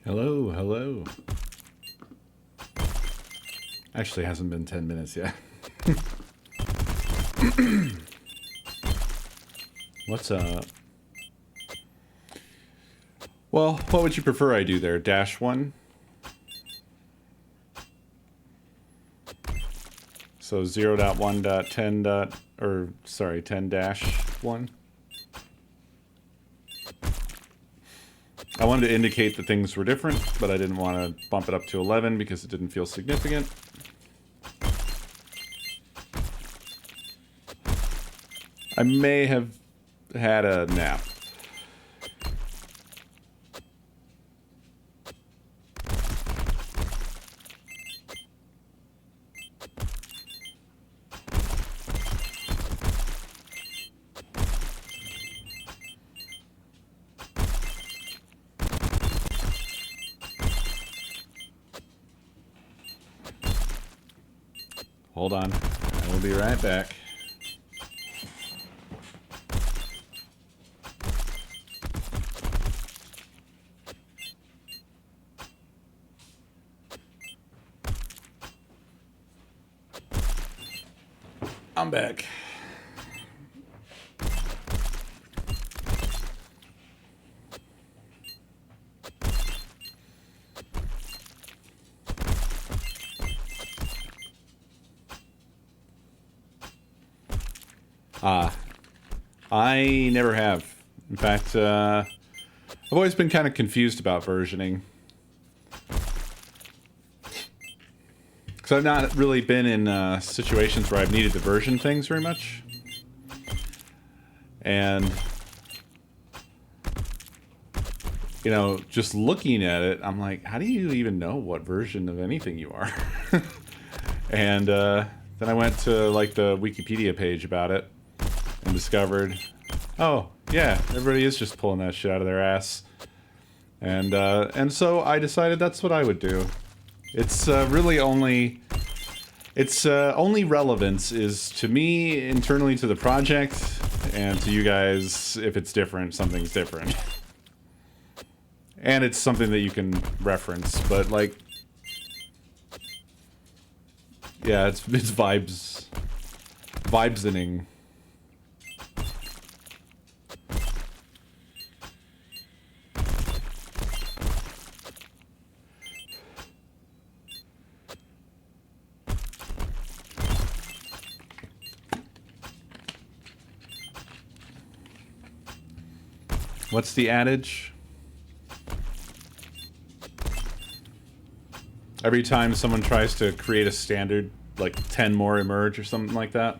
Hello, hello. Actually, hasn't been 10 minutes yet. What's up? Well, what would you prefer I do there? Dash 1? So 0.1.10. Or sorry, 10-1. I wanted to indicate that things were different, but I didn't want to bump it up to 11 because it didn't feel significant. I may have had a nap. Hold on. I will be right back. I'm back. I never have. In fact, I've always been kind of confused about versioning. Because I've not really been in situations where I've needed to version things very much. And, you know, just looking at it, I'm like, how do you even know what version of anything you are? And then I went to, like, the Wikipedia page about it. And discovered, oh yeah, everybody is just pulling that shit out of their ass, and so I decided that's what I would do. It's really only relevance is to me internally to the project, and to you guys if it's different, something's different, and it's something that you can reference. But like, yeah, it's vibes-ing. What's the adage? Every time someone tries to create a standard, like 10 more emerge or something like that.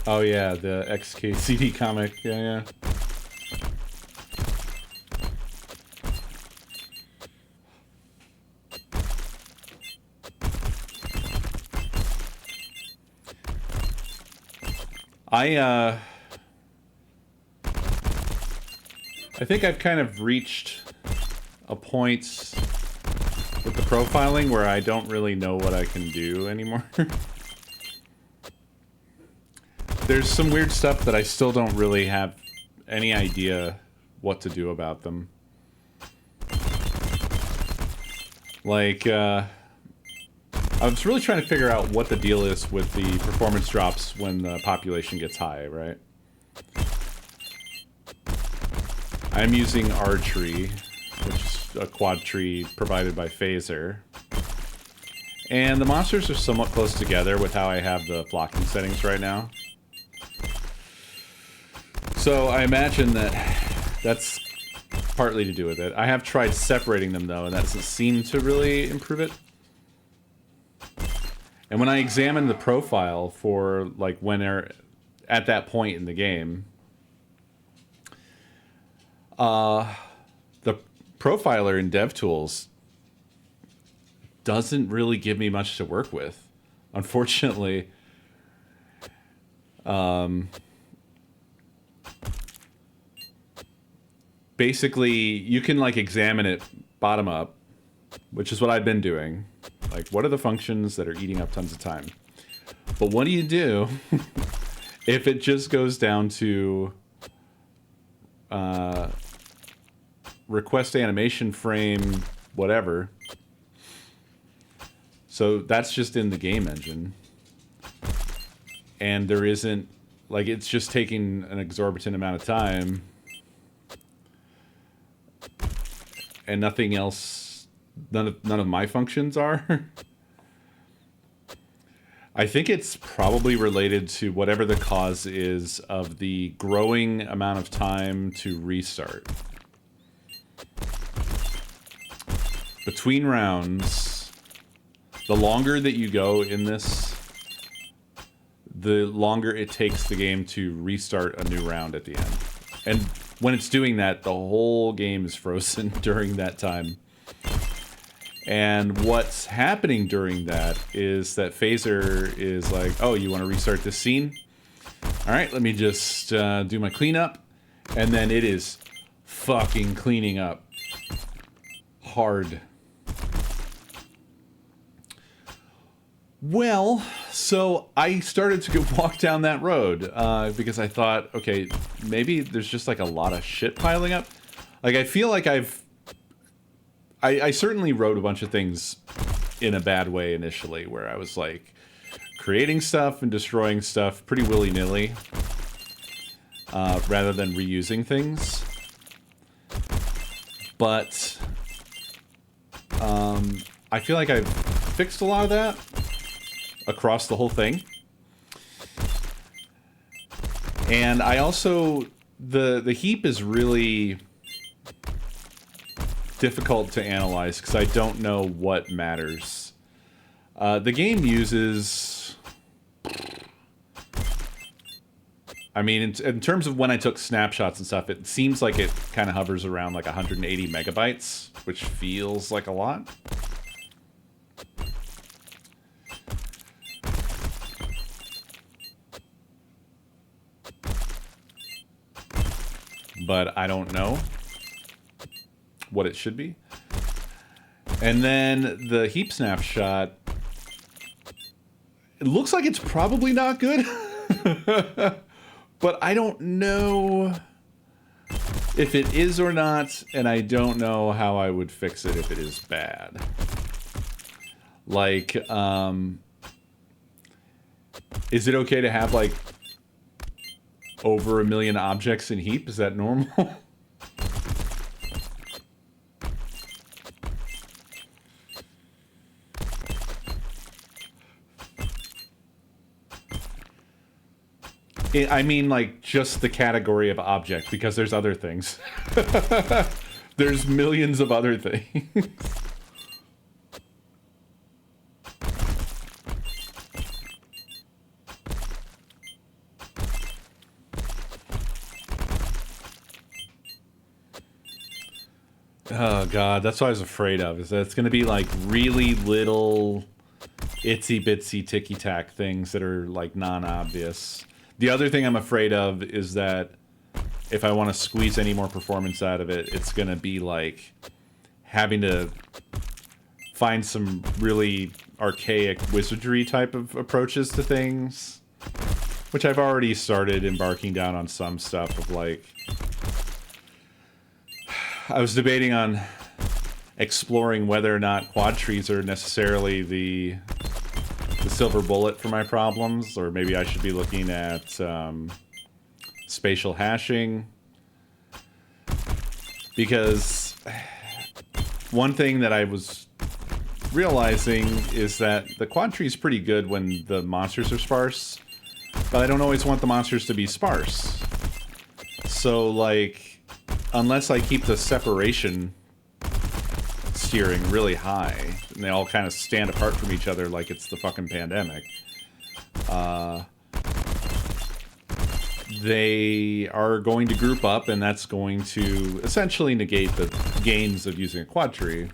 Oh yeah, the XKCD comic, yeah. I think I've kind of reached a point with the profiling where I don't really know what I can do anymore. There's some weird stuff that I still don't really have any idea what to do about them. Like, I was really trying to figure out what the deal is with the performance drops when the population gets high, right? I'm using R-Tree, which is a quad tree provided by Phaser. And the monsters are somewhat close together with how I have the flocking settings right now. So I imagine that that's partly to do with it. I have tried separating them though, and that doesn't seem to really improve it. And when I examine the profile for like when they're at that point in the game, the profiler in DevTools doesn't really give me much to work with, unfortunately. basically you can like examine it bottom up, which is what I've been doing. Like, what are the functions that are eating up tons of time? But what do you do if it just goes down to request animation frame, whatever? So that's just in the game engine. And there isn't, like, it's just taking an exorbitant amount of time. And nothing else, none of my functions are. I think it's probably related to whatever the cause is of the growing amount of time to restart. Between rounds, the longer that you go in this, the longer it takes the game to restart a new round at the end. And when it's doing that, the whole game is frozen during that time. And what's happening during that is that Phaser is like, oh, you want to restart this scene? All right, let me just do my cleanup. And then it is fucking cleaning up hard. Well, so I started to go walk down that road because I thought, okay, maybe there's just like a lot of shit piling up. Like, I feel like I certainly wrote a bunch of things in a bad way initially, where I was like creating stuff and destroying stuff pretty willy-nilly rather than reusing things. But I feel like I've fixed a lot of that across the whole thing. And I also, the heap is really difficult to analyze because I don't know what matters. The game uses, I mean, in terms of when I took snapshots and stuff, it seems like it kind of hovers around like 180 megabytes, which feels like a lot. But I don't know what it should be. And then the heap snapshot, it looks like it's probably not good. But I don't know if it is or not, and I don't know how I would fix it if it is bad. Like, is it okay to have like over 1 million objects in heap? Is that normal? I mean, like, just the category of object, because there's other things. There's millions of other things. Oh god, that's what I was afraid of, is that it's going to be like really little itsy bitsy ticky tack things that are like non-obvious. The other thing I'm afraid of is that if I want to squeeze any more performance out of it, it's going to be like having to find some really archaic wizardry type of approaches to things, which I've already started embarking down on some stuff of like, I was debating on exploring whether or not quad trees are necessarily the silver bullet for my problems, or maybe I should be looking at spatial hashing. Because one thing that I was realizing is that the quad tree is pretty good when the monsters are sparse, but I don't always want the monsters to be sparse. So, like, unless I keep the separation steering really high, and they all kind of stand apart from each other like it's the fucking pandemic, they are going to group up, and that's going to essentially negate the gains of using a quad tree.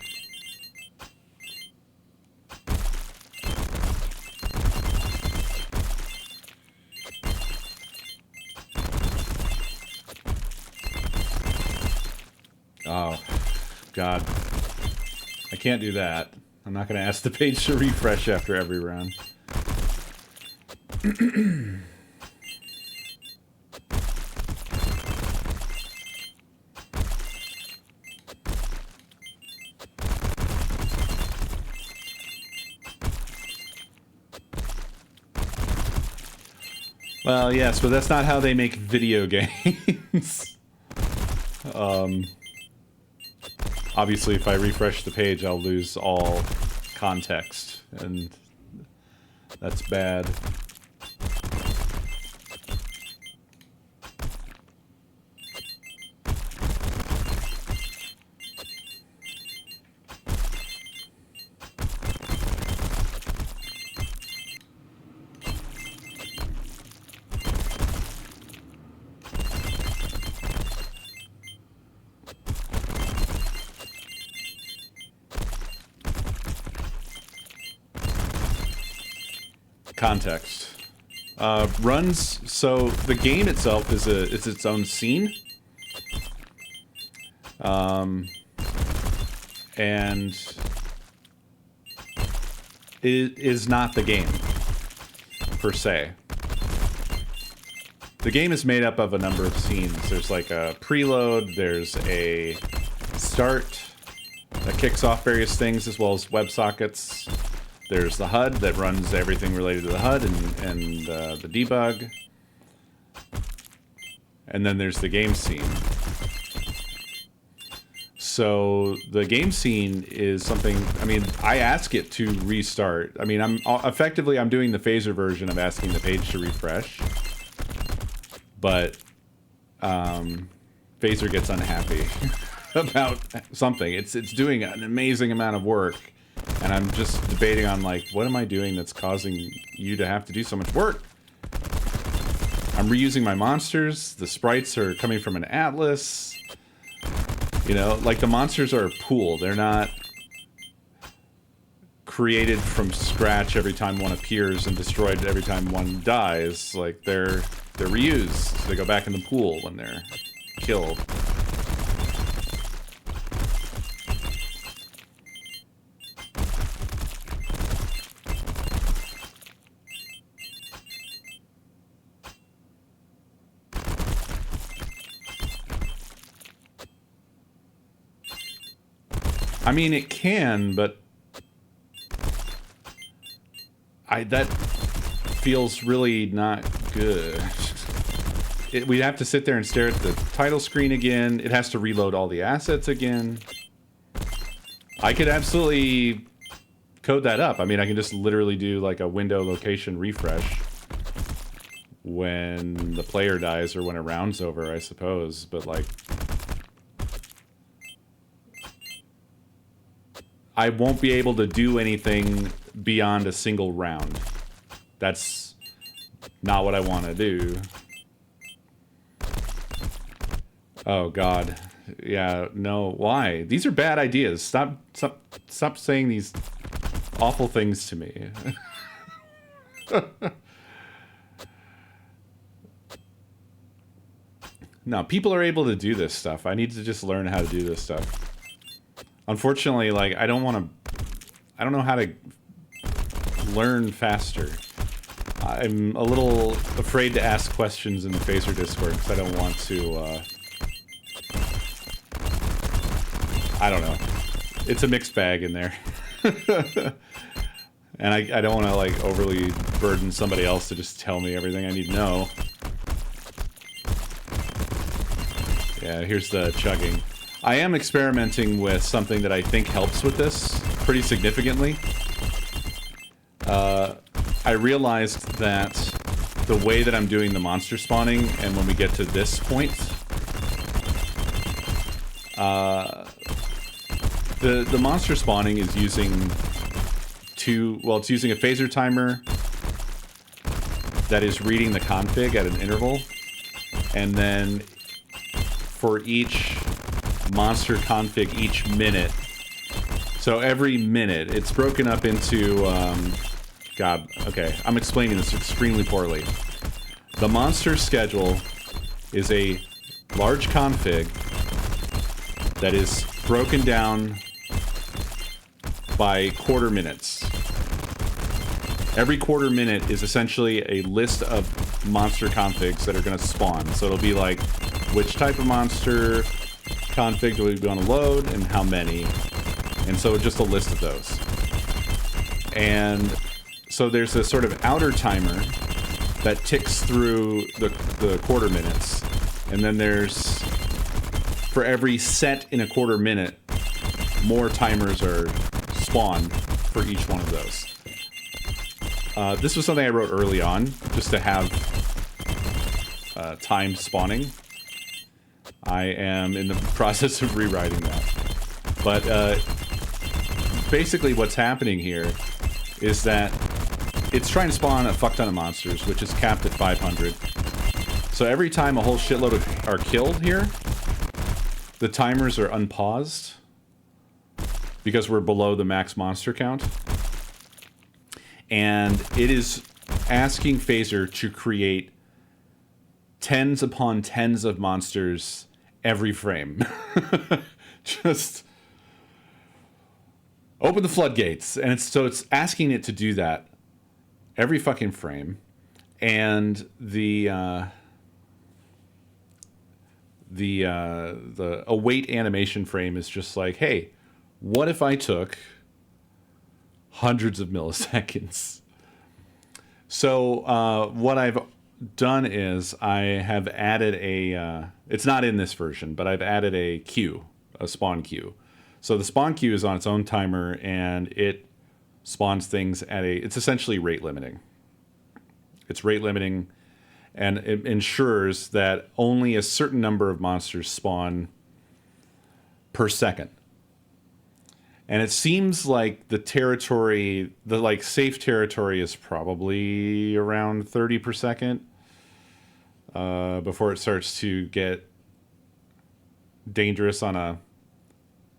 God. I can't do that. I'm not going to ask the page to refresh after every round. Well, yes, but that's not how they make video games. Obviously, if I refresh the page, I'll lose all context, and that's bad. Context. Runs, so the game itself is its own scene. And it is not the game, per se. The game is made up of a number of scenes. There's like a preload, there's a start that kicks off various things, as well as WebSockets. There's the HUD that runs everything related to the HUD and the debug. And then there's the game scene. So the game scene is something, I mean, I ask it to restart. I mean, I'm doing the phaser version of asking the page to refresh. But phaser gets unhappy about something. It's doing an amazing amount of work. And I'm just debating on, like, what am I doing that's causing you to have to do so much work? I'm reusing my monsters. The sprites are coming from an atlas. You know, like, the monsters are a pool. They're not created from scratch every time one appears and destroyed every time one dies. Like, they're reused. They go back in the pool when they're killed. I mean, it can, but that feels really not good. We'd have to sit there and stare at the title screen again. It has to reload all the assets again. I could absolutely code that up. I mean, I can just literally do like a window location refresh when the player dies or when a round's over, I suppose. But like, I won't be able to do anything beyond a single round. That's not what I want to do. Oh God. Yeah, no, why? These are bad ideas. Stop saying these awful things to me. No, people are able to do this stuff. I need to just learn how to do this stuff. Unfortunately, like, I don't know how to learn faster. I'm a little afraid to ask questions in the Phaser Discord because I don't want to, I don't know. It's a mixed bag in there. And I don't want to, like, overly burden somebody else to just tell me everything I need to know. Yeah, here's the chugging. I am experimenting with something that I think helps with this pretty significantly. I realized that the way that I'm doing the monster spawning, and when we get to this point, the monster spawning is using it's using a phaser timer that is reading the config at an interval, and then for each monster config each minute. So every minute, it's broken up into, God, okay, I'm explaining this extremely poorly. The monster schedule is a large config that is broken down by quarter minutes. Every quarter minute is essentially a list of monster configs that are going to spawn. So it'll be like, which type of monster config do we want to load and how many. And so just a list of those. And so there's a sort of outer timer that ticks through the quarter minutes. And then there's, for every set in a quarter minute, more timers are spawned for each one of those. This was something I wrote early on, just to have timed spawning. I am in the process of rewriting that. But basically what's happening here is that it's trying to spawn a fuck ton of monsters, which is capped at 500. So every time a whole shitload are killed here, the timers are unpaused because we're below the max monster count. And it is asking Phaser to create tens upon tens of monsters every frame. Just open the floodgates. And it's asking it to do that every fucking frame. And the await animation frame is just like, hey, what if I took hundreds of milliseconds? So what I've done is I have added a, it's not in this version, but I've added a queue, a spawn queue. So the spawn queue is on its own timer, and it spawns things at it's essentially rate limiting. It's rate limiting, and it ensures that only a certain number of monsters spawn per second. And it seems like the territory, the like safe territory, is probably around 30 per second before it starts to get dangerous on a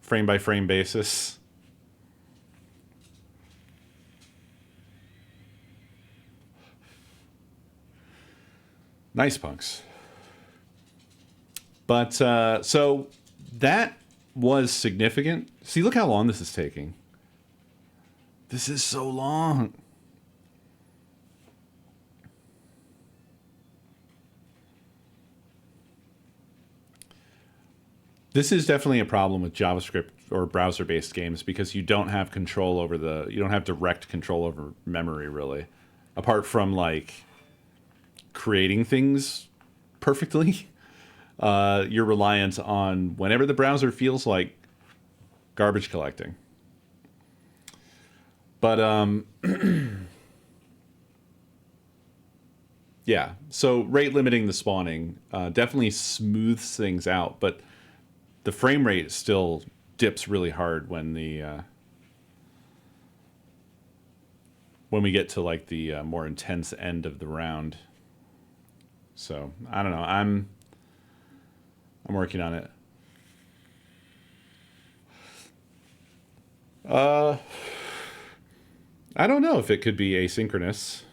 frame by frame basis. Nice, punks. But so that was significant. See, look how long this is taking. This is so long. This is definitely a problem with JavaScript or browser-based games because you don't have control over you don't have direct control over memory, really. Apart from, like, creating things perfectly. You're reliant on whenever the browser feels like garbage collecting. But, yeah, so rate limiting the spawning definitely smooths things out, but the frame rate still dips really hard when when we get to like the more intense end of the round. So I don't know. I'm working on it. I don't know if it could be asynchronous.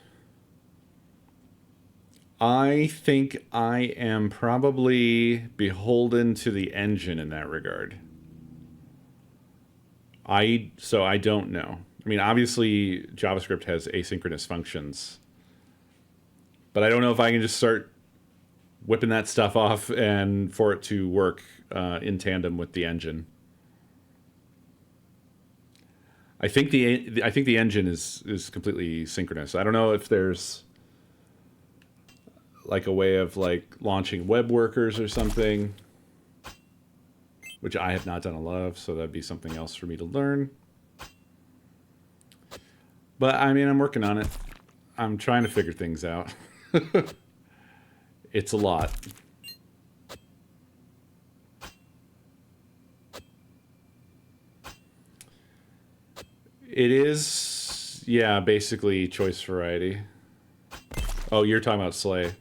I think I am probably beholden to the engine in that regard. So I don't know. I mean, obviously JavaScript has asynchronous functions, but I don't know if I can just start whipping that stuff off and for it to work in tandem with the engine. I think the engine is completely synchronous. I don't know if there's like a way of like launching web workers or something, which I have not done a lot of, so that'd be something else for me to learn. But I mean, I'm working on it. I'm trying to figure things out. It's a lot. It is, yeah, basically choice variety. Oh, you're talking about Slay.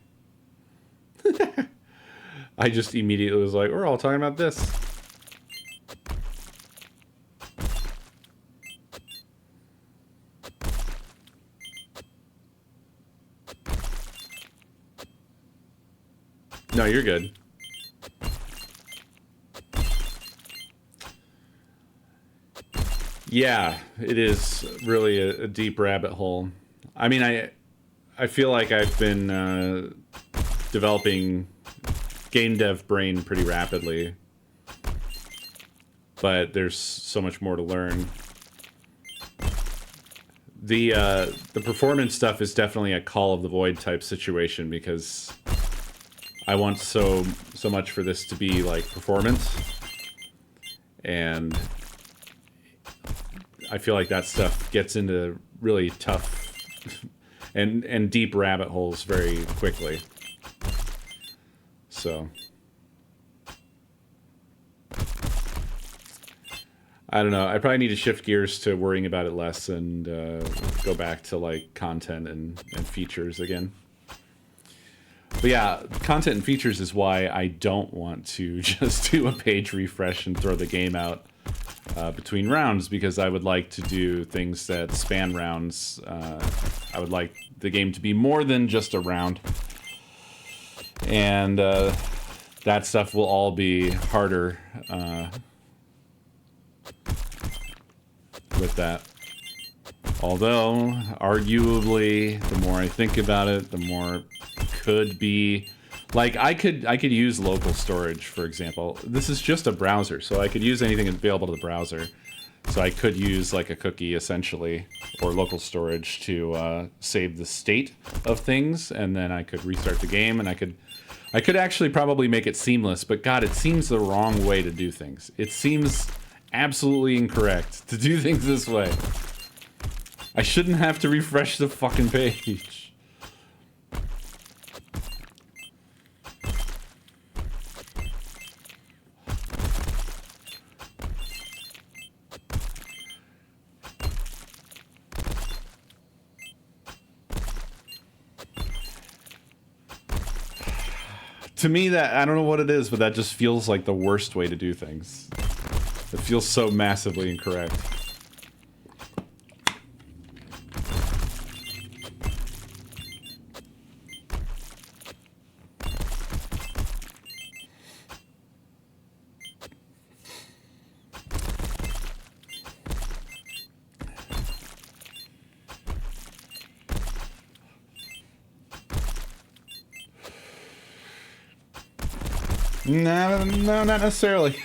I just immediately was like, we're all talking about this. No, you're good. Yeah, it is really a deep rabbit hole. I mean, I feel like I've been developing game dev brain pretty rapidly, but there's so much more to learn. The performance stuff is definitely a Call of the Void type situation because I want so much for this to be like performance, and I feel like that stuff gets into really tough and deep rabbit holes very quickly. So I don't know. I probably need to shift gears to worrying about it less and go back to like content and features again. But yeah, content and features is why I don't want to just do a page refresh and throw the game out between rounds, because I would like to do things that span rounds. I would like the game to be more than just a round. And that stuff will all be harder with that. Although, arguably, the more I think about it, the more could be... Like, I could use local storage, for example. This is just a browser, so I could use anything available to the browser. So I could use, like, a cookie, essentially, or local storage to save the state of things, and then I could restart the game, and I could actually probably make it seamless, but God, it seems the wrong way to do things. It seems absolutely incorrect to do things this way. I shouldn't have to refresh the fucking page. To me, that, I don't know what it is, but that just feels like the worst way to do things. It feels so massively incorrect. No, not necessarily.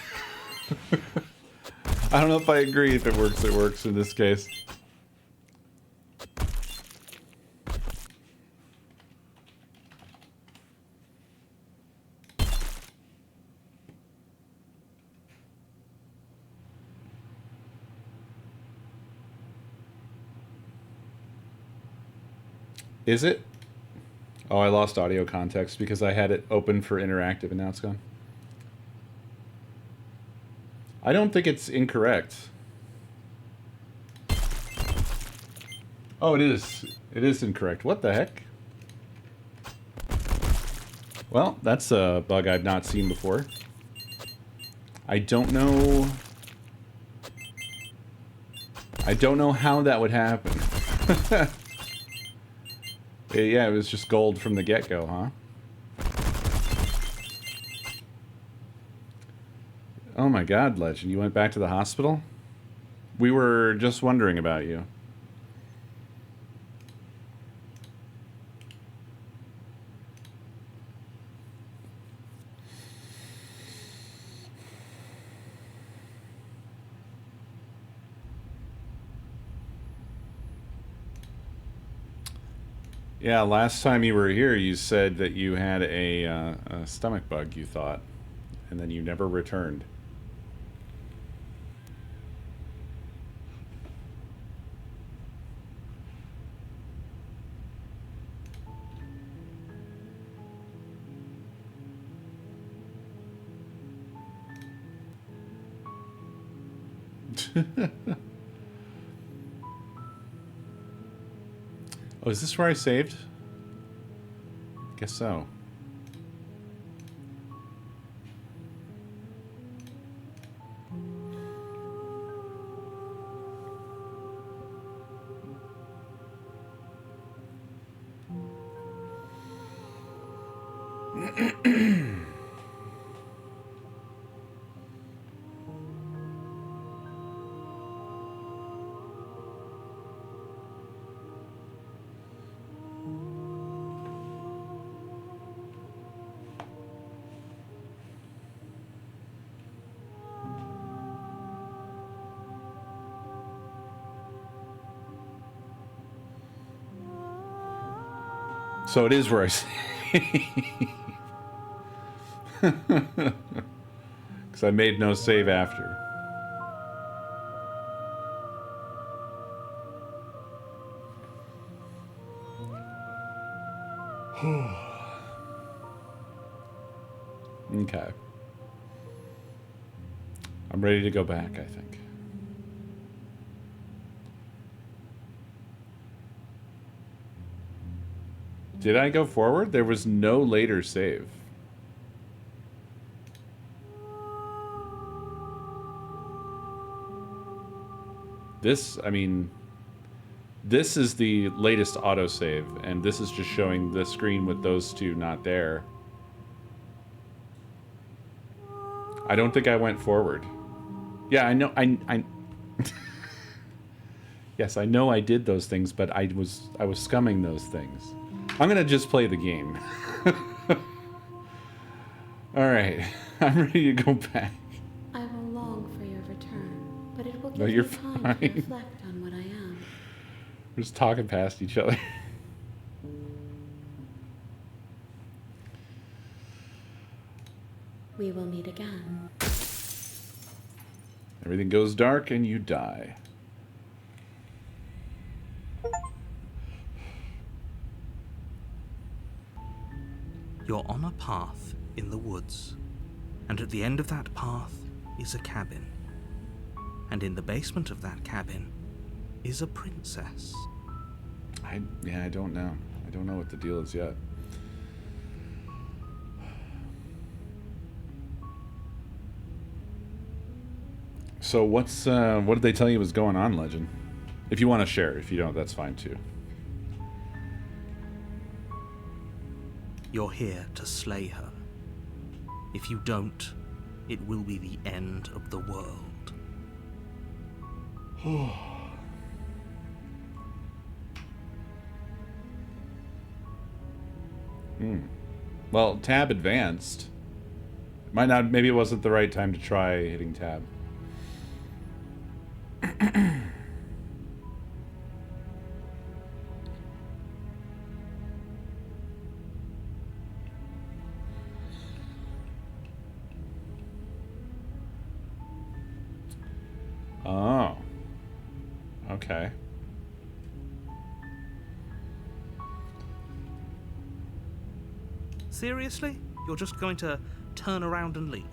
I don't know if I agree. If it works in this case. Is it? Oh, I lost audio context because I had it open for interactive and now it's gone. I don't think it's incorrect. Oh, it is. It is incorrect. What the heck? Well, that's a bug I've not seen before. I don't know... I don't know how that would happen. Yeah, it was just gold from the get-go, huh? Oh my god, Legend, you went back to the hospital? We were just wondering about you. Yeah, last time you were here, you said that you had a stomach bug, you thought, and then you never returned. Oh, is this where I saved? Guess so. So it is where I say. Because I made no save after. Okay. I'm ready to go back, I think. Did I go forward? There was no later save. This, I mean, this is the latest autosave, and this is just showing the screen with those two not there. I don't think I went forward. Yeah, I know, I yes, I know I did those things, but I was scumming those things. I'm gonna just play the game. Alright, I'm ready to go back. I will long for your return, but it will give No, you're me time fine. to reflect on what I am. We're just talking past each other. We will meet again. Everything goes dark and you die. You're on a path in the woods, and at the end of that path is a cabin. And in the basement of that cabin is a princess. I don't know. I don't know what the deal is yet. So what did they tell you was going on, Legend? If you want to share, if you don't, that's fine too. You're here to slay her. If you don't, it will be the end of the world. Well, tab advanced. Might not. Maybe it wasn't the right time to try hitting tab. Oh. Okay. Seriously? You're just going to turn around and leave?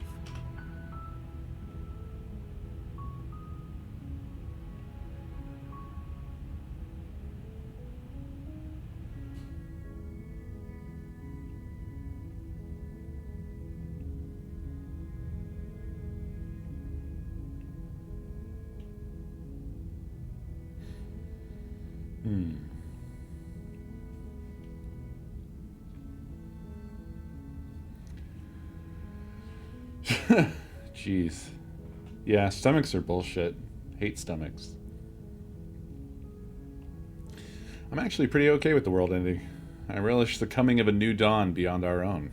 Jeez. Yeah, stomachs are bullshit. Hate stomachs. I'm actually pretty okay with the world ending. I relish the coming of a new dawn beyond our own.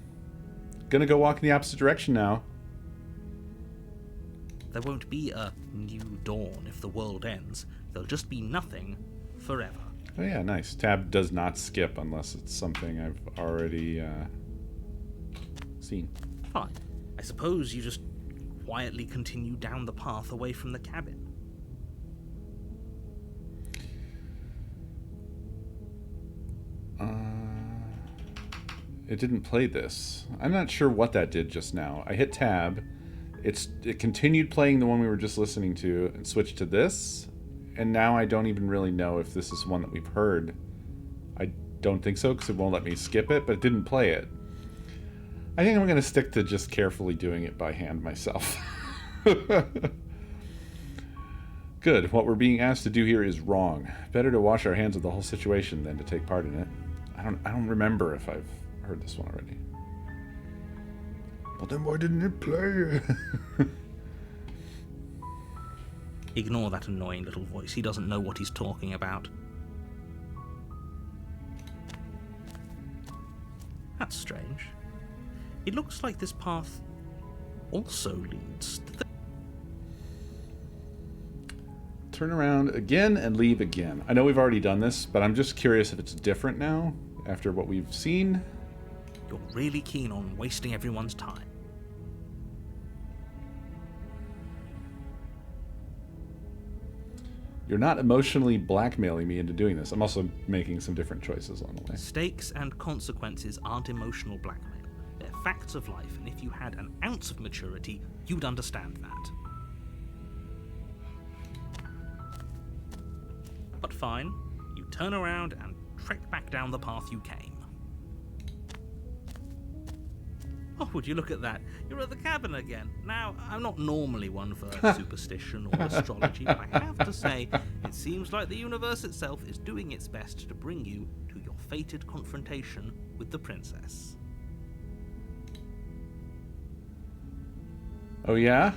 Gonna go walk in the opposite direction now. There won't be a new dawn if the world ends. There'll just be nothing forever. Oh yeah, nice. Tab does not skip unless it's something I've already seen. Fine. I suppose you just quietly continue down the path away from the cabin. It didn't play this. I'm not sure what that did just now. I hit tab. It continued playing the one we were just listening to and switched to this. And now I don't even really know if this is one that we've heard. I don't think so because it won't let me skip it, but it didn't play it. I think I'm going to stick to just carefully doing it by hand myself. Good. What we're being asked to do here is wrong. Better to wash our hands of the whole situation than to take part in it. I don't remember if I've heard this one already. Well, then why didn't it play? Ignore that annoying little voice. He doesn't know what he's talking about. That's strange. It looks like this path also leads to the... Turn around again and leave again. I know we've already done this, but I'm just curious if it's different now. after what we've seen. You're really keen on wasting everyone's time. You're not emotionally blackmailing me into doing this. I'm also making some different choices on the way. Stakes and consequences aren't emotional blackmail. They're facts of life, and if you had an ounce of maturity, you'd understand that. But fine, you turn around and trek back down the path you came. Oh, would you look at that? You're at the cabin again. Now, I'm not normally one for superstition or astrology, but I have to say, it seems like the universe itself is doing its best to bring you to your fated confrontation with the princess. Oh yeah?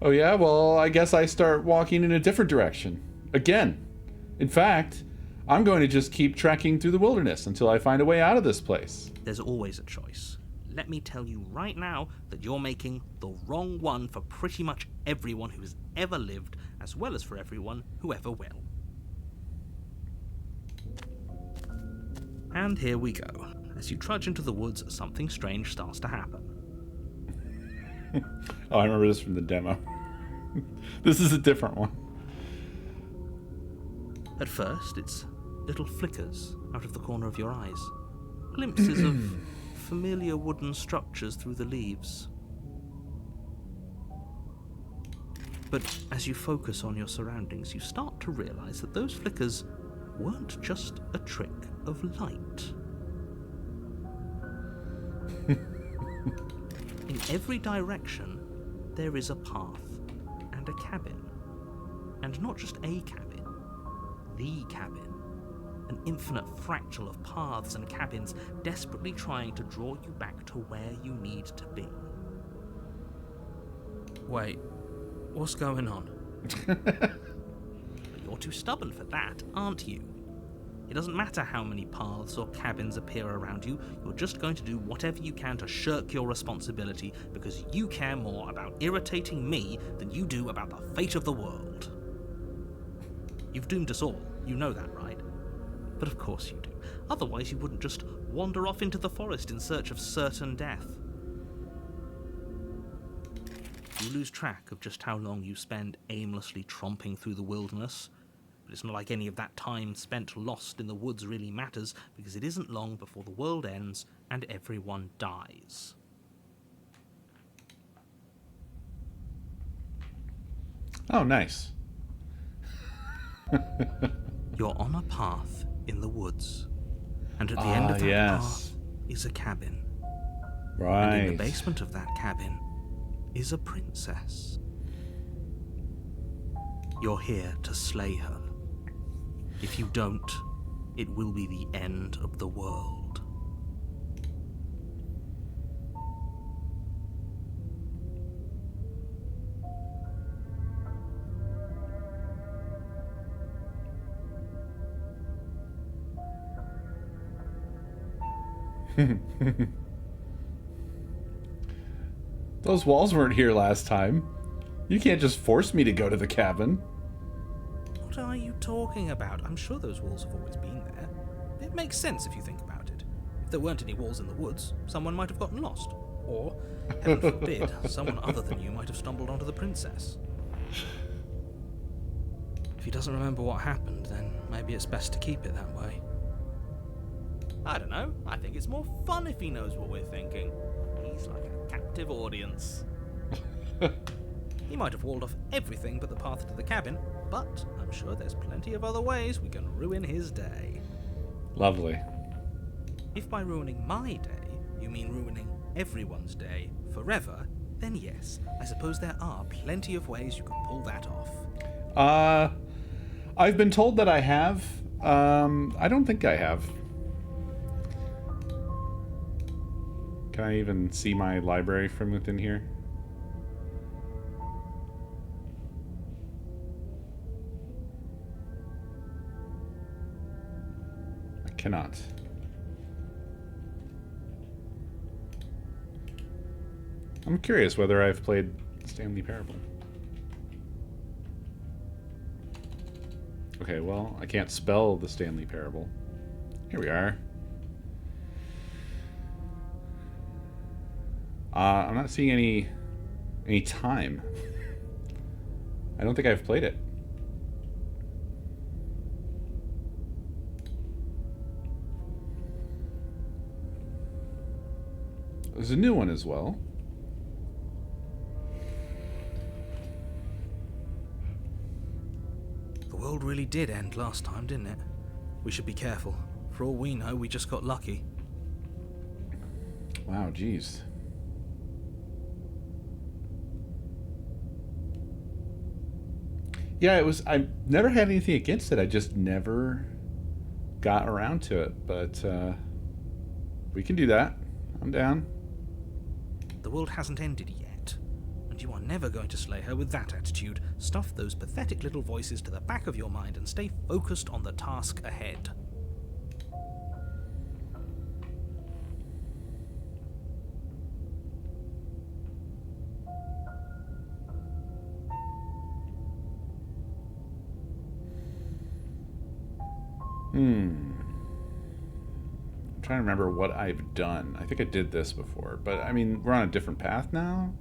Oh yeah? Well, I guess I start walking in a different direction. Again. In fact, I'm going to just keep trekking through the wilderness until I find a way out of this place. There's always a choice. Let me tell you right now that you're making the wrong one for pretty much everyone who has ever lived, as well as for everyone who ever will. And here we go. As you trudge into the woods, something strange starts to happen. Oh, I remember this from the demo. This is a different one. At first, it's little flickers out of the corner of your eyes. Glimpses of familiar wooden structures through the leaves. But as you focus on your surroundings, you start to realize that those flickers weren't just a trick of light. In every direction, there is a path and a cabin. And not just a cabin, the cabin. An infinite fractal of paths and cabins desperately trying to draw you back to where you need to be. Wait, what's going on? But you're too stubborn for that, aren't you? It doesn't matter how many paths or cabins appear around you, you're just going to do whatever you can to shirk your responsibility because you care more about irritating me than you do about the fate of the world. You've doomed us all, you know that, right? But of course you do. Otherwise you wouldn't just wander off into the forest in search of certain death. You lose track of just how long you spend aimlessly tromping through the wilderness. But it's not like any of that time spent lost in the woods really matters, because it isn't long before the world ends and everyone dies. Oh, nice. You're on a path in the woods, and at the end of that path is a cabin. Right. And in the basement of that cabin is a princess. You're here to slay her. If you don't, it will be the end of the world. Those walls weren't here last time. You can't just force me to go to the cabin. What are you talking about? I'm sure those walls have always been there. It makes sense if you think about it. If there weren't any walls in the woods, someone might have gotten lost. Or, heaven forbid, someone other than you might have stumbled onto the princess. If he doesn't remember what happened, then maybe it's best to keep it that way. I don't know. I think it's more fun if he knows what we're thinking. He's like a captive audience. He might have walled off everything but the path to the cabin, but I'm sure there's plenty of other ways we can ruin his day. Lovely. If by ruining my day, you mean ruining everyone's day forever, then yes, I suppose there are plenty of ways you could pull that off. I've been told that I have. I don't think I have. Can I even see my library from within here? I cannot. I'm curious whether I've played Stanley Parable. Okay, well, I can't spell the Stanley Parable. Here we are. I'm not seeing any time. I don't think I've played it. There's a new one as well. The world really did end last time, didn't it? We should be careful. For all we know, we just got lucky. Wow, geez. Yeah, it was. I never had anything against it. I just never got around to it. But we can do that. I'm down. The world hasn't ended yet, and you are never going to slay her with that attitude. Stuff those pathetic little voices to the back of your mind and stay focused on the task ahead. I'm trying to remember what I've done. I think I did this before, but I mean, we're on a different path now.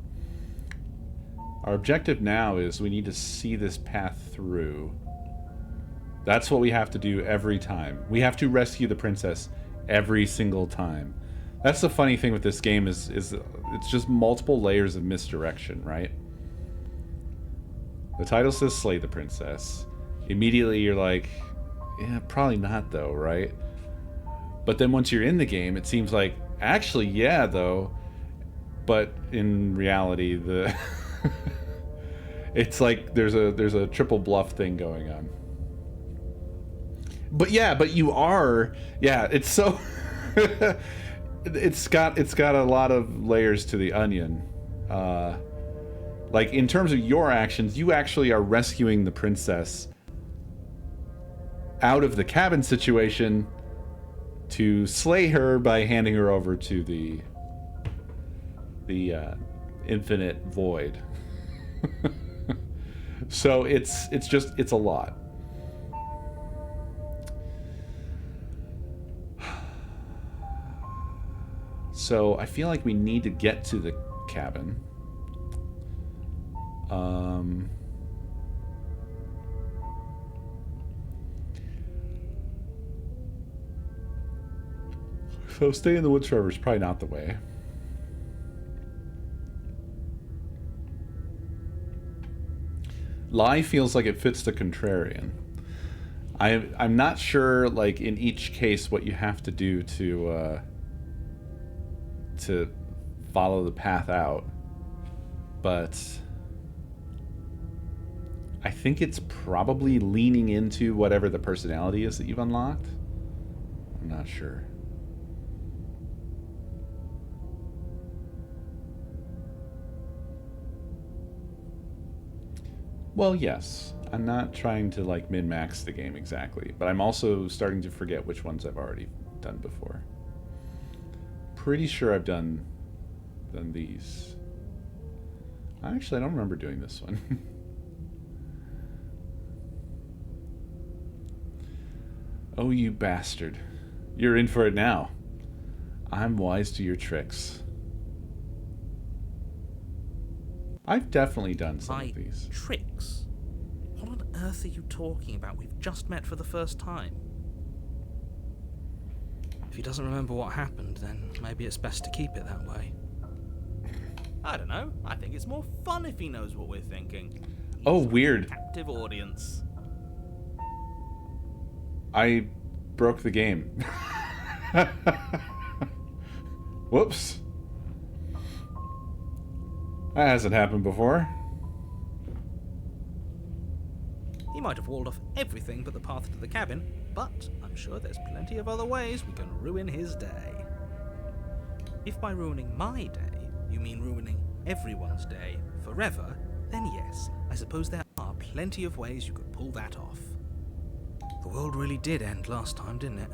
Our objective now is we need to see this path through. That's what we have to do every time. We have to rescue the princess every single time. That's the funny thing with this game is it's just multiple layers of misdirection, right? The title says slay the princess. Immediately you're like, yeah, probably not though, right? But then once you're in the game, it seems like, actually, yeah, though. But in reality, the it's like there's a triple bluff thing going on. But yeah, but you are, yeah, it's so it's got a lot of layers to the onion. Like in terms of your actions, you actually are rescuing the princess out of the cabin situation to slay her by handing her over to the infinite void. So it's a lot. So I feel like we need to get to the cabin. So stay in the woods forever is probably not the way. Lie feels like it fits the contrarian. I'm not sure, like in each case, what you have to do to follow the path out, but I think it's probably leaning into whatever the personality is that you've unlocked. I'm not sure. Well, yes. I'm not trying to like min-max the game exactly, but I'm also starting to forget which ones I've already done before. Pretty sure I've done these. Actually, I don't remember doing this one. Oh, you bastard. You're in for it now. I'm wise to your tricks. I've definitely done some of these. Tricks? What on earth are you talking about? We've just met for the first time. If he doesn't remember what happened, then maybe it's best to keep it that way. I don't know. I think it's more fun if he knows what we're thinking. Oh, weird. Captive audience. I broke the game. Whoops. That hasn't happened before. He might have walled off everything but the path to the cabin, but I'm sure there's plenty of other ways we can ruin his day. If by ruining my day, you mean ruining everyone's day forever, then yes, I suppose there are plenty of ways you could pull that off. The world really did end last time, didn't it?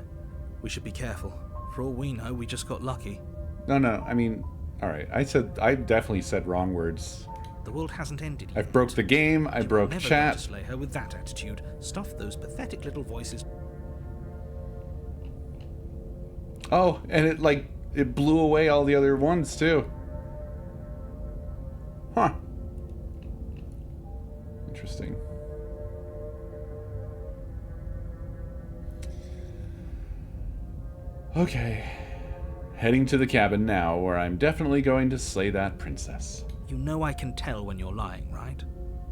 We should be careful. For all we know, we just got lucky. No, I mean, alright, I definitely said wrong words. The world hasn't ended yet. I've broke the game, I broke never chat. Going to slay her with that attitude. Stuff those pathetic little voices. Oh, and it blew away all the other ones too. Okay. Heading to the cabin now, where I'm definitely going to slay that princess. You know I can tell when you're lying, right?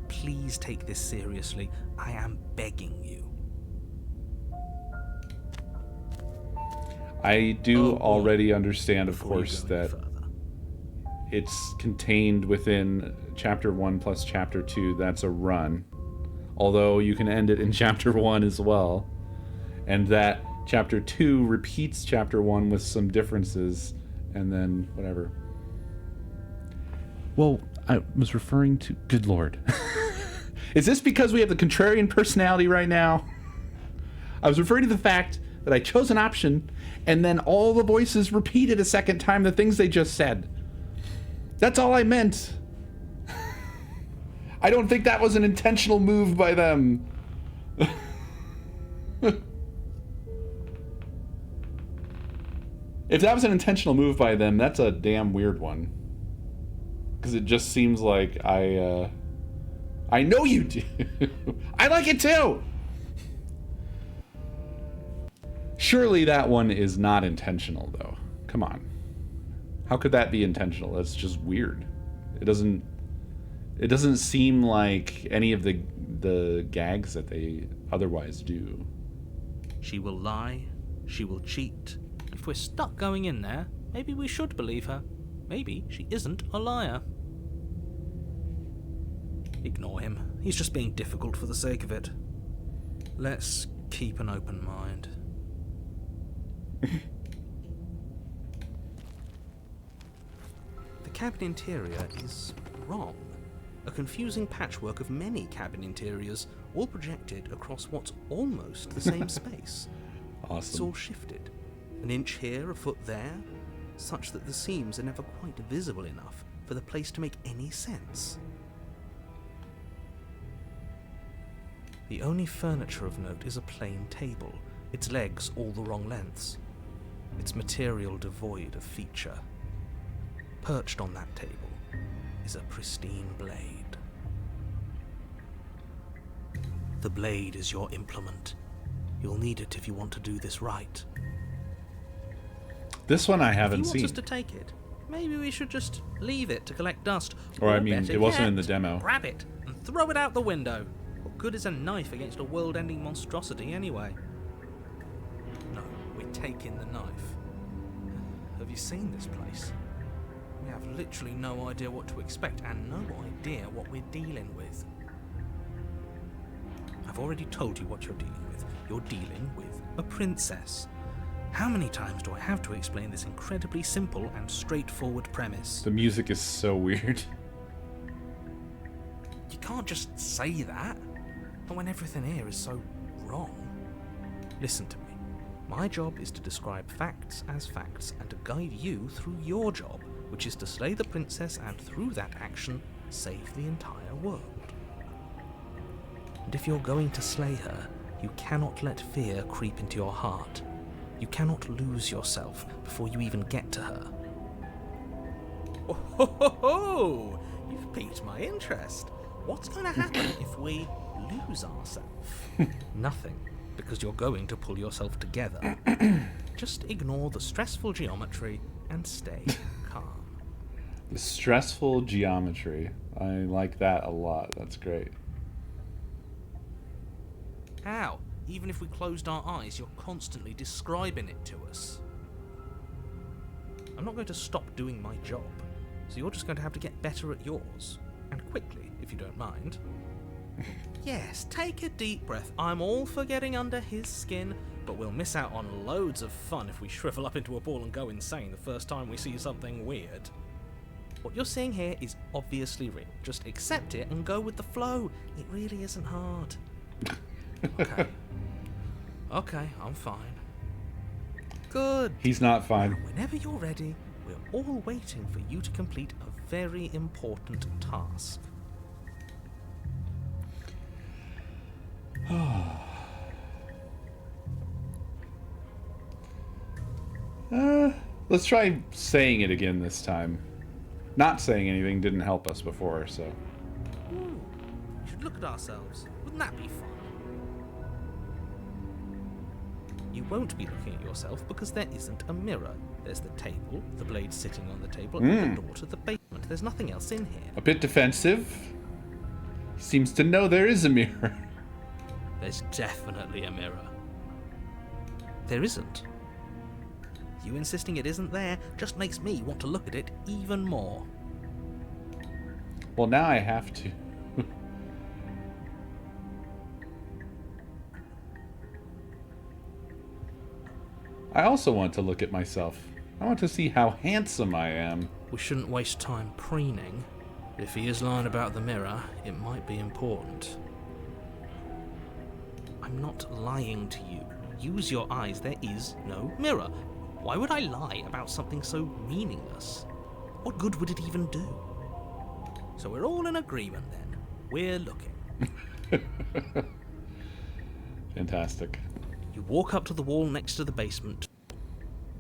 Please take this seriously. I am begging you. I do already understand, of Before you course, go any that further. it's contained within Chapter 1 plus Chapter 2. That's a run. Although you can end it in Chapter 1 as well. And that Chapter 2 repeats Chapter 1 with some differences, and then whatever. Well, I was referring to... Good Lord. Is this because we have the contrarian personality right now? I was referring to the fact that I chose an option, and then all the voices repeated a second time the things they just said. That's all I meant. I don't think that was an intentional move by them. If that was an intentional move by them, that's a damn weird one. Because it just seems like I know you do. I like it too. Surely that one is not intentional, though. Come on. How could that be intentional? That's just weird. It doesn't seem like any of the gags that they otherwise do. She will lie, she will cheat. If we're stuck going in there, maybe we should believe her. Maybe she isn't a liar. Ignore him. He's just being difficult for the sake of it. Let's keep an open mind. The cabin interior is wrong. A confusing patchwork of many cabin interiors, all projected across what's almost the same space. Awesome. It's all shifted. An inch here, a foot there, such that the seams are never quite visible enough for the place to make any sense. The only furniture of note is a plain table, its legs all the wrong lengths, its material devoid of feature. Perched on that table is a pristine blade. The blade is your implement. You'll need it if you want to do this right. This one I haven't If you seen. want us to take it, maybe we should just leave it to collect dust. Or I mean, better it wasn't yet, in the demo. Grab it and throw it out the window. What good is a knife against a world-ending monstrosity anyway? No, we're taking the knife. Have you seen this place? We have literally no idea what to expect and no idea what we're dealing with. I've already told you what you're dealing with. You're dealing with a princess. How many times do I have to explain this incredibly simple and straightforward premise? The music is so weird. You can't just say that. Not when everything here is so wrong. Listen to me. My job is to describe facts as facts and to guide you through your job, which is to slay the princess and through that action, save the entire world. And if you're going to slay her, you cannot let fear creep into your heart. You cannot lose yourself before you even get to her. Oh, ho, ho, ho! You've piqued my interest. What's going to happen if we lose ourselves? Nothing, because you're going to pull yourself together. Just ignore the stressful geometry and stay calm. The stressful geometry. I like that a lot. That's great. How? Even if we closed our eyes, you're constantly describing it to us. I'm not going to stop doing my job, so you're just going to have to get better at yours. And quickly, if you don't mind. Yes, take a deep breath. I'm all for getting under his skin, but we'll miss out on loads of fun if we shrivel up into a ball and go insane the first time we see something weird. What you're seeing here is obviously real. Just accept it and go with the flow. It really isn't hard. Okay. Okay, I'm fine. Good. He's not fine. Now, whenever you're ready, we're all waiting for you to complete a very important task. Let's try saying it again this time. Not saying anything didn't help us before, so. Ooh, we should look at ourselves. Wouldn't that be fun? You you won't be looking at yourself because there isn't a mirror. There's the table, the blade sitting on the table, and the door to the basement. There's nothing else in here. A bit defensive. Seems to know there is a mirror. There's definitely a mirror. There isn't. You insisting it isn't there just makes me want to look at it even more. Well, now I have to. I also want to look at myself. I want to see how handsome I am. We shouldn't waste time preening. If he is lying about the mirror, it might be important. I'm not lying to you. Use your eyes. There is no mirror. Why would I lie about something so meaningless? What good would it even do? So we're all in agreement then. We're looking. Fantastic. You walk up to the wall next to the basement.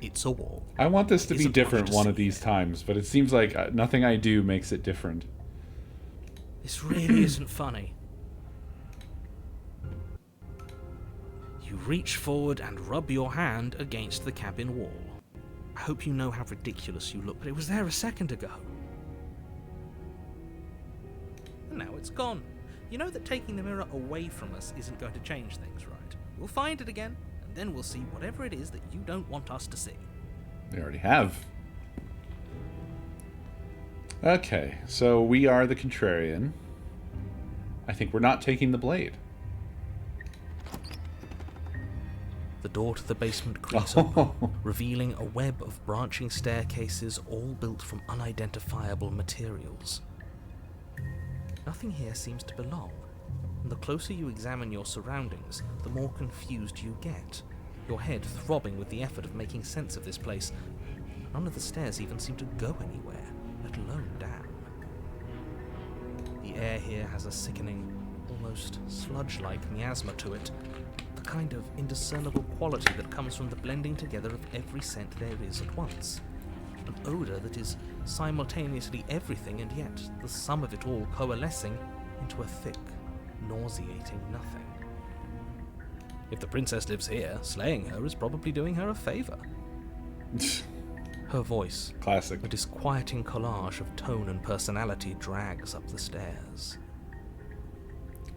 It's a wall. I want this to be Isn't different much to one see of these times, but it seems like nothing I do makes it different. This really isn't funny. You reach forward and rub your hand against the cabin wall. I hope you know how ridiculous you look, but it was there a second ago. And now it's gone. You know that taking the mirror away from us isn't going to change things, right? We'll find it again, and then we'll see whatever it is that you don't want us to see. They already have. Okay, so we are the contrarian. I think we're not taking the blade. The door to the basement creaks open, revealing a web of branching staircases all built from unidentifiable materials. Nothing here seems to belong, and the closer you examine your surroundings, the more confused you get, your head throbbing with the effort of making sense of this place. None of the stairs even seem to go anywhere, let alone down. The air here has a sickening, almost sludge-like miasma to it, the kind of indiscernible quality that comes from the blending together of every scent there is at once. An odour that is simultaneously everything and yet the sum of it all coalescing into a thick, nauseating nothing. If the princess lives here, slaying her is probably doing her a favour. Her voice, Classic. a disquieting collage of tone and personality, drags up the stairs.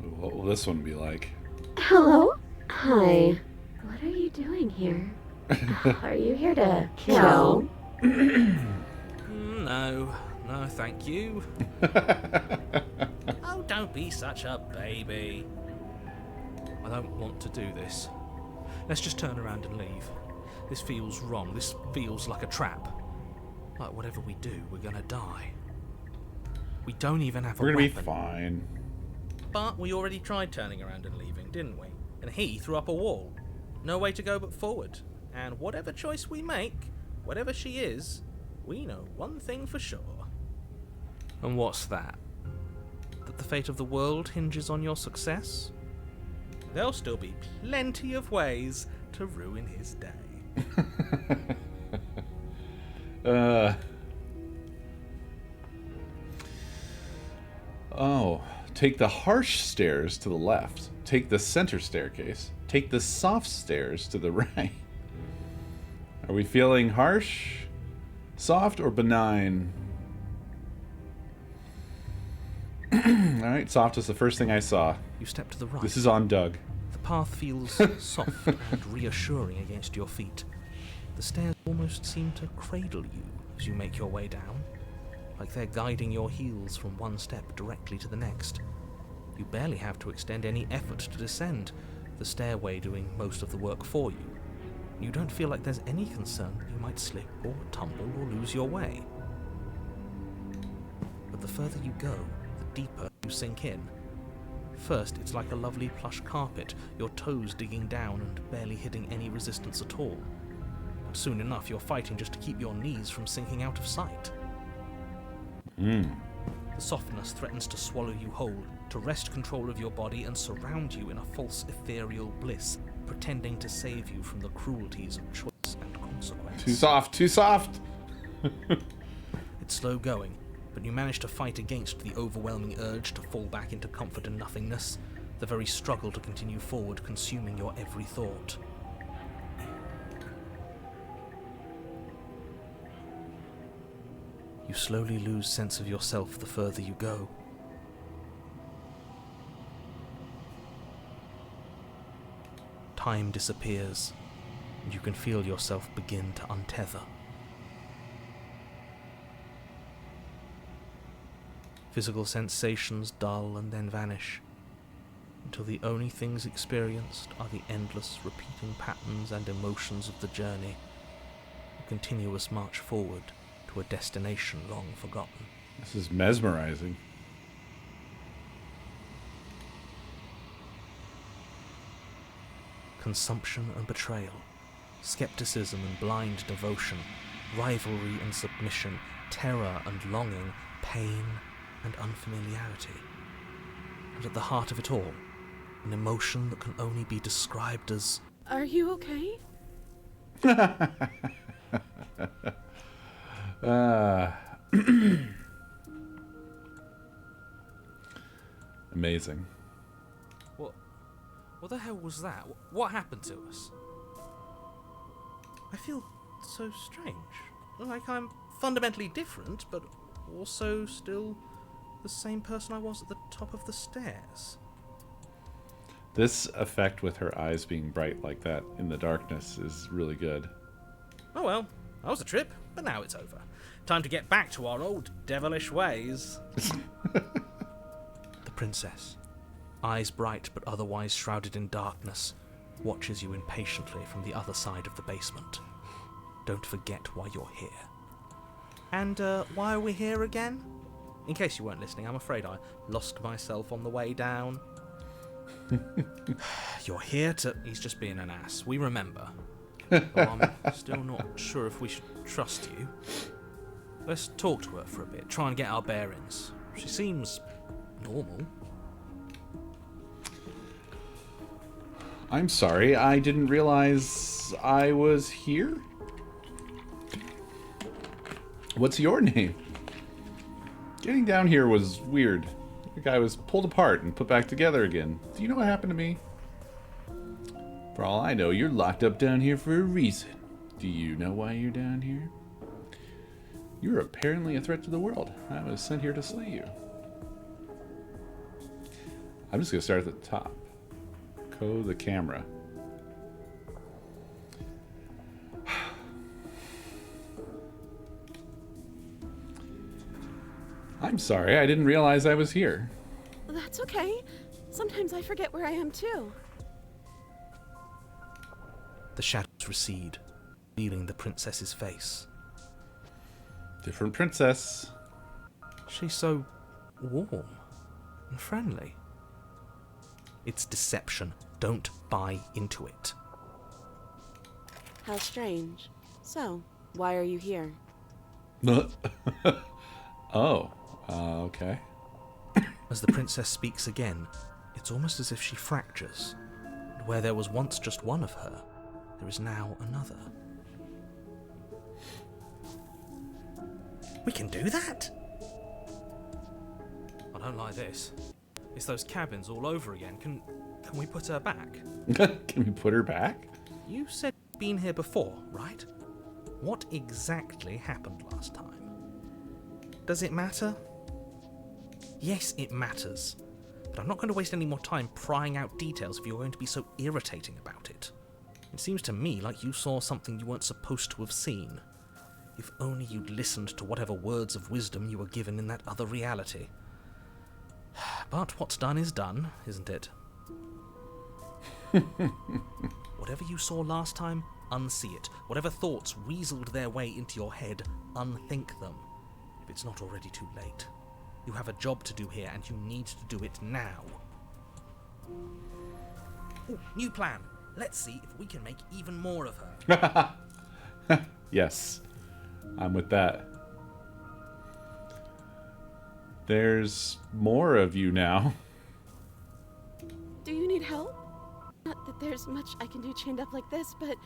What will this one be like? Hello? Hi. What are you doing here? Are you here to kill? No, thank you. Oh, don't be such a baby. I don't want to do this. Let's just turn around and leave. This feels wrong. This feels like a trap. Like whatever we do, we're gonna die. We don't even have a We're gonna weapon. be fine. But we already tried turning around and leaving, didn't we? And he threw up a wall. No way to go but forward. And whatever choice we make, whatever she is, we know one thing for sure. And what's that? That the fate of the world hinges on your success? There'll still be plenty of ways to ruin his day. Oh, take the harsh stairs to the left. Take the center staircase. Take the soft stairs to the right. Are we feeling harsh, soft, or benign? Alright, soft is the first thing I saw. You step to the right. This is on Doug. The path feels soft and reassuring against your feet. The stairs almost seem to cradle you as you make your way down, like they're guiding your heels from one step directly to the next. You barely have to extend any effort to descend, the stairway doing most of the work for you. You don't feel like there's any concern you might slip or tumble or lose your way. But the further you go, the deeper you sink in. First, it's like a lovely plush carpet, your toes digging down and barely hitting any resistance at all. But soon enough, you're fighting just to keep your knees from sinking out of sight. The softness threatens to swallow you whole, to wrest control of your body and surround you in a false ethereal bliss, pretending to save you from the cruelties of choice and consequence. Too soft, too soft! It's slow going, but you manage to fight against the overwhelming urge to fall back into comfort and nothingness, the very struggle to continue forward consuming your every thought. You slowly lose sense of yourself the further you go. Time disappears, and you can feel yourself begin to untether. Physical sensations dull and then vanish, until the only things experienced are the endless repeating patterns and emotions of the journey, a continuous march forward to a destination long forgotten. This is mesmerizing. Consumption and betrayal, skepticism and blind devotion, rivalry and submission, terror and longing, pain and unfamiliarity. And at the heart of it all, an emotion that can only be described as... Are you okay? Amazing. What the hell was that? What happened to us? I feel so strange. Like I'm fundamentally different, but also still the same person I was at the top of the stairs. This effect with her eyes being bright like that in the darkness is really good. Oh well, that was a trip, but now it's over. Time to get back to our old devilish ways. The princess, eyes bright but otherwise shrouded in darkness, watches you impatiently from the other side of the basement. Don't forget why you're here. And why are we here again? In case you weren't listening, I'm afraid I lost myself on the way down. You're here to... He's just being an ass. We remember. Though I'm still not sure if we should trust you. Let's talk to her for a bit, try and get our bearings. She seems normal. I'm sorry, I didn't realize I was here. What's your name? Getting down here was weird. The guy was pulled apart and put back together again. Do you know what happened to me? For all I know, you're locked up down here for a reason. Do you know why you're down here? You're apparently a threat to the world. I was sent here to slay you. I'm just going to start at the top. The camera. I'm sorry, I didn't realize I was here. That's okay. Sometimes I forget where I am too. The shadows recede, revealing the princess's face. Different princess. She's so warm and friendly. It's deception. Don't buy into it. How strange. So, why are you here? Okay. As the princess speaks again, it's almost as if she fractures. And where there was once just one of her, there is now another. We can do that? I don't like this. It's those cabins all over again. Can we put her back? Can we put her back? You said you'd been here before, right? What exactly happened last time? Does it matter? Yes, it matters. But I'm not going to waste any more time prying out details if you're going to be so irritating about it. It seems to me like you saw something you weren't supposed to have seen. If only you'd listened to whatever words of wisdom you were given in that other reality. But what's done is done, isn't it? Whatever you saw last time, unsee it. Whatever thoughts weaseled their way into your head, unthink them. If it's not already too late. You have a job to do here, and you need to do it now. Ooh, new plan. Let's see if we can make even more of her. Yes, I'm with that. There's more of you now. Do you need help? Not that there's much I can do chained up like this, but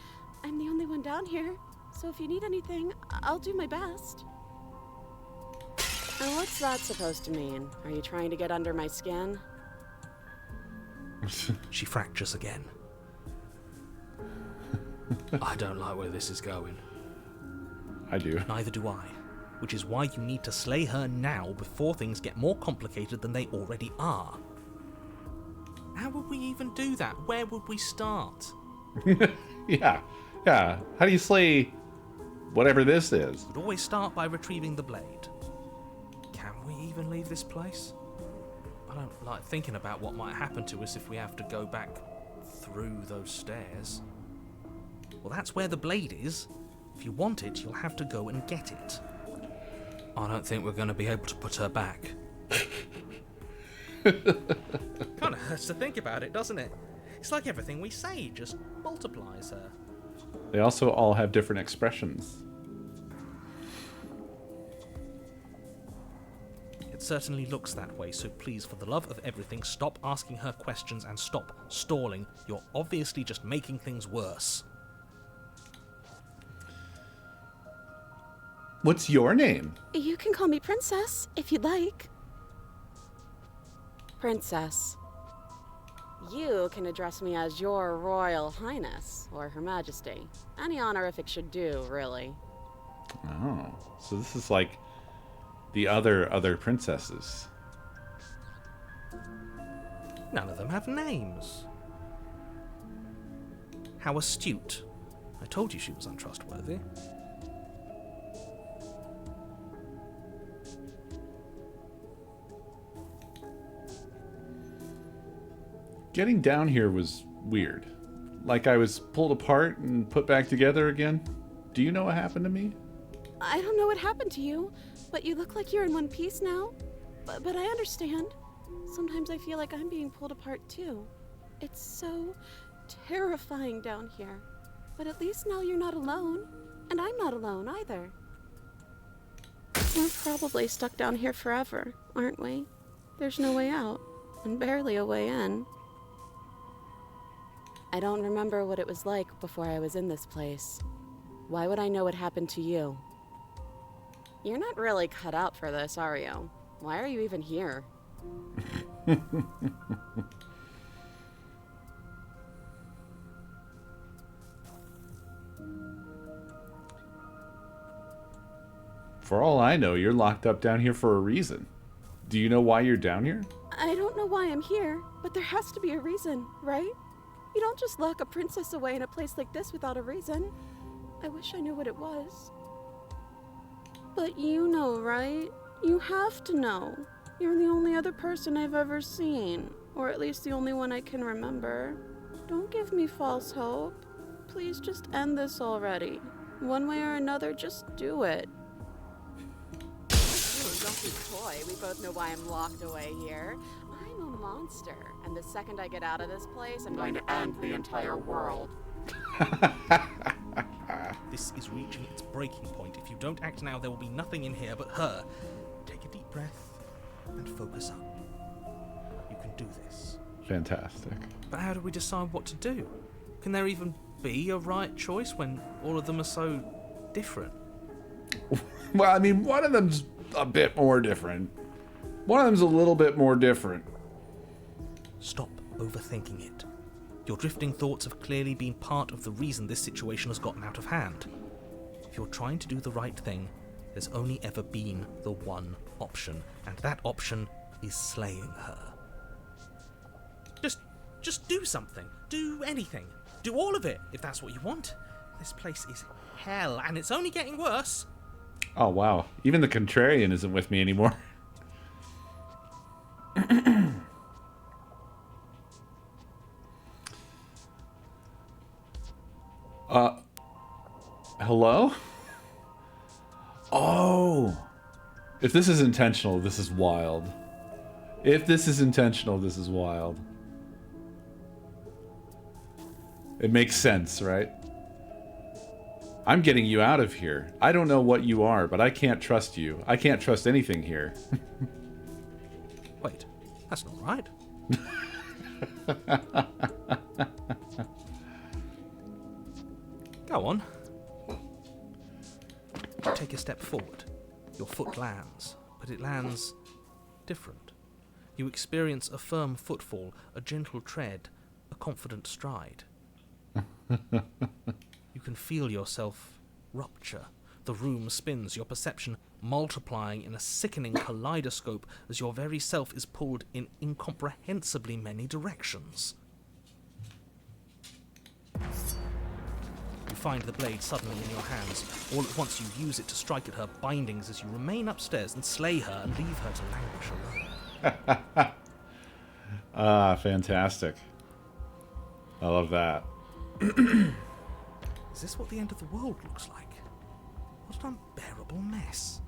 I'm the only one down here. So if you need anything, I'll do my best. Now what's that supposed to mean? Are you trying to get under my skin? She fractures again. I don't like where this is going. I do. Neither do I. which is why you need to slay her now before things get more complicated than they already are. How would we even do that? Where would we start? Yeah. How do you slay whatever this is? We'd always start by retrieving the blade. Can we even leave this place? I don't like thinking about what might happen to us if we have to go back through those stairs. Well, that's where the blade is. If you want it, you'll have to go and get it. I don't think we're going to be able to put her back. Kind of hurts to think about it, doesn't it? It's like everything we say just multiplies her. They also all have different expressions. It certainly looks that way, so please, for the love of everything, stop asking her questions and stop stalling. You're obviously just making things worse. What's your name? You can call me Princess, if you'd like. Princess. You can address me as Your Royal Highness, or Her Majesty. Any honorific should do, really. Oh, so this is like the other princesses. None of them have names. How astute. I told you she was untrustworthy. Getting down here was weird. Like I was pulled apart and put back together again. Do you know what happened to me? I don't know what happened to you, but you look like you're in one piece now. But I understand. Sometimes I feel like I'm being pulled apart too. It's so terrifying down here. But at least now you're not alone. And I'm not alone either. We're probably stuck down here forever, aren't we? There's no way out, and barely a way in. I don't remember what it was like before I was in this place. Why would I know what happened to you? You're not really cut out for this, are you? Why are you even here? For all I know, you're locked up down here for a reason. Do you know why you're down here? I don't know why I'm here, but there has to be a reason, right? You don't just lock a princess away in a place like this without a reason. I wish I knew what it was. But you know, right? You have to know. You're the only other person I've ever seen, or at least the only one I can remember. Don't give me false hope. Please just end this already. One way or another, just do it. Don't be coy. We both know why I'm locked away here. I'm a monster, and the second I get out of this place, I'm going to end the entire world. This is reaching its breaking point. If you don't act now, there will be nothing in here but her. Take a deep breath and focus up. You can do this. Fantastic. But how do we decide what to do? Can there even be a right choice when all of them are so different? Well, I mean, one of them's a bit more different. One of them's a little bit more different. Stop overthinking it. Your drifting thoughts have clearly been part of the reason this situation has gotten out of hand. If you're trying to do the right thing, there's only ever been the one option, and that option is slaying her. Just do something. Do anything. Do all of it, if that's what you want. This place is hell, and it's only getting worse. Oh, wow. Even the contrarian isn't with me anymore. Hello? Oh. If this is intentional, this is wild. If this is intentional, this is wild. It makes sense, right? I'm getting you out of here. I don't know what you are, but I can't trust you. I can't trust anything here. Wait, that's not right. Go on. You take a step forward. Your foot lands, but it lands different. You experience a firm footfall, a gentle tread, a confident stride. You can feel yourself rupture, The room spins, your perception multiplying in a sickening kaleidoscope as your very self is pulled in incomprehensibly many directions. You find the blade suddenly in your hands. All at once you use it to strike at her bindings as you remain upstairs and slay her and leave her to languish alone. Ah, fantastic. I love that. Is this what the end of the world looks like? What an unbearable mess.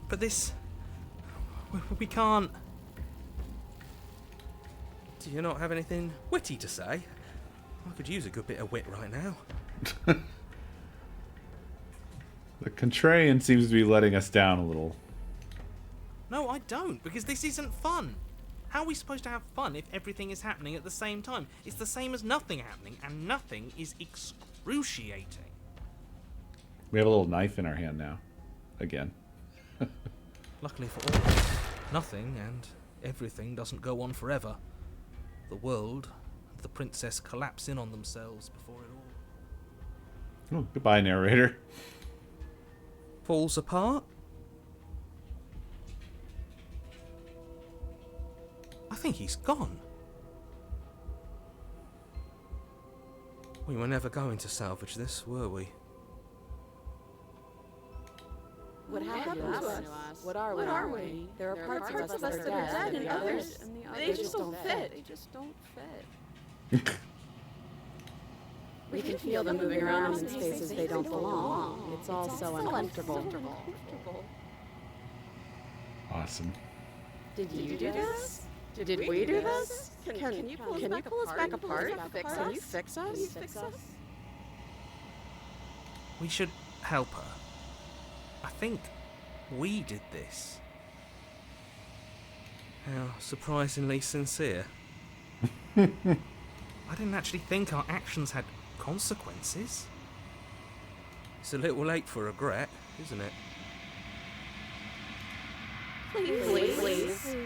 But this... we can't... Do you not have anything witty to say? I could use a good bit of wit right now. The contrarian seems to be letting us down a little. No, I don't, because this isn't fun. How are we supposed to have fun if everything is happening at the same time? It's the same as nothing happening, and nothing is excruciating. We have a little knife in our hand now. Again. Luckily for all, nothing and everything doesn't go on forever. The world and the princess collapse in on themselves before it all Oh, goodbye, narrator. falls apart. I think he's gone. We were never going to salvage this, were we? What happened to us? What are we? There are parts of us that are dead, and others, they just don't fit. They just don't fit. We can feel them moving around in spaces they don't belong. It's all so uncomfortable. Awesome. Did you do this? Did we do this? Can you pull us back apart? Can you fix us? We should help her. I think we did this. How surprisingly sincere. I didn't actually think our actions had consequences. It's a little late for regret, isn't it? Please.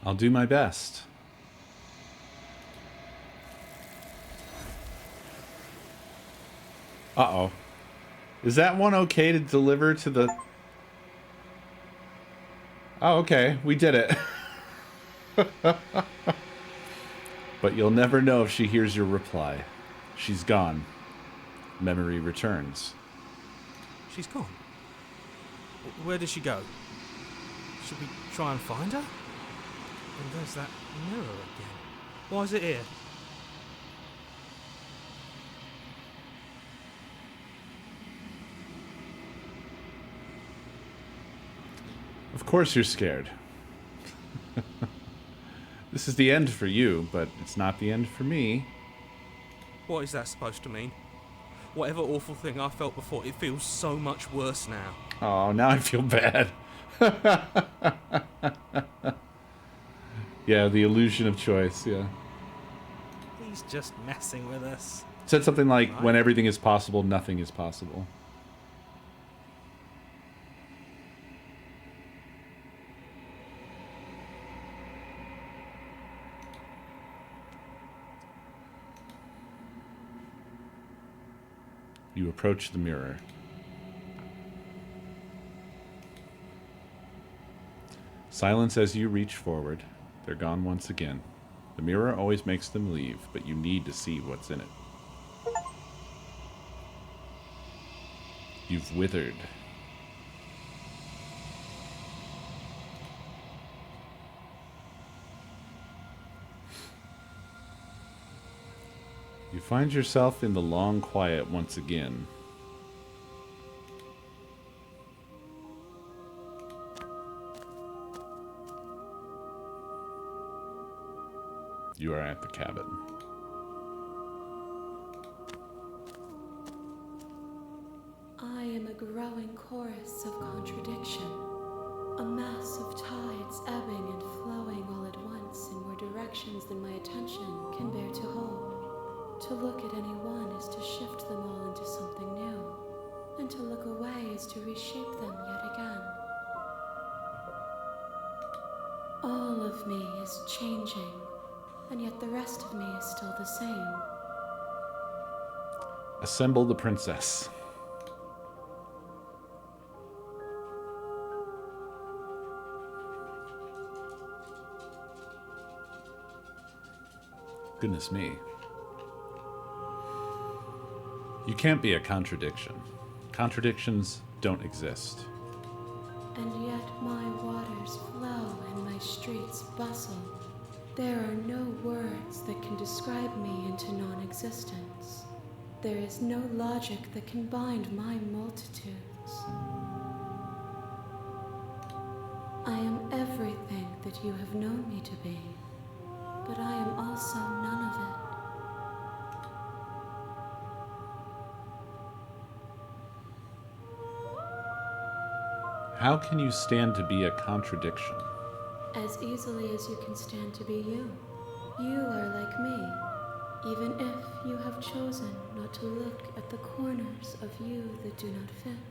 I'll do my best. Uh-oh. Is that one okay to deliver to the... Oh, okay. We did it. But you'll never know if she hears your reply. She's gone. Memory returns. She's gone. Where did she go? Should we try and find her? And there's that mirror again. Why is it here? Of course you're scared. This is the end for you, but it's not the end for me. What is that supposed to mean? Whatever awful thing I felt before, it feels so much worse now. Oh, now I feel bad. Yeah, the illusion of choice, yeah. He's just messing with us. Said something like, when everything is possible, nothing is possible. You approach the mirror. Silence as you reach forward. They're gone once again. The mirror always makes them leave, but you need to see what's in it. You've withered. You find yourself in the long quiet once again. You are at the cabin. I am a growing chorus of contradiction, a mass of tides ebbing and flowing all at once in more directions than my attention can bear to hold. To look at any one is to shift them all into something new, and to look away is to reshape them yet again. of me is changing, and yet the rest of me is still the same. Assemble the princess. Goodness me. You can't be a contradiction. Contradictions don't exist. And yet my waters flow and my streets bustle. There are no words that can describe me into non-existence. There is no logic that can bind my multitudes. I am everything that you have known me to be, but I am also none of it. How can you stand to be a contradiction? As easily as you can stand to be you. You are like me, even if you have chosen not to look at the corners of you that do not fit.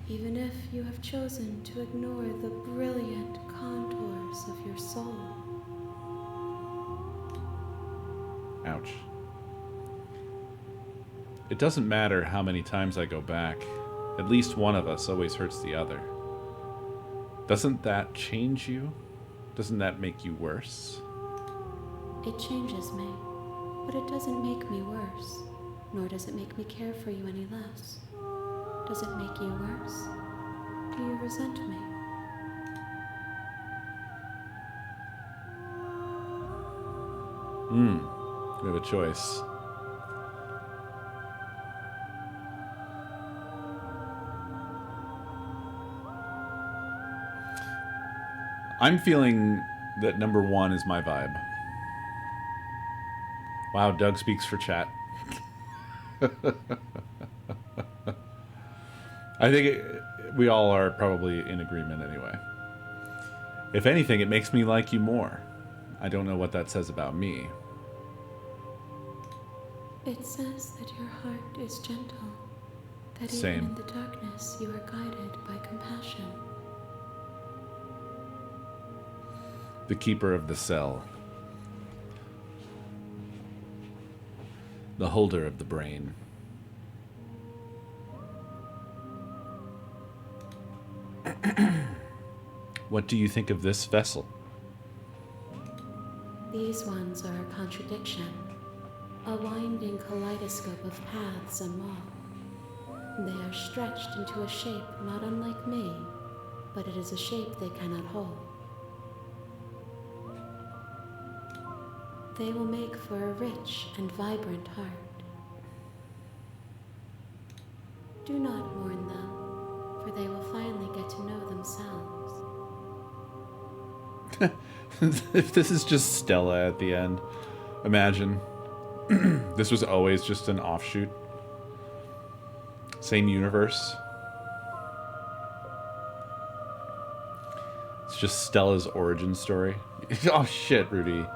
Even if you have chosen to ignore the brilliant contours of your soul. Ouch. It doesn't matter how many times I go back. At least one of us always hurts the other. Doesn't that change you? Doesn't that make you worse? It changes me, but it doesn't make me worse, nor does it make me care for you any less. Does it make you worse? Do you resent me? We have a choice. I'm feeling that number one is my vibe. Wow, Doug speaks for chat. I think we all are probably in agreement anyway. If anything, it makes me like you more. I don't know what that says about me. It says that your heart is gentle, that Same. even in the darkness you are guided by compassion. The keeper of the cell. The holder of the brain. What do you think of this vessel? These ones are a contradiction, a winding kaleidoscope of paths and maw. They are stretched into a shape not unlike me, but it is a shape they cannot hold. They will make for a rich and vibrant heart. Do not mourn them, for they will finally get to know themselves. If this is just Stella at the end, imagine. This was always just an offshoot. Same universe. It's just Stella's origin story. Oh shit, Rudy.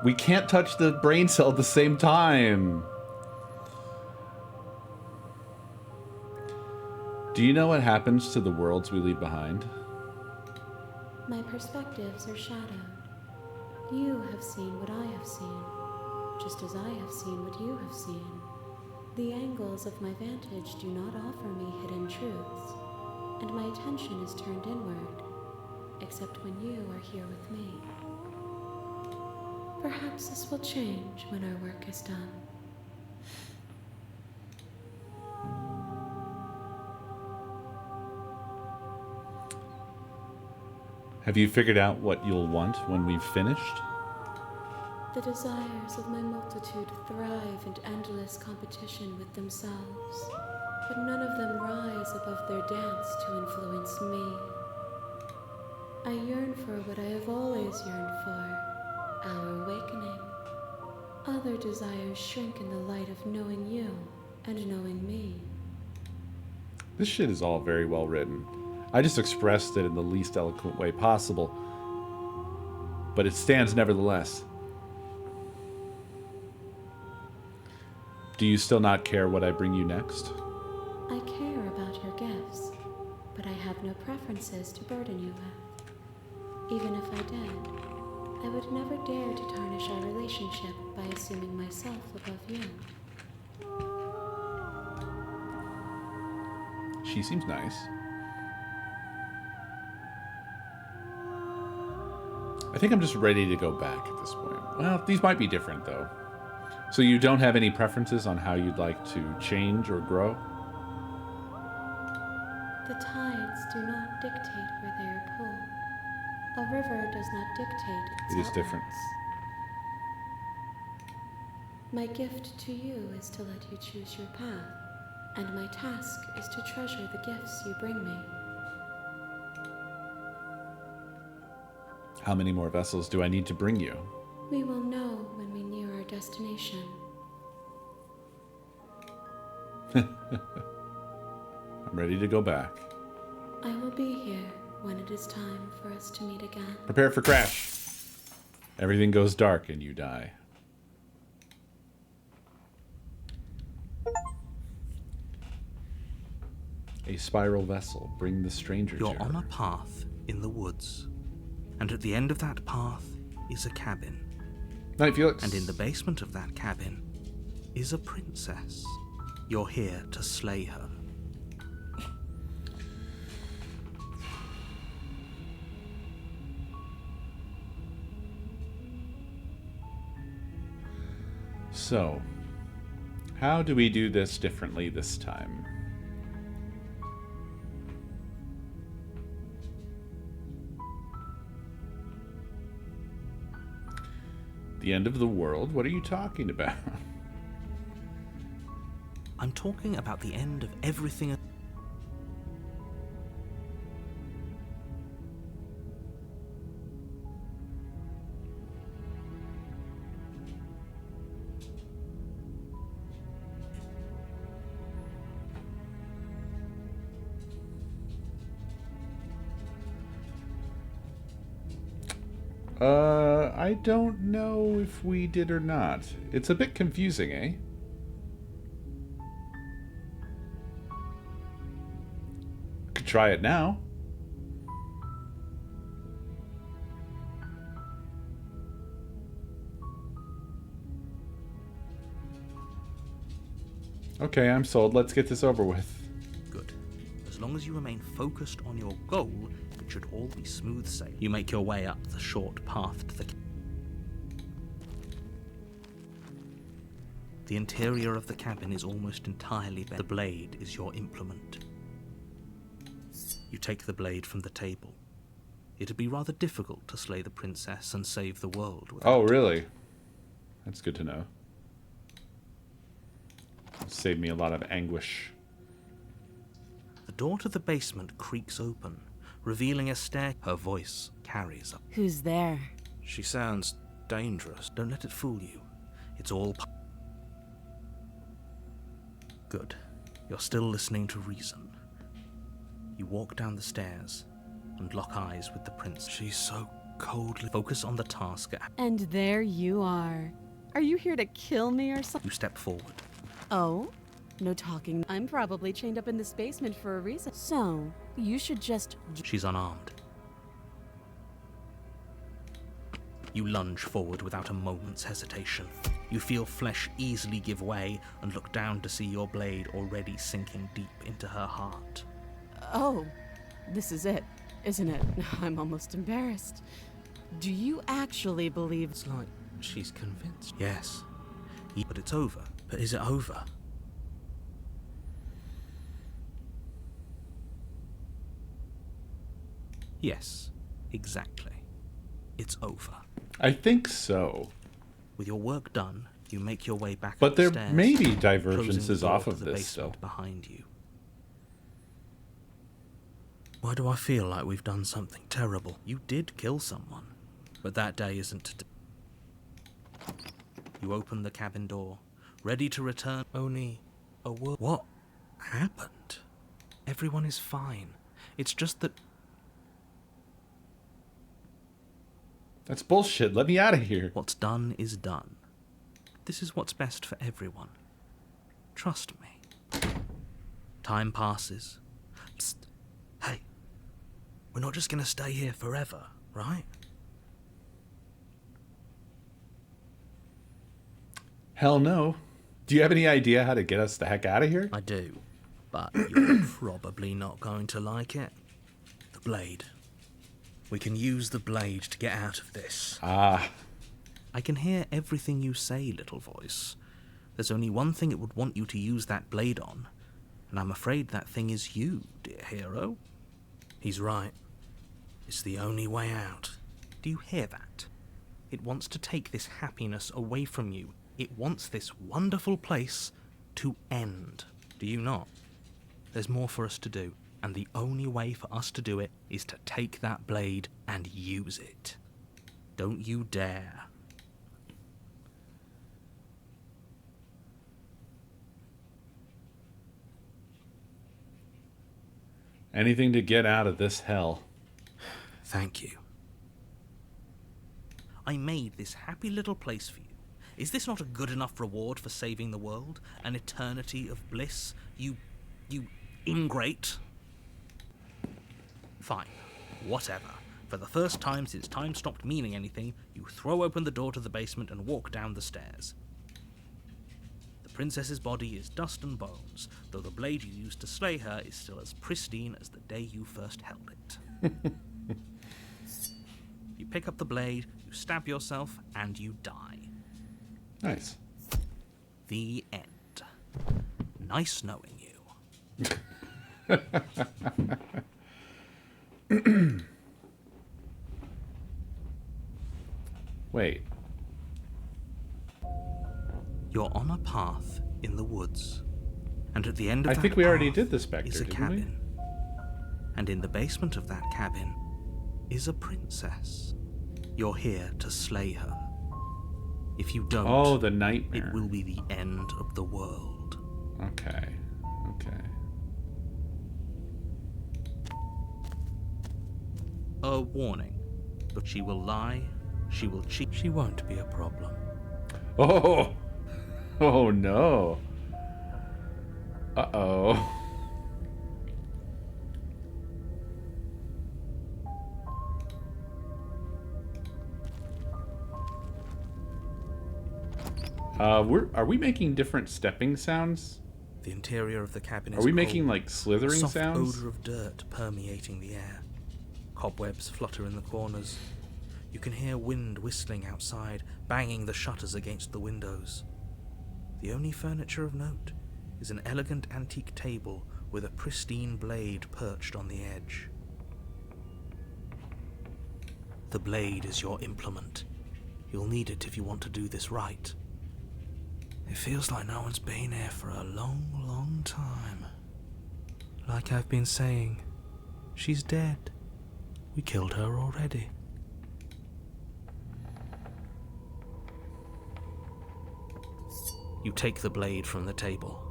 We can't touch the brain cell at the same time. Do you know what happens to the worlds we leave behind? My perspectives are shadowed. You have seen what I have seen, just as I have seen what you have seen. The angles of my vantage do not offer me hidden truths, and my attention is turned inward, except when you are here with me. Perhaps this will change when our work is done. Have you figured out what you'll want when we've finished? The desires of my multitude thrive in endless competition with themselves, but none of them rise above their dance to influence me. I yearn for what I have always yearned for, our awakening. Other desires shrink in the light of knowing you and knowing me. This shit is all very well written. I just expressed it in the least eloquent way possible, but it stands nevertheless. Do you still not care what I bring you next? I care about your gifts, but I have no preferences to burden you with. Even if I did, I would never dare to tarnish our relationship by assuming myself above you. She seems nice. I think I'm just ready to go back at this point. Well, these might be different, though. So you don't have any preferences on how you'd like to change or grow? The tides do not dictate where they are pulled. A river does not dictate its It is different. outlets. My gift to you is to let you choose your path, and my task is to treasure the gifts you bring me. How many more vessels do I need to bring you? We will know when we near our destination. I'm ready to go back. I will be here when it is time for us to meet again. Prepare for crash. Everything goes dark and you die. A spiral vessel. Bring the stranger You're to on her. a path in the woods, and at the end of that path is a cabin. Night, Felix. And in the basement of that cabin is a princess. You're here to slay her. So, how do we do this differently this time? The end of the world? What are you talking about? I'm talking about the end of everything. I don't know if we did or not. It's a bit confusing, eh? Could try it now. Okay, I'm sold. Let's get this over with. Good. As long as you remain focused on your goal, it should all be smooth sailing. You make your way up the short path to the... The interior of the cabin is almost entirely bare. The blade is your implement. You take the blade from the table. It'd be rather difficult to slay the princess and save the world without... Oh, really? That's good to know. Saved me a lot of anguish. The door to the basement creaks open, revealing a stair. Her voice carries up. Who's there? She sounds dangerous. Don't let it fool you. It's all... Good. You're still listening to reason. You walk down the stairs and lock eyes with the prince. She's so coldly... Focus on the task at... And there you are. Are you here to kill me or something? You step forward. Oh? No talking. I'm probably chained up in this basement for a reason. So, you should just... She's unarmed. You lunge forward without a moment's hesitation. You feel flesh easily give way and look down to see your blade already sinking deep into her heart. Oh, this is it, isn't it? I'm almost embarrassed. Do you actually believe... It's like she's convinced. Yes. But it's over. But is it over? Yes, exactly. It's over. I think so. With your work done, you make your way back But up the there stairs, may be closing the divergences door off to of the this basement still. behind you. Why do I feel like we've done something terrible? You did kill someone, but that day isn't today. You open the cabin door, ready to return. Only a word. What happened? Everyone is fine. It's just that... That's bullshit. Let me out of here. What's done is done. This is what's best for everyone. Trust me. Time passes. Psst. Hey, we're not just gonna stay here forever, right? Hell no. Do you have any idea how to get us the heck out of here? I do, but you're probably not going to like it. The blade. We can use the blade to get out of this. Ah. I can hear everything you say, little voice. There's only one thing it would want you to use that blade on, and I'm afraid that thing is you, dear hero. He's right. It's the only way out. Do you hear that? It wants to take this happiness away from you. It wants this wonderful place to end. Do you not? There's more for us to do, and the only way for us to do it is to take that blade and use it. Don't you dare. Anything to get out of this hell. Thank you. I made this happy little place for you. Is this not a good enough reward for saving the world? An eternity of bliss? You ingrate? Fine. Whatever. For the first time since time stopped meaning anything, you throw open the door to the basement and walk down the stairs. The princess's body is dust and bones, though the blade you used to slay her is still as pristine as the day you first held it. You pick up the blade, you stab yourself, and you die. Nice. The end. Nice knowing you. Wait. You're on a path in the woods, and at the end of I that think we already path did this back is there, a didn't cabin. And in the basement of that cabin is a princess. You're here to slay her. If you don't, Oh, the nightmare. it will be the end of the world. Okay. Okay. A warning, but she will lie, she will cheat, she won't be a problem. Oh! Oh no. Uh-oh. Are we making different stepping sounds? The interior of the cabin is Are we cold, making like slithering soft sounds? odor of dirt permeating the air. Cobwebs flutter in the corners. You can hear wind whistling outside, banging the shutters against the windows. The only furniture of note is an elegant antique table with a pristine blade perched on the edge. The blade is your implement. You'll need it if you want to do this right. It feels like no one's been here for a long, long time. Like I've been saying, she's dead. We killed her already. You take the blade from the table.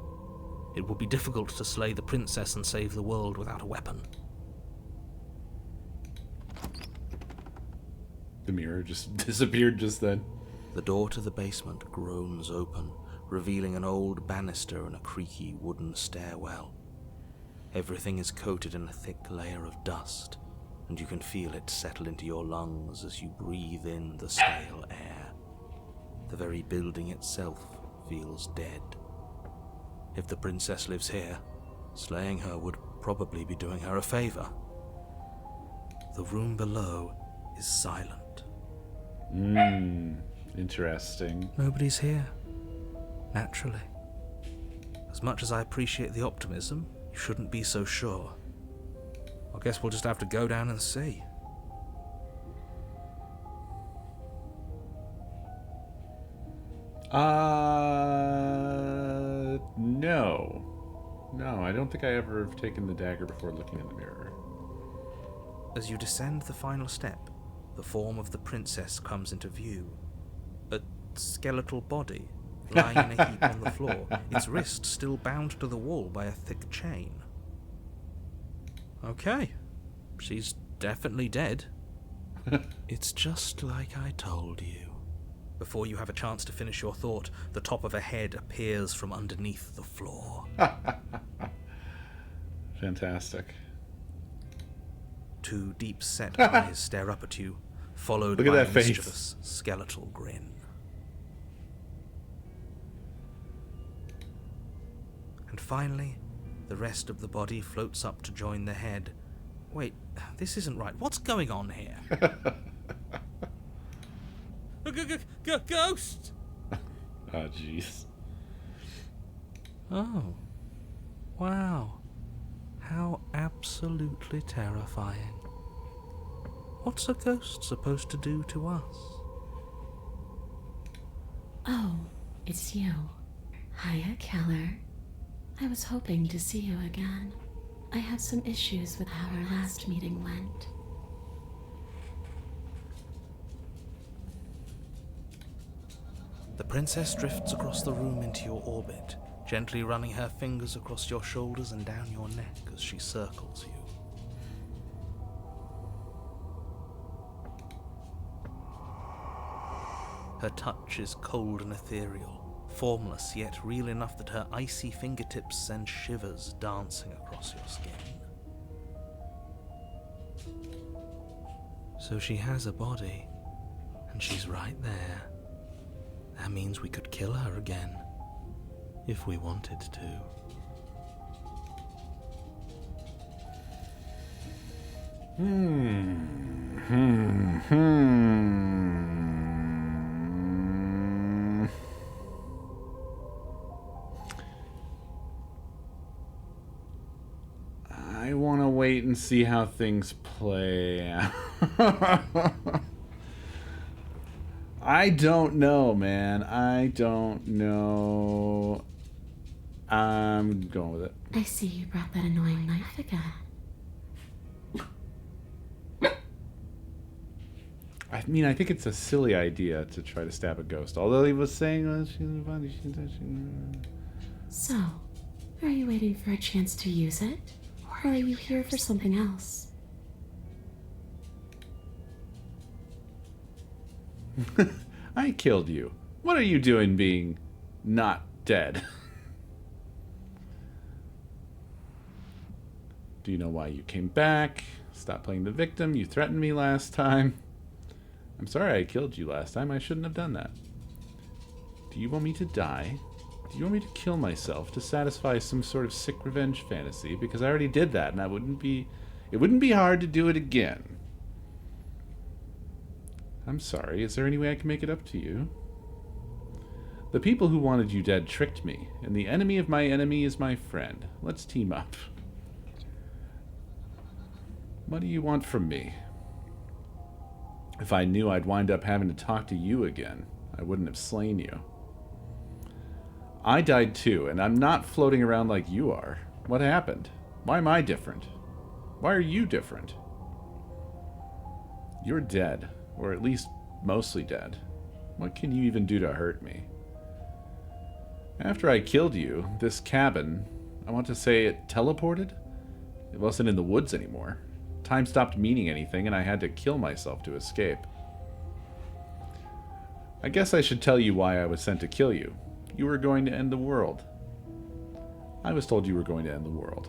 It will be difficult to slay the princess and save the world without a weapon. The mirror just disappeared just then. The door to the basement groans open, revealing an old banister and a creaky wooden stairwell. Everything is coated in a thick layer of dust, and you can feel it settle into your lungs as you breathe in the stale air. The very building itself feels dead. If the princess lives here, slaying her would probably be doing her a favor. The room below is silent. Interesting. Nobody's here. Naturally. As much as I appreciate the optimism, you shouldn't be so sure. I guess we'll just have to go down and see. No. No, I don't think I ever have taken the dagger before looking in the mirror. As you descend the final step, the form of the princess comes into view. A skeletal body, lying in a heap on the floor, its wrist still bound to the wall by a thick chain. Okay, she's definitely dead. It's just like I told you. Before you have a chance to finish your thought, the top of a head appears from underneath the floor. Fantastic. Two deep-set eyes stare up at you, followed Look at by that a face. mischievous skeletal grin. And finally, the rest of the body floats up to join the head. Wait, this isn't right. What's going on here? Ghost! Oh, jeez. Oh. Wow. How absolutely terrifying. What's a ghost supposed to do to us? Oh, it's you. Hiya, Keller. I was hoping to see you again. I have some issues with how our last meeting went. The princess drifts across the room into your orbit, gently running her fingers across your shoulders and down your neck as she circles you. Her touch is cold and ethereal, formless yet real enough that her icy fingertips send shivers dancing across your skin. So she has a body, and she's right there. That means we could kill her again, if we wanted to. I want to wait and see how things play out. I don't know, man. I don't know. I'm going with it. I see you brought that annoying knife again. I mean, I think it's a silly idea to try to stab a ghost. Although he was saying, So, are you waiting for a chance to use it? Or are you here for something else? I killed you. What are you doing being not dead? Do you know why you came back? Stop playing the victim. You threatened me last time. I'm sorry I killed you last time. I shouldn't have done that. Do you want me to die? Do you want me to kill myself to satisfy some sort of sick revenge fantasy? Because I already did that, and it wouldn't be hard to do it again. I'm sorry. Is there any way I can make it up to you? The people who wanted you dead tricked me, and the enemy of my enemy is my friend. Let's team up. What do you want from me? If I knew I'd wind up having to talk to you again, I wouldn't have slain you. I died too, and I'm not floating around like you are. What happened? Why am I different? Why are you different? You're dead, or at least mostly dead. What can you even do to hurt me? After I killed you, this cabin, I want to say it teleported? It wasn't in the woods anymore. Time stopped meaning anything, and I had to kill myself to escape. I guess I should tell you why I was sent to kill you. You were going to end the world. I was told you were going to end the world.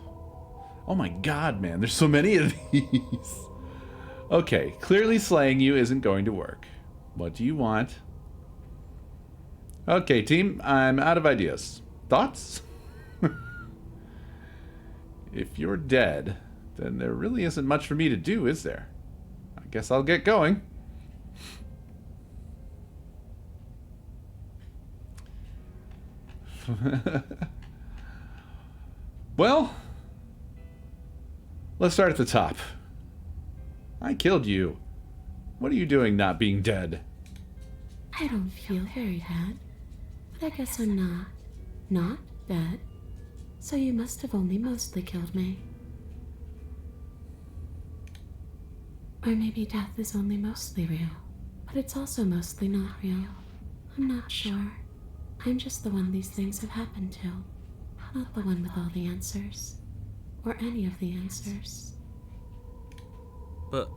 Oh my god, man, there's so many of these. Okay, clearly slaying you isn't going to work. What do you want? Okay, team, I'm out of ideas. Thoughts? If you're dead, then there really isn't much for me to do, is there? I guess I'll get going. Well, let's start at the top. I killed you. What are you doing not being dead? I don't feel very dead, but I guess I'm not dead. So you must have only mostly killed me. Or maybe death is only mostly real, but it's also mostly not real. I'm not sure. I'm just the one these things have happened to, not the one with all the answers, or any of the answers. But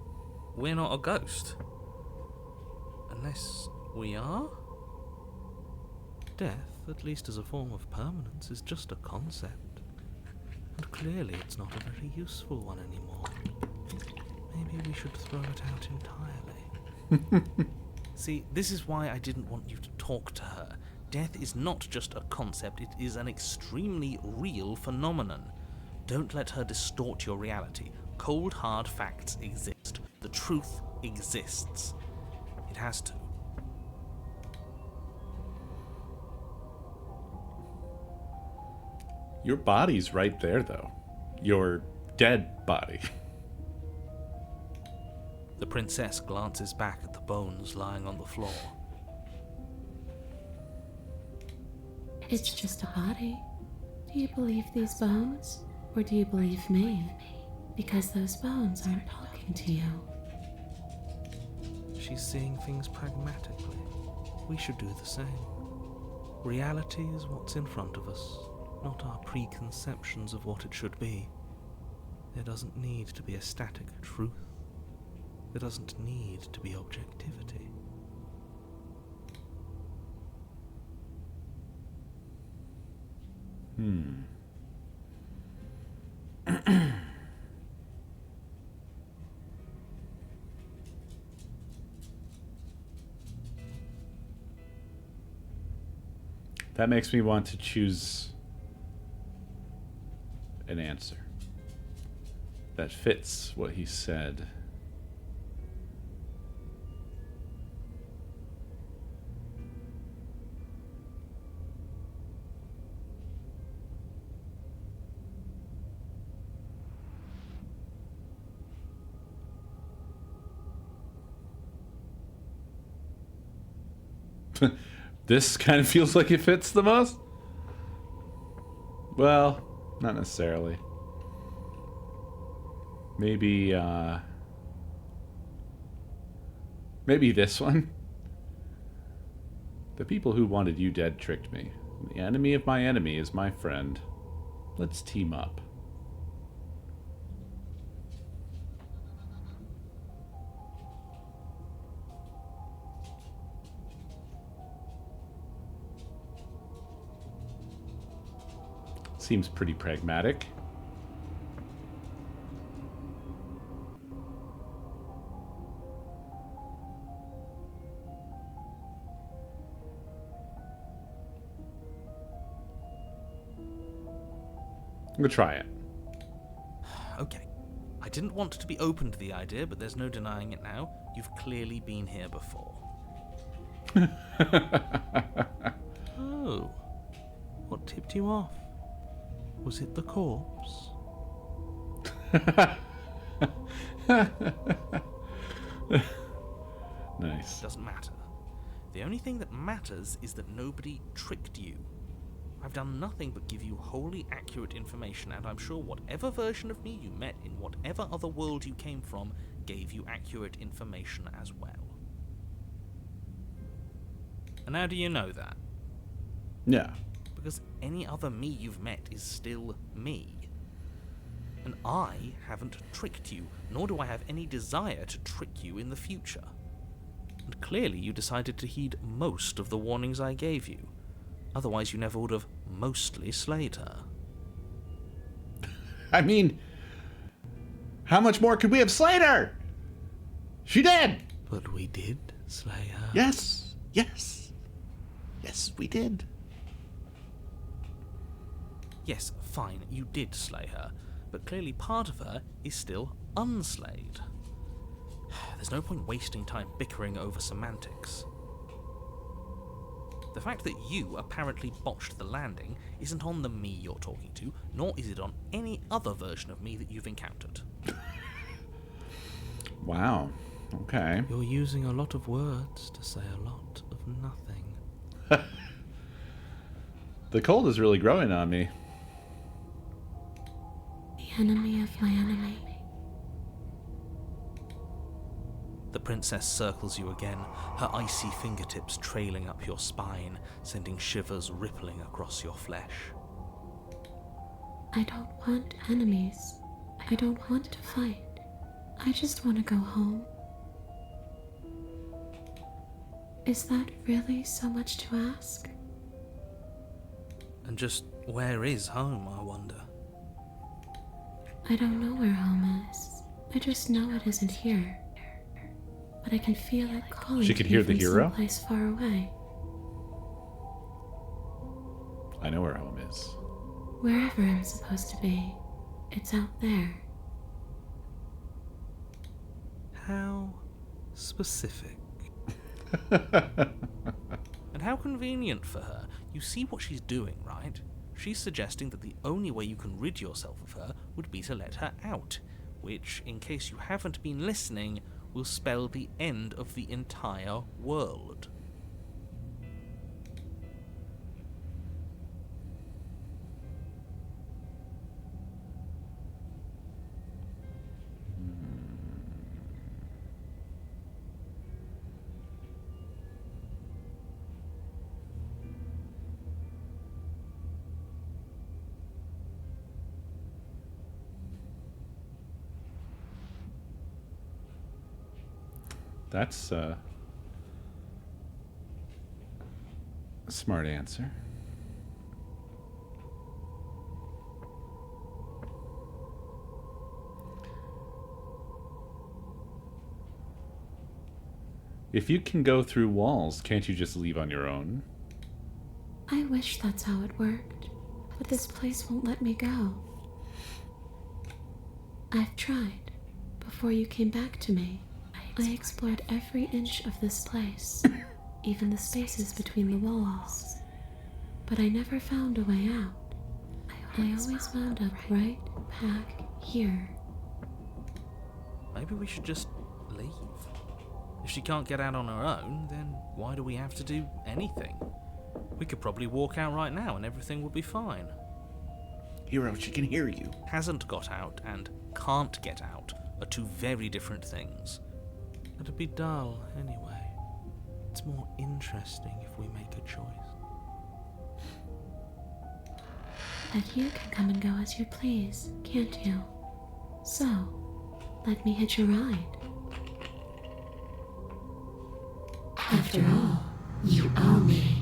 we're not a ghost. Unless we are? Death, at least as a form of permanence, is just a concept. And clearly it's not a very useful one anymore. Maybe we should throw it out entirely. See, this is why I didn't want you to talk to her. Death is not just a concept, it is an extremely real phenomenon. Don't let her distort your reality. Cold, hard facts exist. The truth exists. It has to. Your body's right there, though. Your dead body. The princess glances back at the bones lying on the floor. It's just a body. Do you believe these bones? Or do you believe me? Because those bones aren't talking to you. She's seeing things pragmatically. We should do the same. Reality is what's in front of us, not our preconceptions of what it should be. There doesn't need to be a static truth. There doesn't need to be objectivity. That makes me want to choose an answer that fits what he said. This kind of feels like it fits the most. Well, not necessarily. Maybe, maybe this one. The people who wanted you dead tricked me. The enemy of my enemy is my friend. Let's team up. Seems pretty pragmatic. I'm gonna try it. Okay. I didn't want to be open to the idea, but there's no denying it now. You've clearly been here before. Oh. What tipped you off? Was it the corpse? Nice. Doesn't matter. The only thing that matters is that nobody tricked you. I've done nothing but give you wholly accurate information, and I'm sure whatever version of me you met in whatever other world you came from gave you accurate information as well. And how do you know that? Yeah. Because any other me you've met is still me. And I haven't tricked you, nor do I have any desire to trick you in the future. And clearly you decided to heed most of the warnings I gave you. Otherwise you never would have mostly slayed her. I mean, how much more could we have slayed her? She did! But we did slay her. Yes, yes. Yes, we did. Yes, fine, you did slay her, but clearly part of her is still unslayed. There's no point wasting time bickering over semantics. The fact that you apparently botched the landing isn't on the me you're talking to, nor is it on any other version of me that you've encountered. Wow. Okay. You're using a lot of words to say a lot of nothing. The cold is really growing on me. The enemy of my enemy. The princess circles you again, her icy fingertips trailing up your spine, sending shivers rippling across your flesh. I don't want enemies. I don't want to fight. I just want to go home. Is that really so much to ask? And just where is home, I wonder? I don't know where home is. I just know it isn't here. But I can feel it calling She could to hear me the from hero? someplace far away. I know where home is. Wherever I'm supposed to be, it's out there. How specific. And how convenient for her. You see what she's doing, right? She's suggesting that the only way you can rid yourself of her would be to let her out, which, in case you haven't been listening, will spell the end of the entire world. That's a smart answer. If you can go through walls, can't you just leave on your own? I wish that's how it worked, but this place won't let me go. I've tried. Before you came back to me, I explored every inch of this place, even the spaces between the walls. But I never found a way out. I always wound up right back here. Maybe we should just leave. If she can't get out on her own, then why do we have to do anything? We could probably walk out right now and everything would be fine. Hero, she can hear you. Hasn't got out and can't get out are two very different things. It'd be dull anyway. It's more interesting if we make a choice. But you can come and go as you please, can't you? So, let me hitch a ride. After all, you owe me.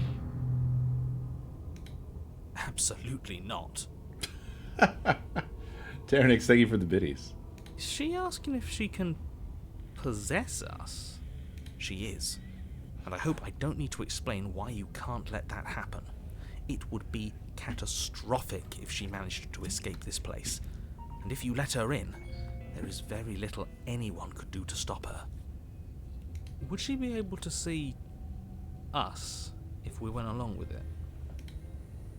Absolutely not. Terranix, thank you for the biddies. Is she asking if she can possess us? She is. And I hope I don't need to explain why you can't let that happen. It would be catastrophic if she managed to escape this place. And if you let her in, there is very little anyone could do to stop her. Would she be able to see us if we went along with it?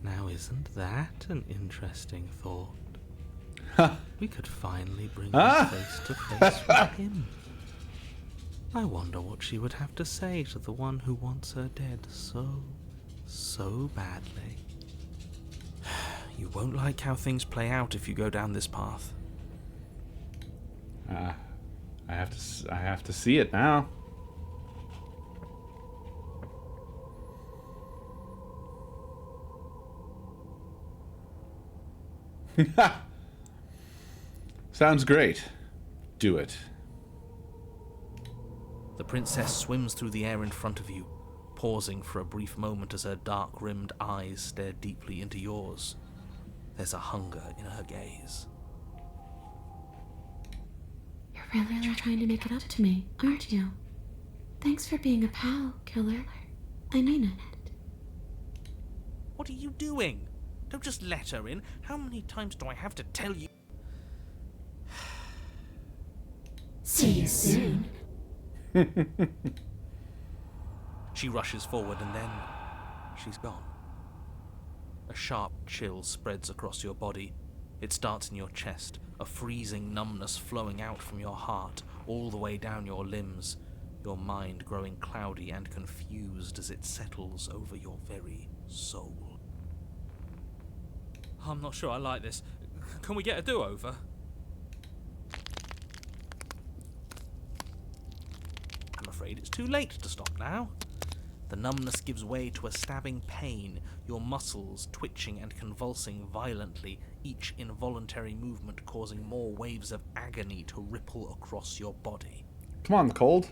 Now, isn't that an interesting thought? We could finally bring us face to face with him. I wonder what she would have to say to the one who wants her dead so badly. You won't like how things play out if you go down this path. I have to see it now. Sounds great. Do it. The princess swims through the air in front of you, pausing for a brief moment as her dark-rimmed eyes stare deeply into yours. There's a hunger in her gaze. You're really trying to make it up to me, aren't you? Thanks for being a pal, killer. I mean it. What are you doing? Don't just let her in. How many times do I have to tell you? See you soon. She rushes forward and then she's gone. A sharp chill spreads across your body. It starts in your chest, a freezing numbness flowing out from your heart all the way down your limbs, your mind growing cloudy and confused as it settles over your very soul. I'm not sure I like this. Can we get a do-over? I'm afraid it's too late to stop now. The numbness gives way to a stabbing pain, your muscles twitching and convulsing violently, each involuntary movement causing more waves of agony to ripple across your body. Come on, Cold.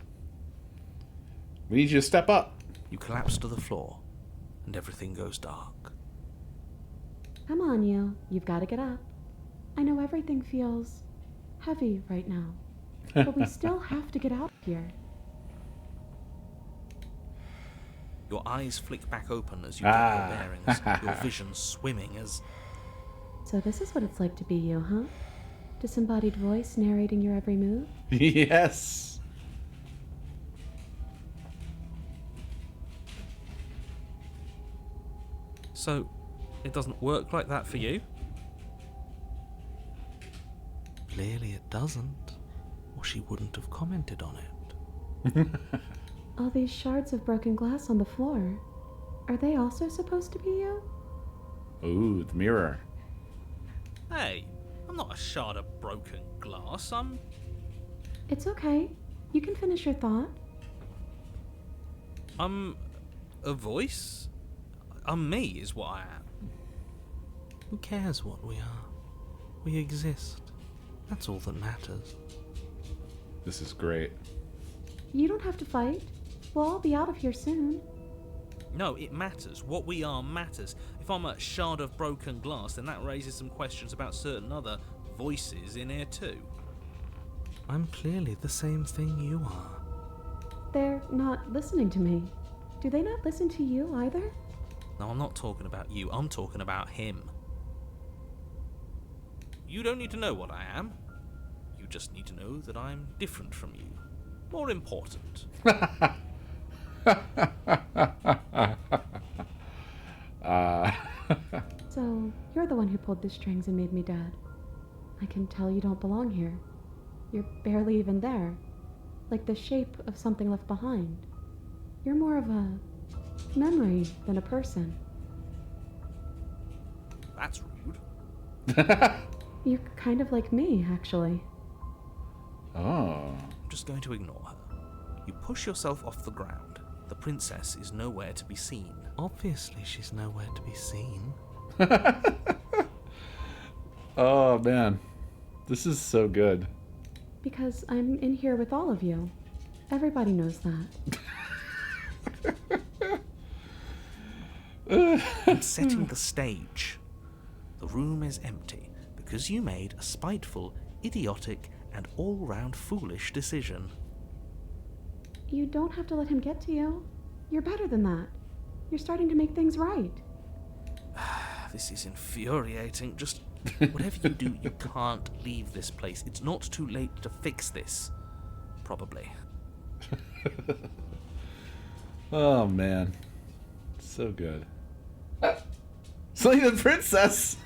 We need you to step up. You collapse to the floor, and everything goes dark. Come on, you. You've got to get up. I know everything feels heavy right now, but we still have to get out of here. Your eyes flick back open as you get your bearings, your vision swimming as... So this is what it's like to be you, huh? Disembodied voice narrating your every move? Yes. So, it doesn't work like that for you? Clearly it doesn't, or she wouldn't have commented on it. All these shards of broken glass on the floor, are they also supposed to be you? Ooh, the mirror. Hey, I'm not a shard of broken glass, It's okay. You can finish your thought. I'm a voice? I'm me, is what I am. Who cares what we are? We exist. That's all that matters. This is great. You don't have to fight. We'll all be out of here soon. No, it matters. What we are matters. If I'm a shard of broken glass, then that raises some questions about certain other voices in here too. I'm clearly the same thing you are. They're not listening to me. Do they not listen to you either? No, I'm not talking about you. I'm talking about him. You don't need to know what I am. You just need to know that I'm different from you. More important. So, you're the one who pulled the strings and made me dead. I can tell you don't belong here. You're barely even there. Like the shape of something left behind. You're more of a memory than a person. That's rude. You're kind of like me, actually. Oh. I'm just going to ignore her. You push yourself off the ground. The princess is nowhere to be seen. Obviously, she's nowhere to be seen. Oh, man. This is so good. Because I'm in here with all of you. Everybody knows that. I'm setting the stage. The room is empty because you made a spiteful, idiotic, and all-round foolish decision. You don't have to let him get to you. You're better than that. You're starting to make things right. This is infuriating. Just whatever you do, you can't leave this place. It's not too late to fix this. Probably. Oh, man. So good. Slay the princess!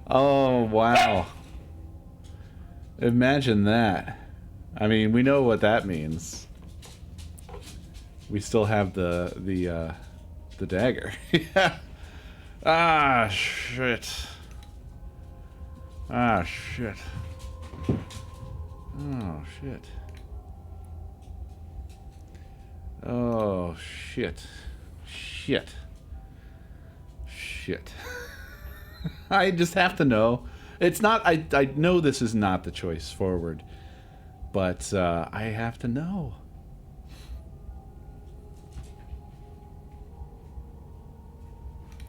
Oh, wow. Imagine that. I mean, we know what that means. We still have the dagger. Yeah. Ah, shit. Ah, shit. Oh, shit. Oh, shit. Shit. Shit. I just have to know. It's not, I know this is not the choice forward, but I have to know.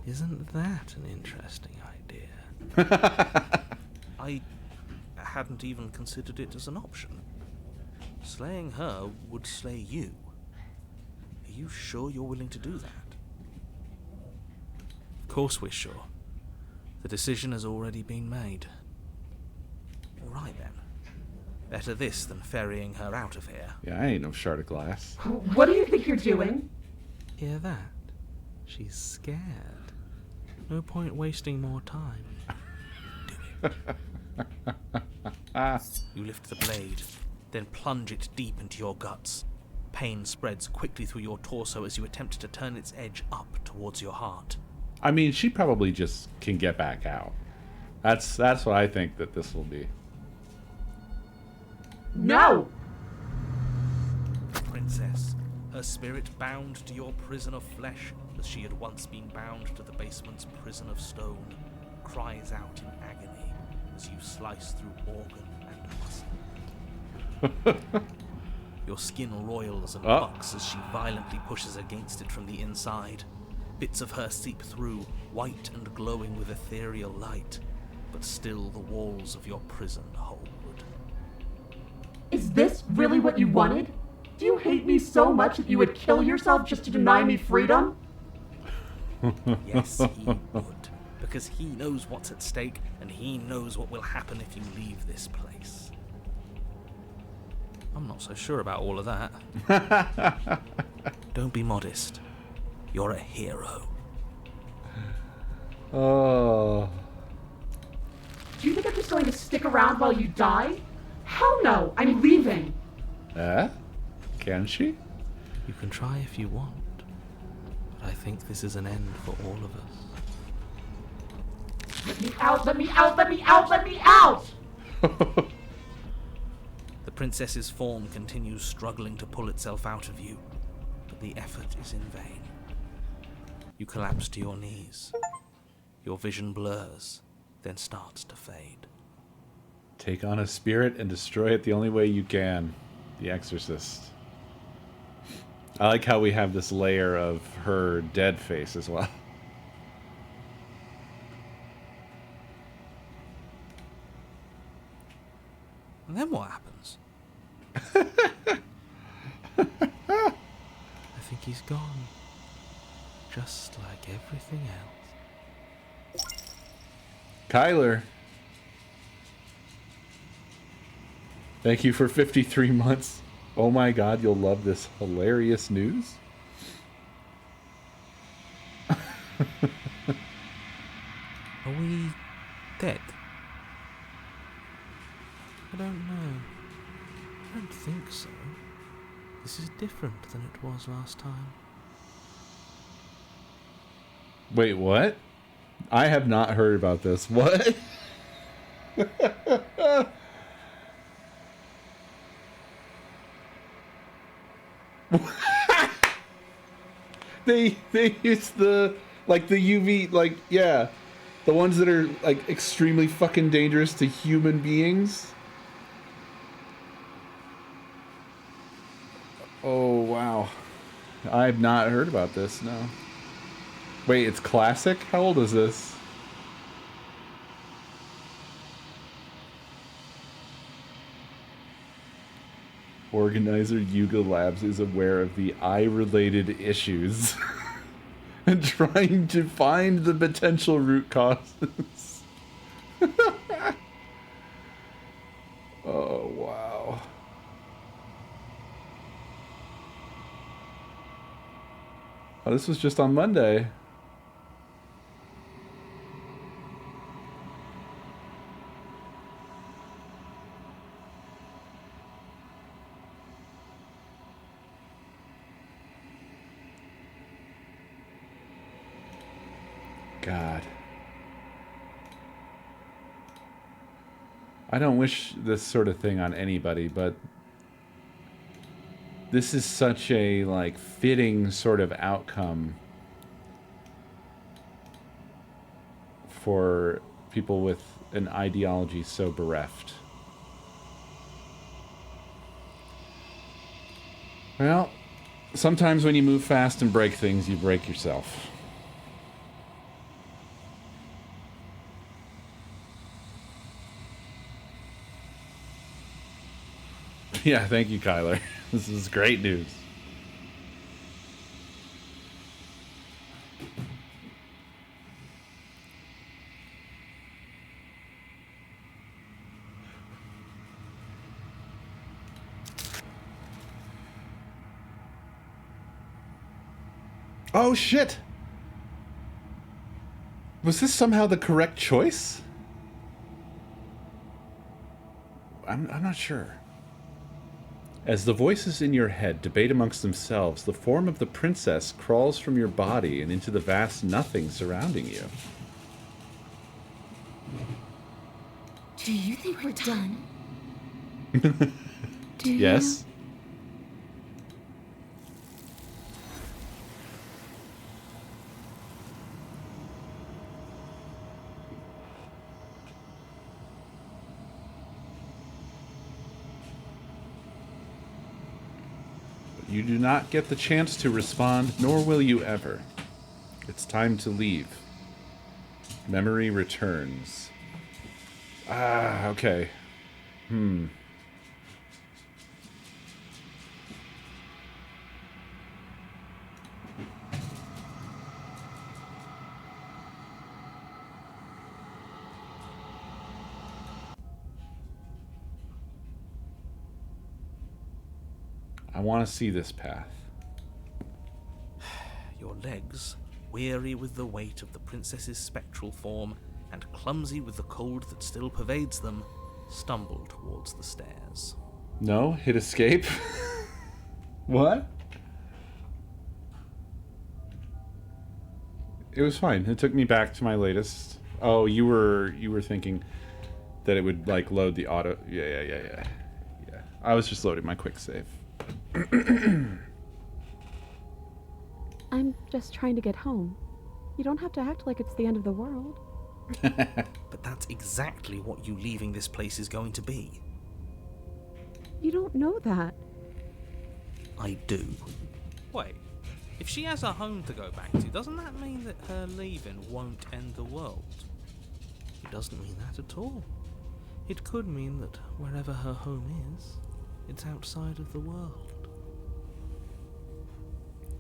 Isn't that an interesting idea? I hadn't even considered it as an option. Slaying her would slay you. Are you sure you're willing to do that? Of course we're sure. The decision has already been made. All right then. Better this than ferrying her out of here. Yeah, I ain't no shard of glass. What do you think you're doing? Hear that? She's scared. No point wasting more time. Do it. You lift the blade, then plunge it deep into your guts. Pain spreads quickly through your torso as you attempt to turn its edge up towards your heart. I mean, she probably just can get back out. That's what I think that this will be. No! Princess, her spirit bound to your prison of flesh as she had once been bound to the basement's prison of stone, cries out in agony as you slice through organ and muscle. Your skin roils and bucks as she violently pushes against it from the inside. Bits of her seep through, white and glowing with ethereal light, but still the walls of your prison hold. Is this really what you wanted? Do you hate me so much that you would kill yourself just to deny me freedom? Yes, he would. Because he knows what's at stake, and he knows what will happen if you leave this place. I'm not so sure about all of that. Don't be modest. You're a hero. Oh. Do you think I'm just going to stick around while you die? Hell no, I'm leaving. Can she? You can try if you want, but I think this is an end for all of us. Let me out, let me out, let me out, let me out! The princess's form continues struggling to pull itself out of you, but the effort is in vain. You collapse to your knees. Your vision blurs, then starts to fade. Take on a spirit and destroy it the only way you can. The Exorcist. I like how we have this layer of her dead face as well. And then what happens? I think he's gone. Just like everything else. Kyler. Thank you for 53 months. Oh my god, you'll love this hilarious news. Are we dead? I don't know. I don't think so. This is different than it was last time. Wait, what? I have not heard about this. What? They use the UV, yeah, the ones that are like extremely fucking dangerous to human beings. Oh wow, I've not heard about this. No. Wait, it's classic? How old is this? Organizer Yuga Labs is aware of the eye-related issues and trying to find the potential root causes. Oh, wow. Oh, this was just on Monday. God. I don't wish this sort of thing on anybody, but this is such a, like, fitting sort of outcome for people with an ideology so bereft. Well, sometimes when you move fast and break things, you break yourself. Yeah, thank you, Kyler. This is great news. Oh, shit! Was this somehow the correct choice? I'm not sure. As the voices in your head debate amongst themselves, the form of the princess crawls from your body and into the vast nothing surrounding you. Do you think we're done? Do you? Yes? You do not get the chance to respond, nor will you ever. It's time to leave. Memory returns. Ah, okay. I want to see this path. Your legs, weary with the weight of the princess's spectral form and clumsy with the cold that still pervades them, stumble towards the stairs. No? Hit escape? What? It was fine. It took me back to my latest. Oh, you were thinking that it would like load the auto. Yeah. I was just loading my quick save. I'm just trying to get home. You don't have to act like it's the end of the world. But that's exactly what you leaving this place is going to be. You don't know that. I do. Wait, if she has a home to go back to, doesn't that mean that her leaving won't end the world? It doesn't mean that at all. It could mean that wherever her home is, it's outside of the world.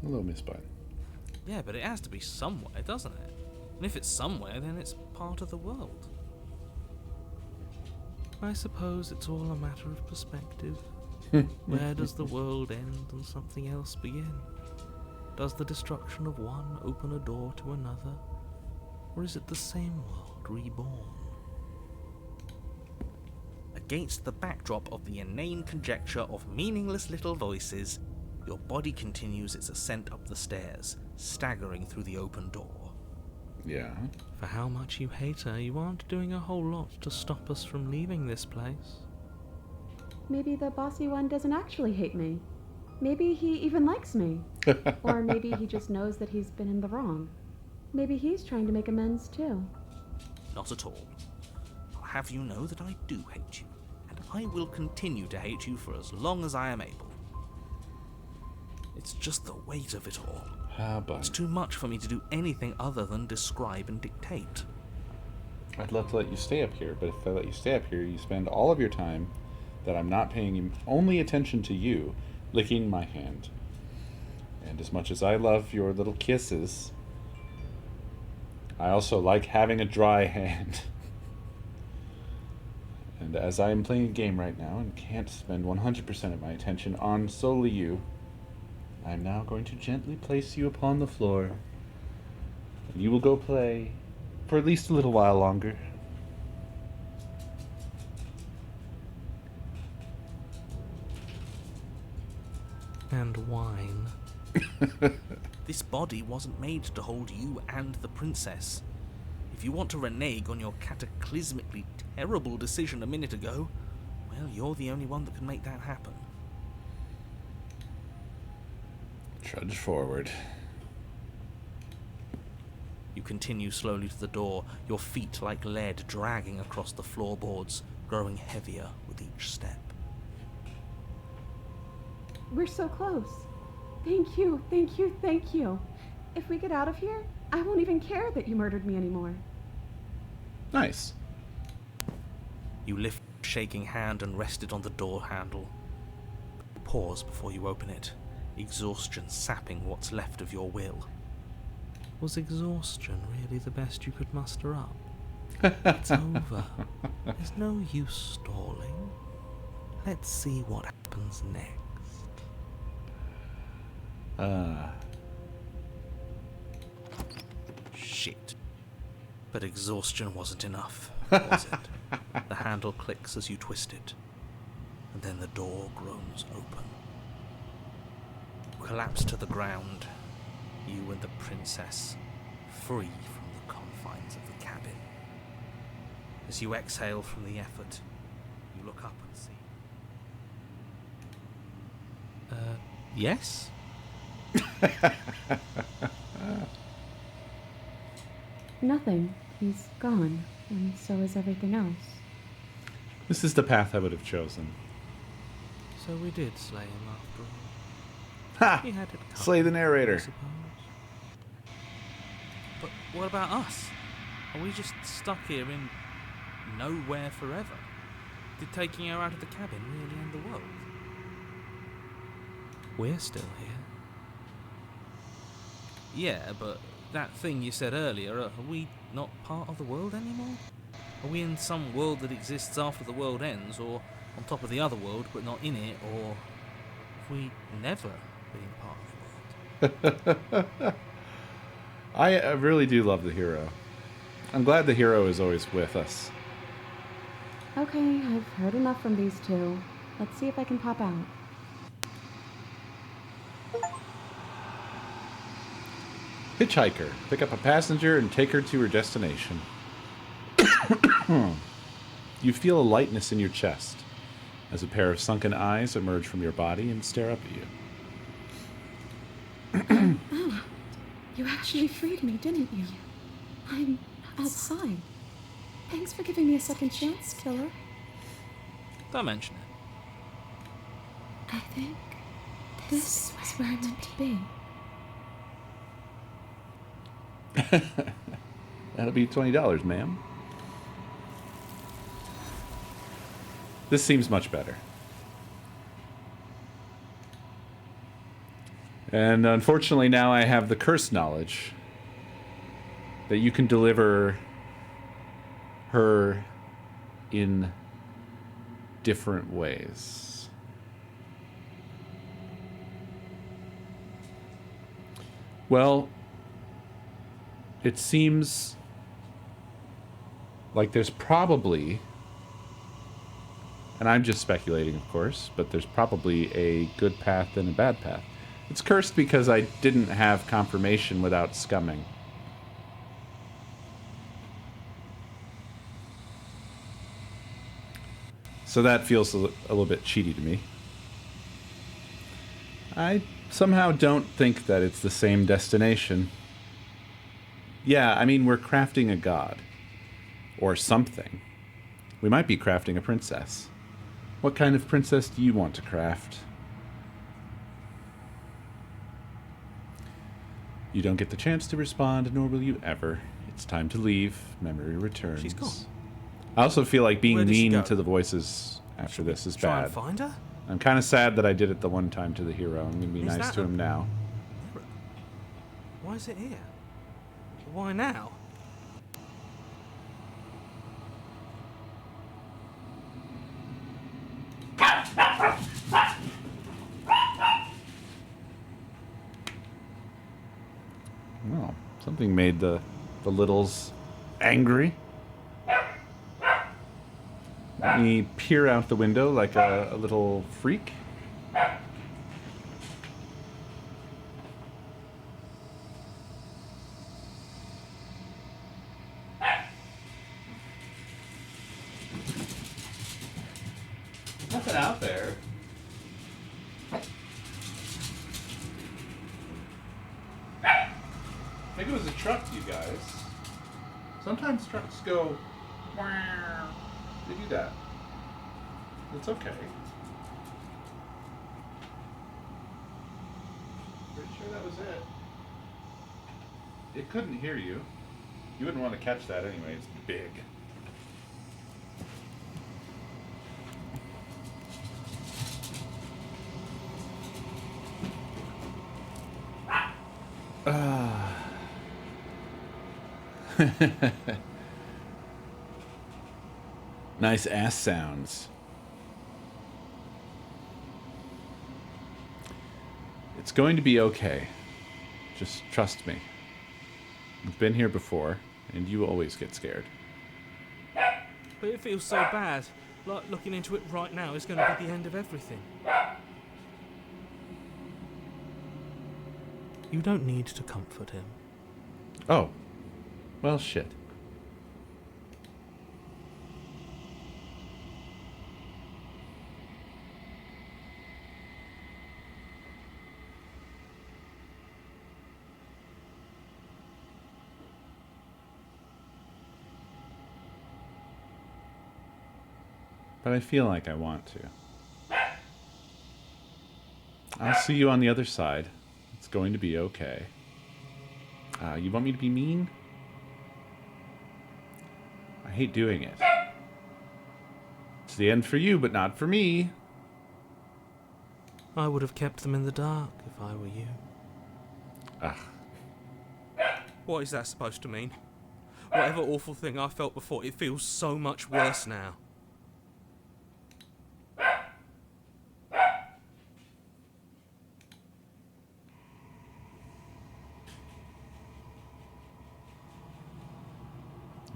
Hello, Miss Bun. Yeah, but it has to be somewhere, doesn't it? And if it's somewhere, then it's part of the world. I suppose it's all a matter of perspective. Where does the world end and something else begin? Does the destruction of one open a door to another? Or is it the same world reborn? Against the backdrop of the inane conjecture of meaningless little voices, your body continues its ascent up the stairs, staggering through the open door. Yeah. For how much you hate her, you aren't doing a whole lot to stop us from leaving this place. Maybe the bossy one doesn't actually hate me. Maybe he even likes me. Or maybe he just knows that he's been in the wrong. Maybe he's trying to make amends too. Not at all. I'll have you know that I do hate you, and I will continue to hate you for as long as I am able. It's just the weight of it all. It's too much for me to do anything other than describe and dictate. I'd love to let you stay up here, but if I let you stay up here, you spend all of your time that I'm not paying only attention to you, licking my hand. And as much as I love your little kisses, I also like having a dry hand. And as I am playing a game right now and can't spend 100% of my attention on solely you, I'm now going to gently place you upon the floor. And you will go play for at least a little while longer. And whine. This body wasn't made to hold you and the princess. If you want to renege on your cataclysmically terrible decision a minute ago, well, you're the only one that can make that happen. Trudge forward. You continue slowly to the door, your feet like lead dragging across the floorboards, growing heavier with each step. We're so close. Thank you, thank you, thank you. If we get out of here, I won't even care that you murdered me anymore. Nice. You lift a shaking hand and rest it on the door handle. Pause before you open it, exhaustion sapping what's left of your will. Was exhaustion really the best you could muster up? It's over. There's no use stalling. Let's see what happens next. Shit. But exhaustion wasn't enough, was it? The handle clicks as you twist it, and then the door groans open. You collapse to the ground, you and the princess, free from the confines of the cabin. As you exhale from the effort, you look up and see. Yes? Nothing. He's gone, and so is everything else. This is the path I would have chosen. So we did slay him after all. Ha! He had it covered, Slay the narrator. I suppose. But what about us? Are we just stuck here in nowhere forever? Did taking her out of the cabin really end the world? We're still here. Yeah, but that thing you said earlier, are we not part of the world anymore? Are we in some world that exists after the world ends, or on top of the other world but not in it, or we never been part of the world? I really do love the hero. I'm glad the hero is always with us. Okay, I've heard enough from these two. Let's see if I can pop out. Hitchhiker. Pick up a passenger and take her to her destination. You feel a lightness in your chest as a pair of sunken eyes emerge from your body and stare up at you. You actually freed me, didn't you? I'm outside. Thanks for giving me a second chance, killer. Don't mention it. I think this is where I'm meant to be. That'll be $20, ma'am. This seems much better. And unfortunately now I have the curse knowledge that you can deliver her in different ways. Well, it seems like there's probably, and I'm just speculating, of course, but there's probably a good path and a bad path. It's cursed because I didn't have confirmation without scumming. So that feels a little bit cheaty to me. I somehow don't think that it's the same destination. Yeah, I mean, we're crafting a god. Or something. We might be crafting a princess. What kind of princess do you want to craft? You don't get the chance to respond, nor will you ever. It's time to leave. Memory returns. She's gone. I also feel like being Where did she mean go? to the voices after this is Try bad. and find her? I'm kind of sad that I did it the one time to the hero. I'm going to be Is nice that to a- him now. Why is it here? Why now? Well, something made the littles angry. Let me peer out the window like a little freak. Nothing out there. I think it was a truck, you guys. Sometimes trucks go... "Wow." They do that. It's okay. Pretty sure that was it. It couldn't hear you. You wouldn't want to catch that anyway. It's big. Nice ass sounds. It's going to be okay. Just trust me. You've been here before, and you always get scared. But it feels so bad. Like looking into it right now is going to be the end of everything. You don't need to comfort him. Oh. Well, shit. But I feel like I want to. I'll see you on the other side. It's going to be okay. You want me to be mean? I hate doing it. It's the end for you, but not for me. I would have kept them in the dark if I were you. Ugh. What is that supposed to mean? Whatever awful thing I felt before, it feels so much worse now.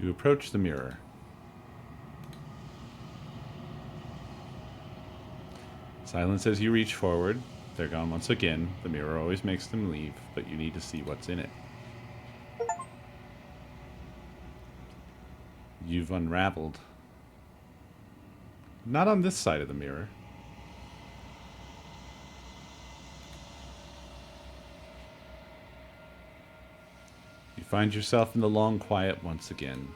You approach the mirror. Silence as you reach forward. They're gone once again. The mirror always makes them leave, but you need to see what's in it. You've unraveled. Not on this side of the mirror. You find yourself in the long quiet once again.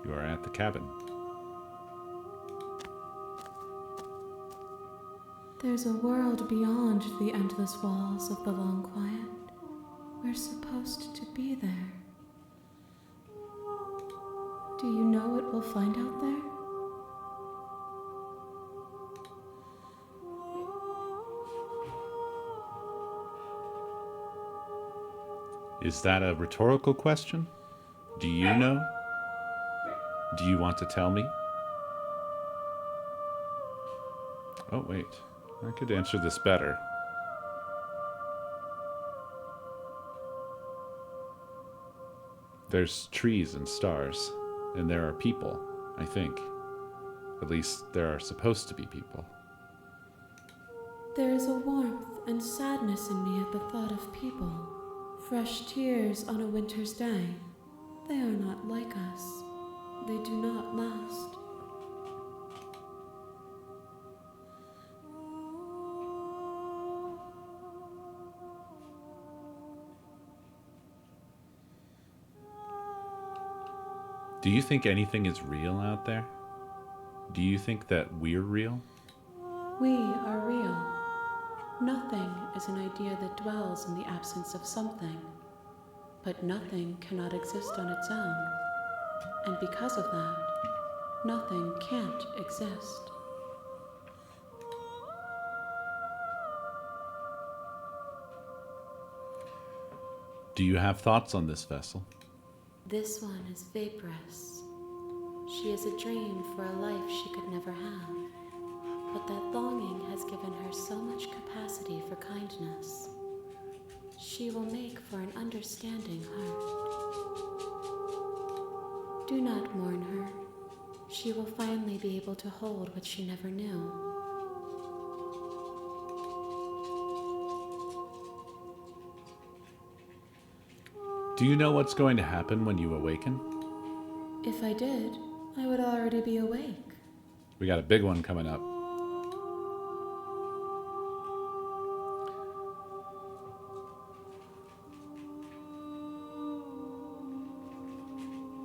You are at the cabin. There's a world beyond the endless walls of the long quiet. We're supposed to be there. Do you know what we'll find out there? Is that a rhetorical question? Do you know? Do you want to tell me? Oh, wait. I could answer this better. There's trees and stars, and there are people, I think. At least there are supposed to be people. There is a warmth and sadness in me at the thought of people. Fresh tears on a winter's day. They are not like us. They do not last. Do you think anything is real out there? Do you think that we're real? We are real. Nothing is an idea that dwells in the absence of something. But nothing cannot exist on its own. And because of that, nothing can't exist. Do you have thoughts on this vessel? This one is vaporous. She is a dream for a life she could never have. But that longing has given her so much capacity for kindness. She will make for an understanding heart. Do not mourn her. She will finally be able to hold what she never knew. Do you know what's going to happen when you awaken? If I did, I would already be awake. We got a big one coming up.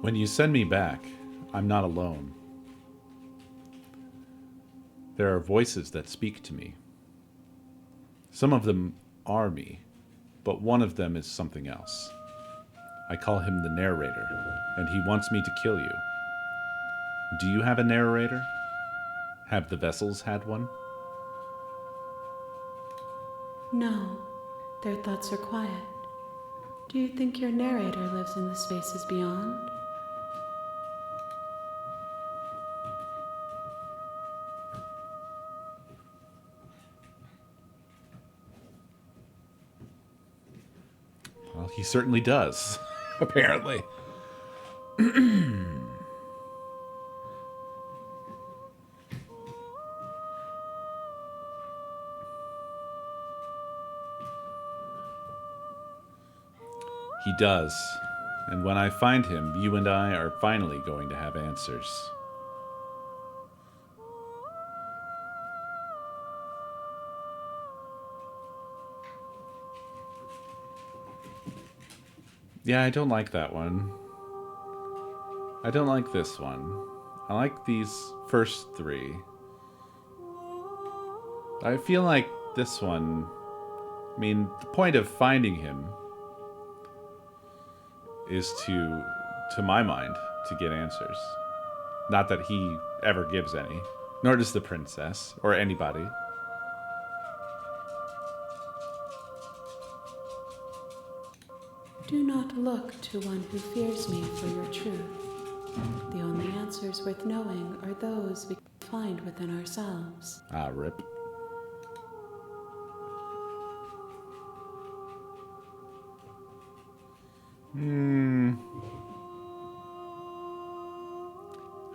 When you send me back, I'm not alone. There are voices that speak to me. Some of them are me, but one of them is something else. I call him the narrator, and he wants me to kill you. Do you have a narrator? Have the vessels had one? No, their thoughts are quiet. Do you think your narrator lives in the spaces beyond? Well, he certainly does, apparently. He does. And when I find him, you and I are finally going to have answers. Yeah, I don't like that one. I don't like this one. I like these first three. I feel like this one... I mean, the point of finding him is to my mind, to get answers. Not that he ever gives any, nor does the princess, or anybody. Do not look to one who fears me for your truth. The only answers worth knowing are those we can find within ourselves. Ah, rip.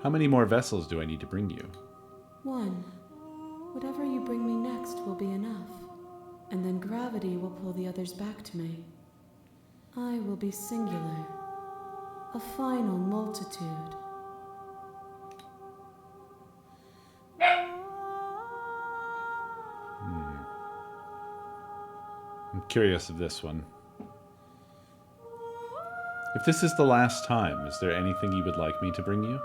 How many more vessels do I need to bring you? One. Whatever you bring me next will be enough. And then gravity will pull the others back to me. I will be singular. A final multitude. I'm curious of this one. If this is the last time, is there anything you would like me to bring you?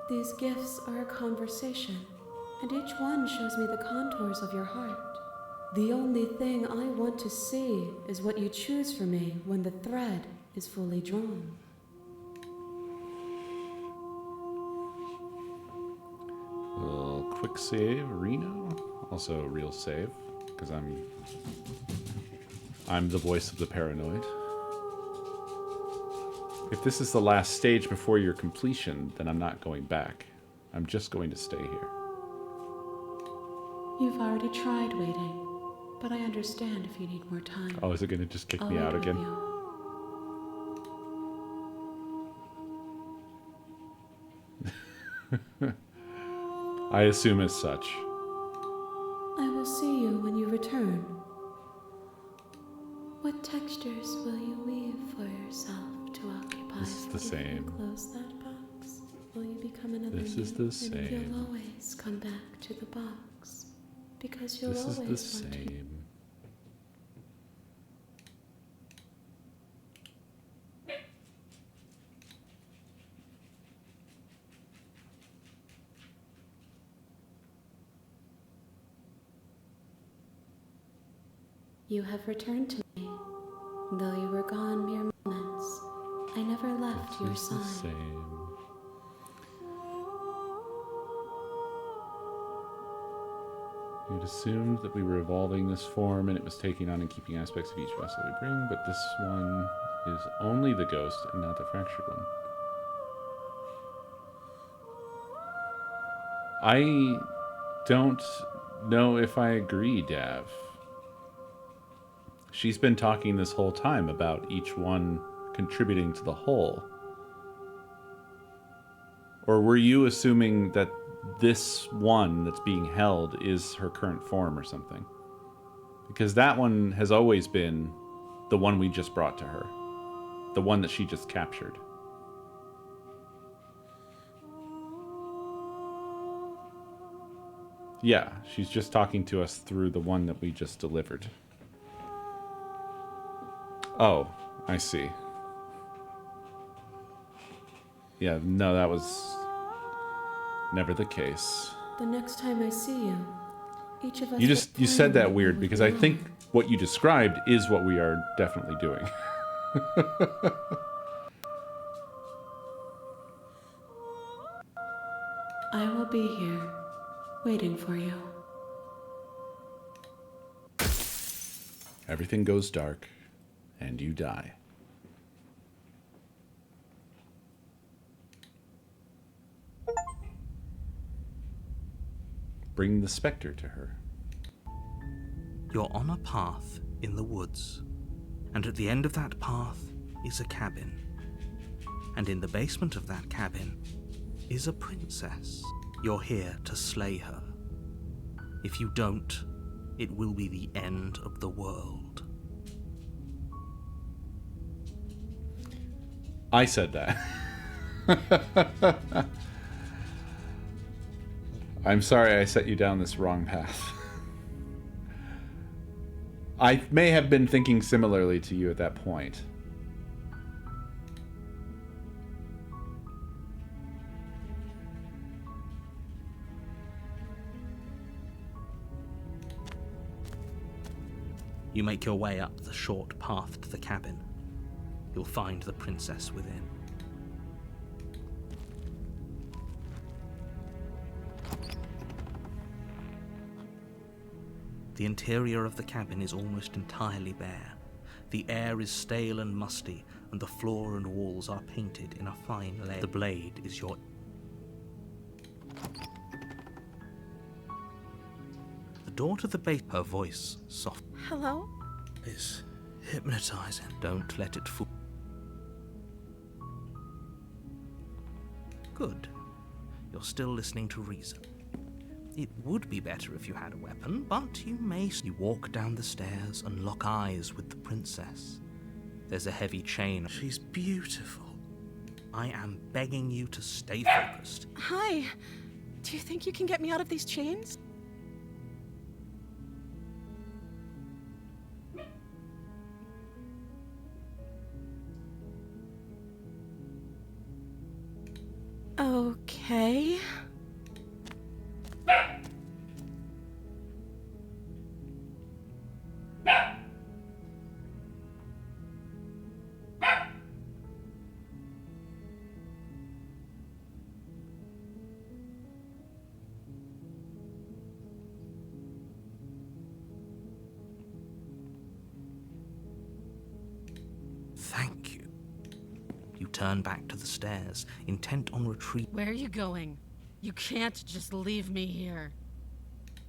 These gifts are a conversation, and each one shows me the contours of your heart. The only thing I want to see is what you choose for me when the thread is fully drawn. A little quick save, Reno. Also a real save, because I'm the voice of the paranoid. If this is the last stage before your completion, then I'm not going back. I'm just going to stay here. You've already tried waiting, but I understand if you need more time. Oh, is it going to just kick I'll me wait out with again? you. I assume as such. I will see you when you return. What textures will you weave for yourself to occupy? This is the if same. You close that box. Will you become another This is me? the And same. you'll always come back to the box because you'll This is always the want to. same. You have returned to me. Though you were gone mere moments, I never left your This is the side. same. You'd assumed that we were evolving this form and it was taking on and keeping aspects of each vessel we bring, but this one is only the ghost and not the fractured one. I don't know if I agree, Dav. She's been talking this whole time about each one contributing to the whole. Or were you assuming that this one that's being held is her current form or something? Because that one has always been the one we just brought to her. The one that she just captured. Yeah, she's just talking to us through the one that we just delivered. Oh, I see. Yeah, no, that was never the case. The next time I see you, each of us. You said that weird because I think what you described is what we are definitely doing. I will be here, waiting for you. Everything goes dark, and you die. Bring the specter to her. You're on a path in the woods, and at the end of that path is a cabin. And in the basement of that cabin is a princess. You're here to slay her. If you don't, it will be the end of the world. I said that. I'm sorry I set you down this wrong path. I may have been thinking similarly to you at that point. You make your way up the short path to the cabin. You'll find the princess within. The interior of the cabin is almost entirely bare. The air is stale and musty, and the floor and walls are painted in a fine layer. The blade is your... The door to the base, her voice soft, Hello? is hypnotizing. Don't let it fool. Good. You're still listening to reason. It would be better if you had a weapon, but you may. You walk down the stairs and lock eyes with the princess. There's a heavy chain. She's beautiful. I am begging you to stay focused. Hi. Do you think you can get me out of these chains? Okay. Thank you. You turn back to the stairs, intent on retreat. Where are you going? You can't just leave me here.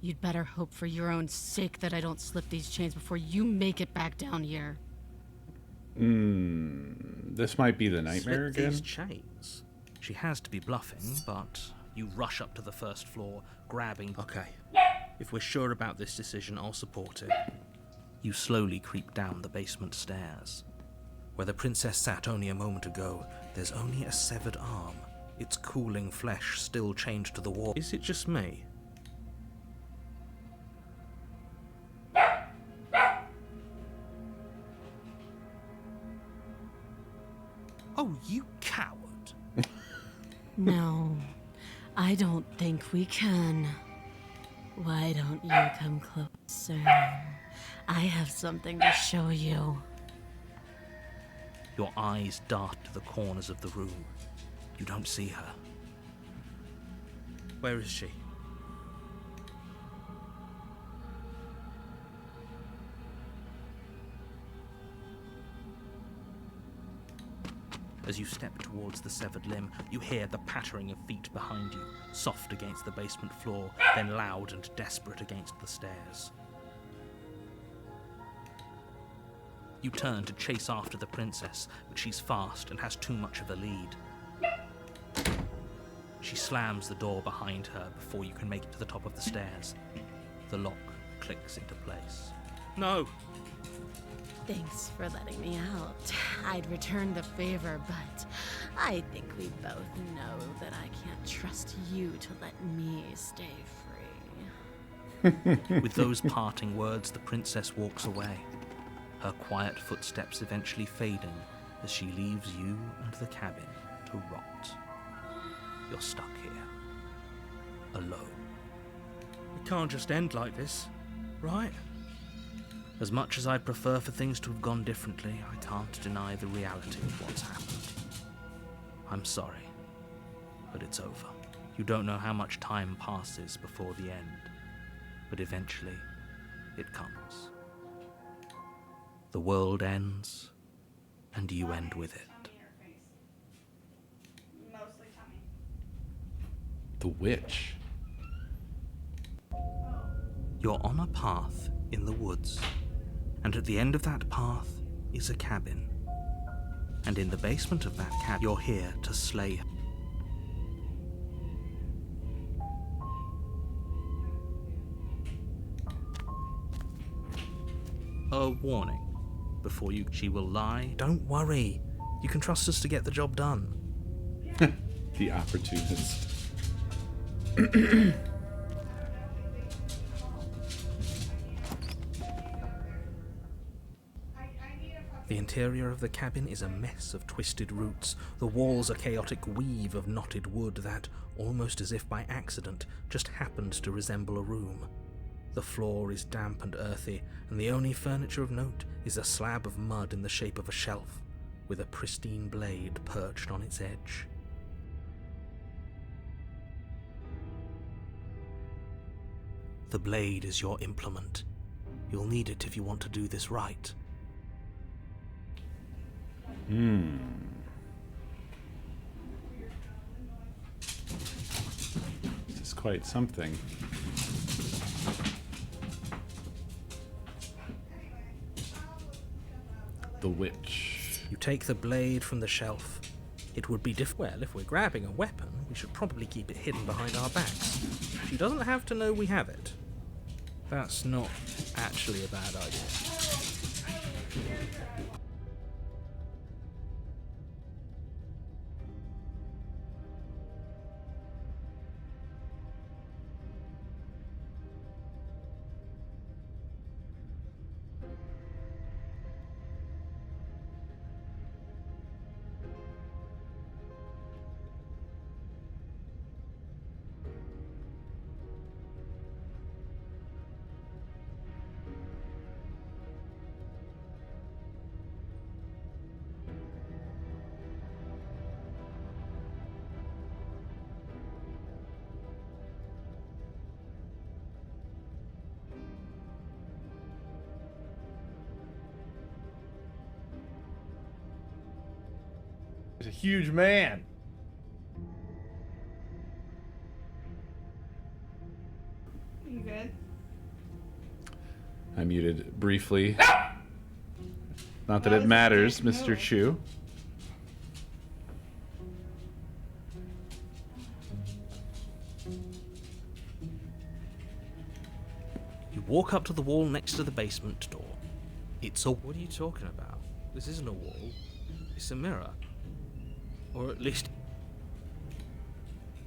You'd better hope for your own sake that I don't slip these chains before you make it back down here. This might be the nightmare Slip again. these chains. She has to be bluffing, but you rush up to the first floor, grabbing. Okay. If we're sure about this decision, I'll support it. You slowly creep down the basement stairs. Where the princess sat only a moment ago, there's only a severed arm, its cooling flesh still chained to the wall. Is it just me? Oh, you coward! No, I don't think we can. Why don't you come closer? I have something to show you. Your eyes dart to the corners of the room. You don't see her. Where is she? As you step towards the severed limb, you hear the pattering of feet behind you, soft against the basement floor, then loud and desperate against the stairs. You turn to chase after the princess, but she's fast and has too much of a lead. She slams the door behind her before you can make it to the top of the stairs. The lock clicks into place. No! Thanks for letting me out. I'd return the favor, but I think we both know that I can't trust you to let me stay free. With those parting words, the princess walks away, her quiet footsteps eventually fading as she leaves you and the cabin to rot. You're stuck here, alone. It can't just end like this, right? As much as I prefer for things to have gone differently, I can't deny the reality of what's happened. I'm sorry, but it's over. You don't know how much time passes before the end, but eventually it comes. The world ends, and you end with it. The witch. You're on a path in the woods, and at the end of that path is a cabin. And in the basement of that cabin, you're here to slay her. A warning. Before she will lie. Don't worry. You can trust us to get the job done. The opportunist. The interior of the cabin is a mess of twisted roots. The walls a chaotic weave of knotted wood that, almost as if by accident, just happened to resemble a room. The floor is damp and earthy, and the only furniture of note is a slab of mud in the shape of a shelf, with a pristine blade perched on its edge. The blade is your implement. You'll need it if you want to do this right. This is quite something. The witch. You take the blade from the shelf, It would be well, if we're grabbing a weapon, we should probably keep it hidden behind our backs. She doesn't have to know we have it. That's not actually a bad idea. He's a huge man. You good? I muted briefly. Not that it matters, Mr. Chu. You walk up to the wall next to the basement door. It's a... What are you talking about? This isn't a wall. It's a mirror. Or at least...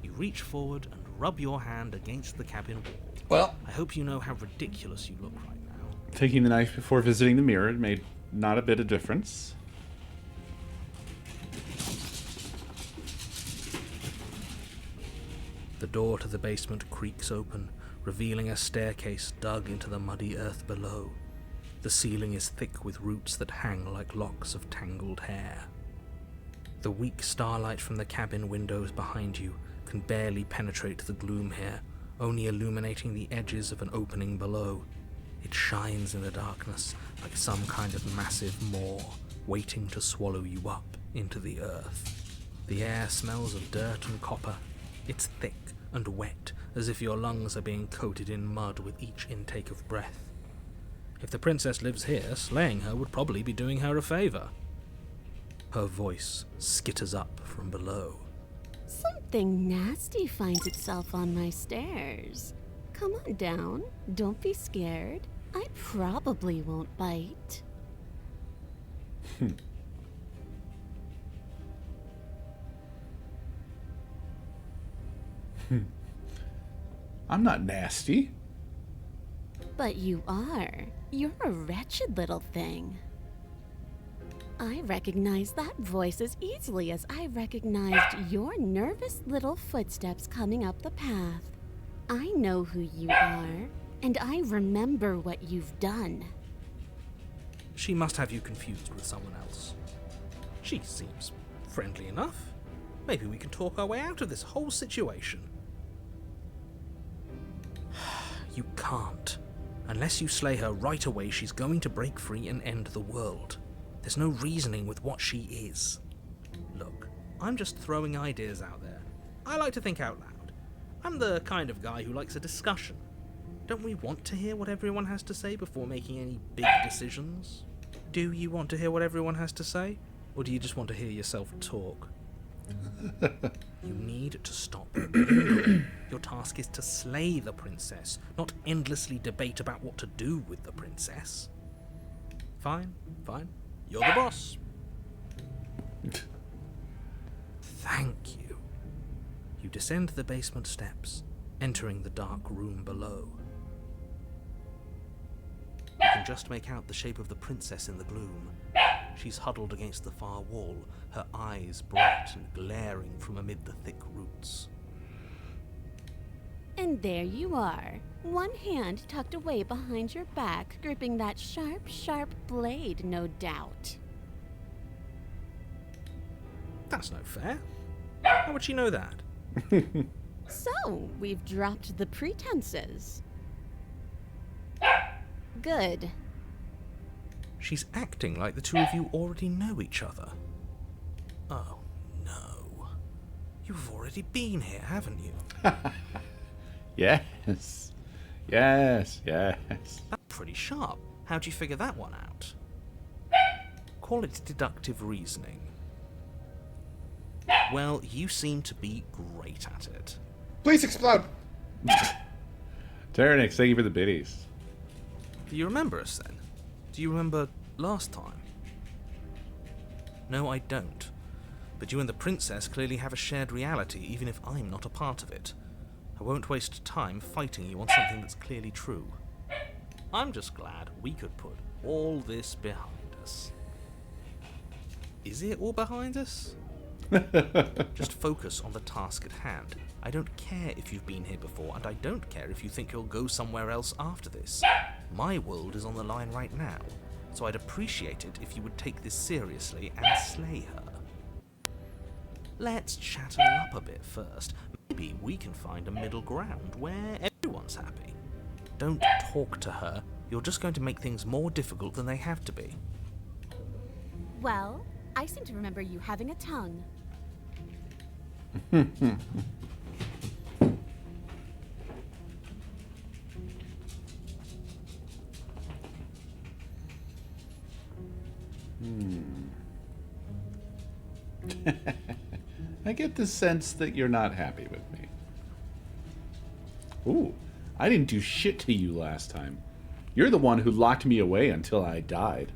You reach forward and rub your hand against the cabin wall. Well, I hope you know how ridiculous you look right now. taking the knife before visiting the mirror made not a bit of difference. The door to the basement creaks open, revealing a staircase dug into the muddy earth below. The ceiling is thick with roots that hang like locks of tangled hair. The weak starlight from the cabin windows behind you can barely penetrate the gloom here, only illuminating the edges of an opening below. It shines in the darkness like some kind of massive maw, waiting to swallow you up into the earth. The air smells of dirt and copper. It's thick and wet, as if your lungs are being coated in mud with each intake of breath. If the princess lives here, slaying her would probably be doing her a favor. Her voice skitters up from below. Something nasty finds itself on my stairs. Come on down. Don't be scared. I probably won't bite. I'm not nasty. But you are. You're a wretched little thing. I recognize that voice as easily as I recognized your nervous little footsteps coming up the path. I know who you are, and I remember what you've done. She must have you confused with someone else. She seems friendly enough. Maybe we can talk our way out of this whole situation. You can't. Unless you slay her right away, she's going to break free and end the world. There's no reasoning with what she is. Look, I'm just throwing ideas out there. I like to think out loud. I'm the kind of guy who likes a discussion. Don't we want to hear what everyone has to say before making any big decisions? Do you want to hear what everyone has to say? Or do you just want to hear yourself talk? You need to stop lingering. Your task is to slay the princess, not endlessly debate about what to do with the princess. Fine, fine. You're the boss. Thank you. You descend the basement steps, entering the dark room below. You can just make out the shape of the princess in the gloom. She's huddled against the far wall, her eyes bright and glaring from amid the thick roots. And there you are, one hand tucked away behind your back, gripping that sharp, sharp blade, no doubt. That's no fair. How would she know that? So, we've dropped the pretenses. Good. She's acting like the two of you already know each other. Oh, no. You've already been here, haven't you? Yes. Yes, yes. That's pretty sharp. How'd you figure that one out? Call it deductive reasoning. well, you seem to be great at it. Please explode! Tyrannix, thank you for the biddies. Do you remember us then? Do you remember last time? No, I don't. But you and the princess clearly have a shared reality, even if I'm not a part of it. I won't waste time fighting you on something that's clearly true. I'm just glad we could put all this behind us. Is it all behind us? Just focus on the task at hand. I don't care if you've been here before, and I don't care if you think you'll go somewhere else after this. My world is on the line right now, so I'd appreciate it if you would take this seriously and slay her. Let's chat her up a bit first. Maybe we can find a middle ground where everyone's happy. Don't talk to her. You're just going to make things more difficult than they have to be. Well, I seem to remember you having a tongue. I get the sense that you're not happy with me. Ooh, I didn't do shit to you last time. You're the one who locked me away until I died.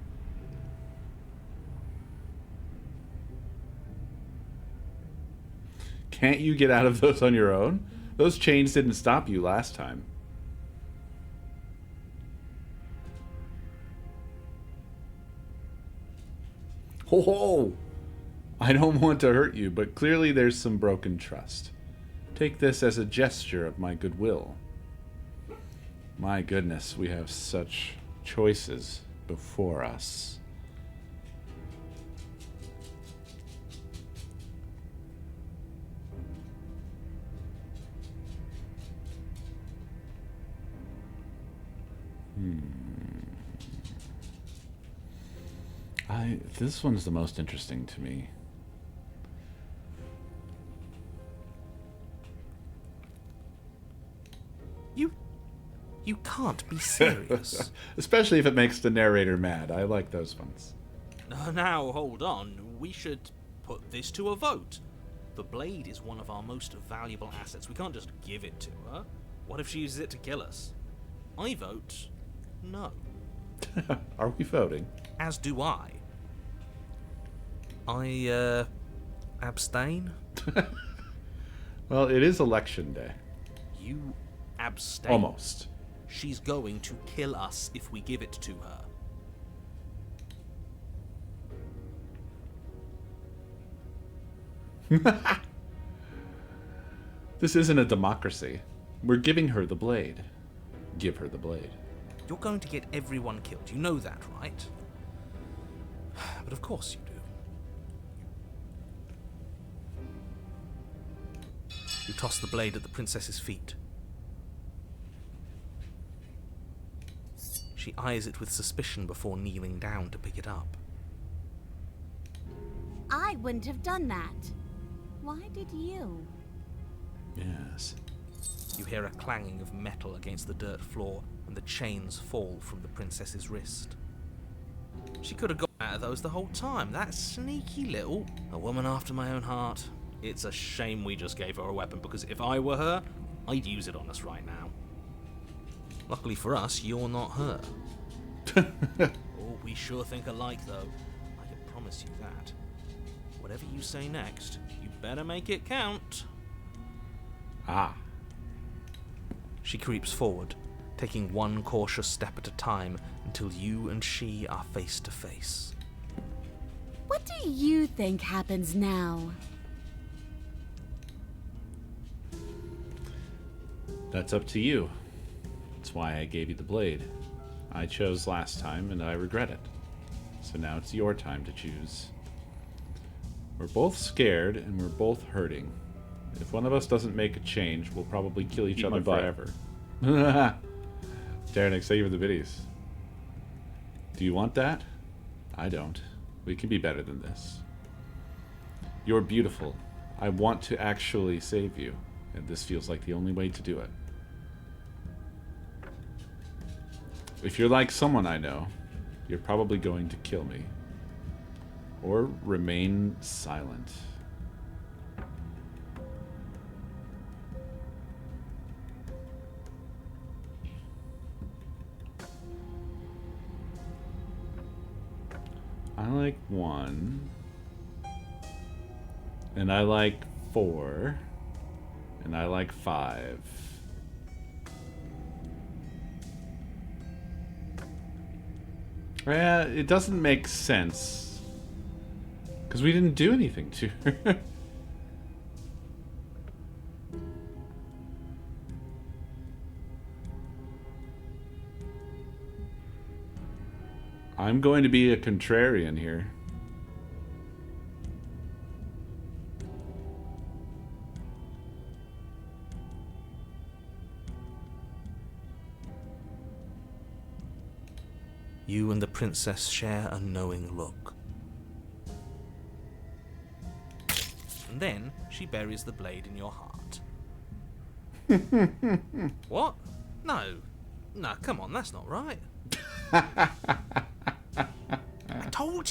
Can't you get out of those on your own? Those chains didn't stop you last time. Ho ho! I don't want to hurt you, but clearly there's some broken trust. Take this as a gesture of my goodwill. My goodness, we have such choices before us. This one's the most interesting to me. You can't be serious. Especially if it makes the narrator mad. I like those ones. Now, hold on. We should put this to a vote. The blade is one of our most valuable assets. We can't just give it to her. What if she uses it to kill us? I vote no. Are we voting? As do I. I abstain? Well, it is election day. You abstain. Almost. She's going to kill us if we give it to her. This isn't a democracy. We're giving her the blade. Give her the blade. You're going to get everyone killed. You know that, right? But of course you do. You toss the blade at the princess's feet. She eyes it with suspicion before kneeling down to pick it up. I wouldn't have done that. Why did you? Yes. You hear a clanging of metal against the dirt floor, and the chains fall from the princess's wrist. She could have got out of those the whole time. That sneaky little... A woman after my own heart. It's a shame we just gave her a weapon, because if I were her, I'd use it on us right now. Luckily for us, you're not her. Oh, we sure think alike, though. I can promise you that. Whatever you say next, you better make it count. Ah. She creeps forward, taking one cautious step at a time until you and she are face to face. What do you think happens now? That's up to you. That's why I gave you the blade. I chose last time, and I regret it. So now it's your time to choose. We're both scared, and we're both hurting. If one of us doesn't make a change, we'll probably kill each other forever. Tyrannix, thank you for the biddies. Do you want that? I don't. We can be better than this. You're beautiful. I want to actually save you, and this feels like the only way to do it. If you're like someone I know, you're probably going to kill me. Or remain silent. like 1. And I like 4. And I like 5. Yeah, it doesn't make sense. Because we didn't do anything to her. I'm going to be a contrarian here. You and the princess share a knowing look. And then she buries the blade in your heart. What? No. No, come on, that's not right. I told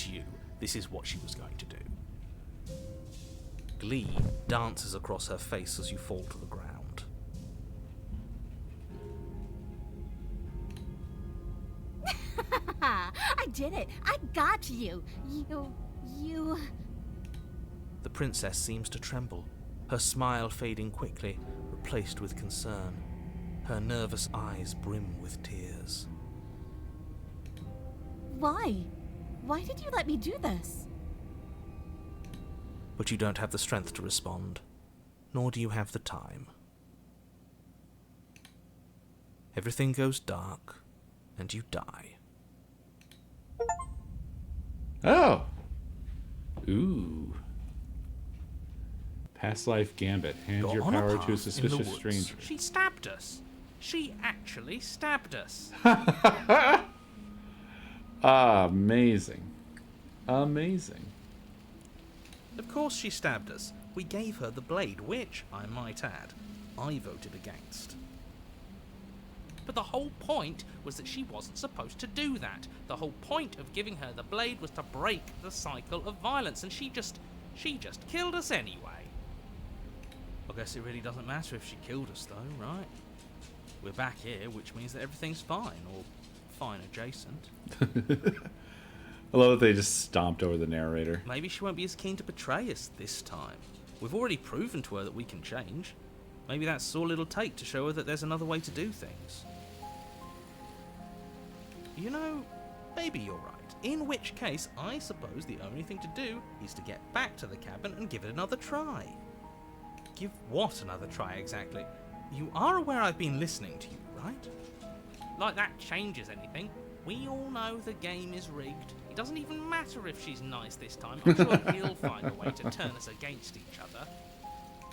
you this is what she was going to do. Glee dances across her face as you fall to the ground. I did it. I got you. You... The princess seems to tremble, her smile fading quickly, replaced with concern. Her nervous eyes brim with tears. Why? Why did you let me do this? But you don't have the strength to respond, nor do you have the time. Everything goes dark, and you die. Oh! Ooh. Past life gambit. Hand You're your on a power path to a in the suspicious woods. stranger. She stabbed us. She actually stabbed us. Amazing. Amazing. Of course she stabbed us. We gave her the blade, which, I might add, I voted against. But the whole point was that she wasn't supposed to do that. The whole point of giving her the blade was to break the cycle of violence, and she just killed us anyway. I guess it really doesn't matter if she killed us though, right? We're back here, which means that everything's fine, or fine adjacent. I love that they just stomped over the narrator. Maybe she won't be as keen to betray us this time. We've already proven to her that we can change. Maybe that's all it'll take to show her that there's another way to do things. You know, maybe you're right. In which case, I suppose the only thing to do is to get back to the cabin and give it another try. Give what another try exactly? You are aware I've been listening to you, right? Like that changes anything. We all know the game is rigged. It doesn't even matter if she's nice this time. I'm sure he'll find a way to turn us against each other.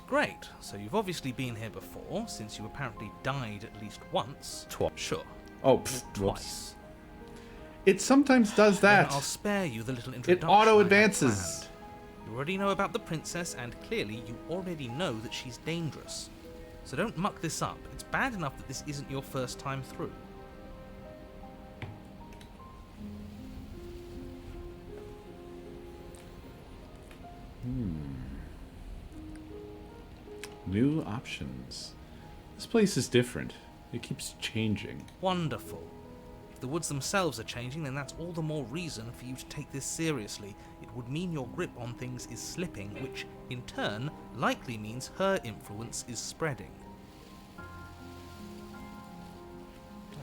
Great, so you've obviously been here before, since you apparently died at least once. Twice. Sure. Oh, Twice. whoops. It sometimes does Then that. I'll spare you the little It introduction I had auto-advances. planned. You already know about the princess, and clearly you already know that she's dangerous. So don't muck this up. It's bad enough that this isn't your first time through. New options. This place is different. It keeps changing. Wonderful. If the woods themselves are changing, then that's all the more reason for you to take this seriously. It would mean your grip on things is slipping, which, in turn, likely means her influence is spreading.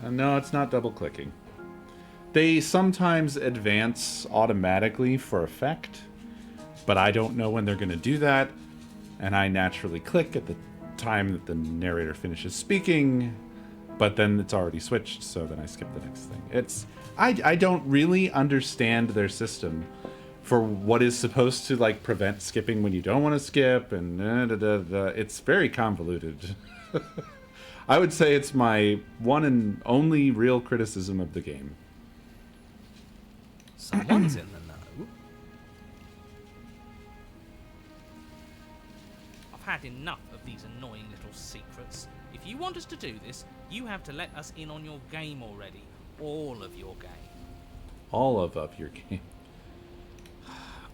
No, it's not double-clicking. They sometimes advance automatically for effect, but I don't know when they're going to do that, and I naturally click at the time that the narrator finishes speaking, but then it's already switched, so then I skip the next thing. I don't really understand their system for what is supposed to like prevent skipping when you don't want to skip, and it's very convoluted. I would say it's my one and only real criticism of the game. Someone's in the know. I've had enough of these annoying little secrets. If you want us to do this, you have to let us in on your game already. All of your game. All of your game.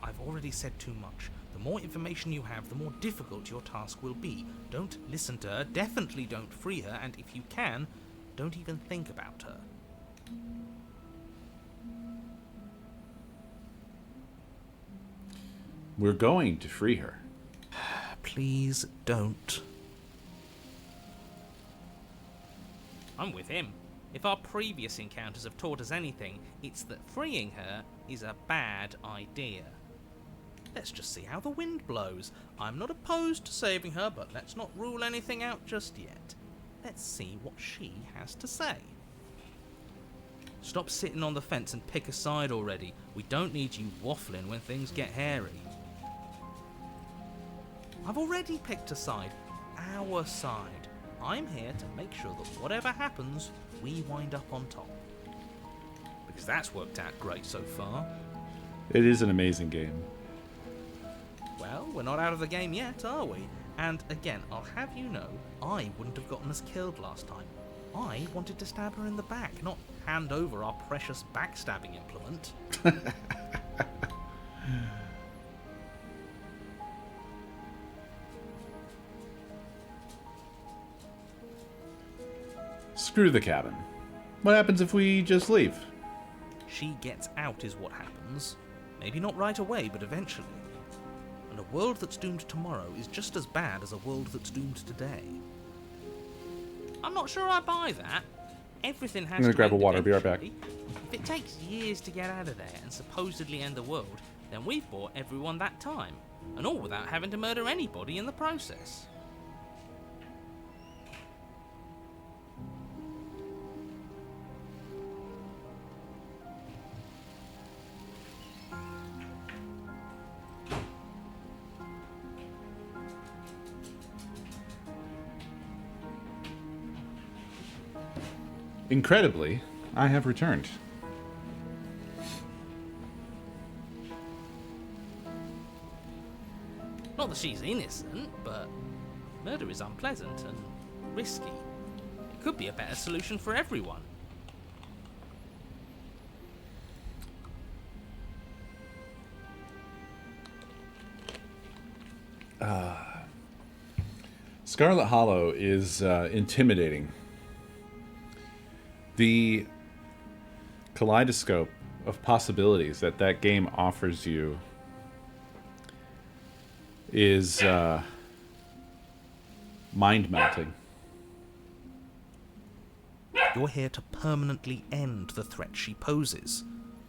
I've already said too much. The more information you have, the more difficult your task will be. Don't listen to her, definitely don't free her, and if you can, don't even think about her. We're going to free her. Please don't. I'm with him. If our previous encounters have taught us anything, it's that freeing her is a bad idea. Let's just see how the wind blows. I'm not opposed to saving her, but let's not rule anything out just yet. Let's see what she has to say. Stop sitting on the fence and pick a side already. We don't need you waffling when things get hairy. I've already picked a side. Our side. I'm here to make sure that whatever happens, we wind up on top. Because that's worked out great so far. It is an amazing game. Well, we're not out of the game yet, are we? And again, I'll have you know, I wouldn't have gotten us killed last time. I wanted to stab her in the back, not hand over our precious backstabbing implement. Screw the cabin. What happens if we just leave? She gets out is what happens. Maybe not right away, but eventually. And a world that's doomed tomorrow is just as bad as a world that's doomed today. I'm not sure I buy that. Everything has I'm gonna to grab a end water, be right back. eventually. If it takes years to get out of there and supposedly end the world, then we've bought everyone that time. And all without having to murder anybody in the process. Incredibly, I have returned. Not that she's innocent, but murder is unpleasant and risky. It could be a better solution for everyone. Scarlet Hollow is intimidating. The kaleidoscope of possibilities that that game offers you is mind-melting. You're here to permanently end the threat she poses.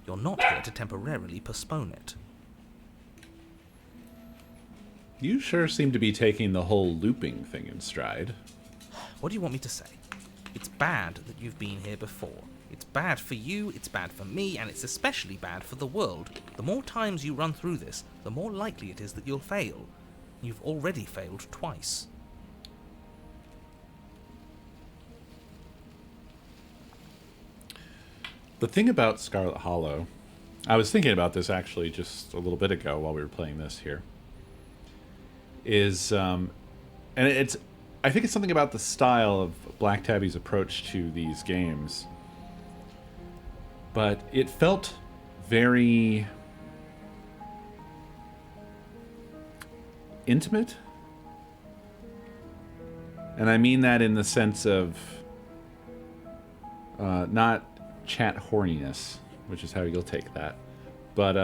You're not here to temporarily postpone it. You sure seem to be taking the whole looping thing in stride. What do you want me to say? It's bad that you've been here before. It's bad for you, it's bad for me, and it's especially bad for the world. The more times you run through this, the more likely it is that you'll fail. You've already failed twice. The thing about Scarlet Hollow, I was thinking about this actually just a little bit ago while we were playing this here, is, and it's, I think it's something about the style of Black Tabby's approach to these games, but it felt very intimate, and I mean that in the sense of not chat horniness, which is how you'll take that, but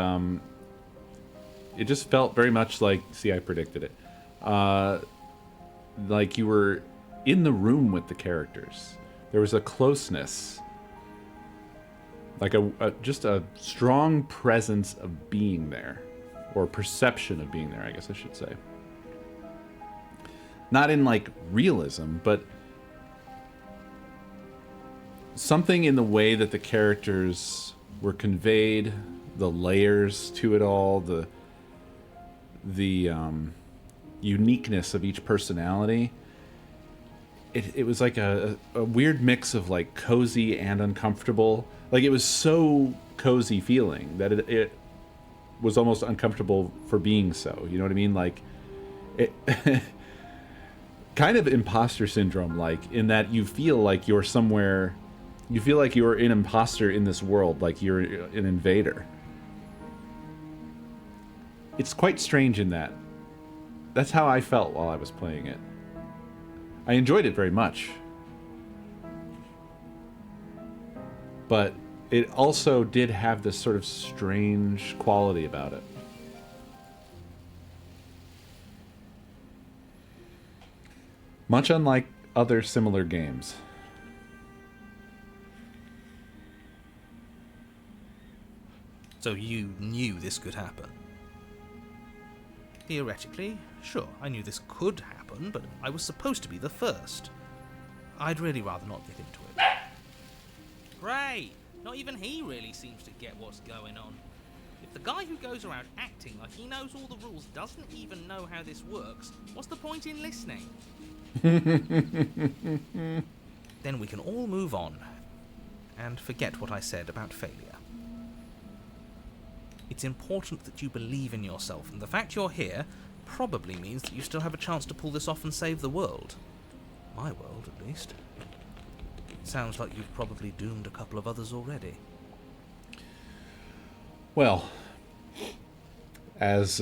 it just felt very much like, see, I predicted it, like you were in the room with the characters. There was a closeness, like just a strong presence of being there, or perception of being there, I guess I should say. Not in like realism, but something in the way that the characters were conveyed, the layers to it all, the uniqueness of each personality. It was like a weird mix of like cozy and uncomfortable. Like it was so cozy feeling that it was almost uncomfortable for being so. You know what I mean? Like it kind of imposter syndrome, like in that you feel like you're somewhere. You feel like you're an imposter in this world, like you're an invader. It's quite strange in that. That's how I felt while I was playing it. I enjoyed it very much. But it also did have this sort of strange quality about it. Much unlike other similar games. So you knew this could happen? Theoretically, sure, I knew this could happen, but I was supposed to be the first. I'd really rather not get into it. Great! Not even he really seems to get what's going on. If the guy who goes around acting like he knows all the rules doesn't even know how this works, what's the point in listening? Then we can all move on and forget what I said about failure. It's important that you believe in yourself, and the fact you're here probably means that you still have a chance to pull this off and save the world. My world, at least. Sounds like you've probably doomed a couple of others already. Well, as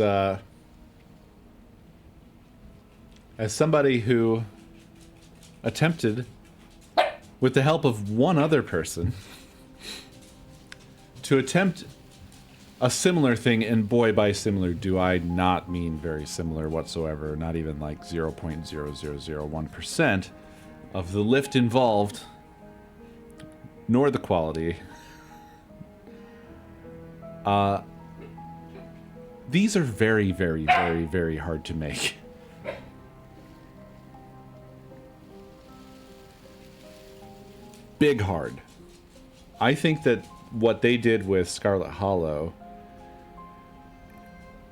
somebody who attempted, with the help of one other person, to attempt a similar thing, and boy, by similar do I not mean very similar whatsoever, not even like 0.0001% of the lift involved, nor the quality. These are very, very, very, very hard to make. Big hard. I think that what they did with Scarlet Hollow,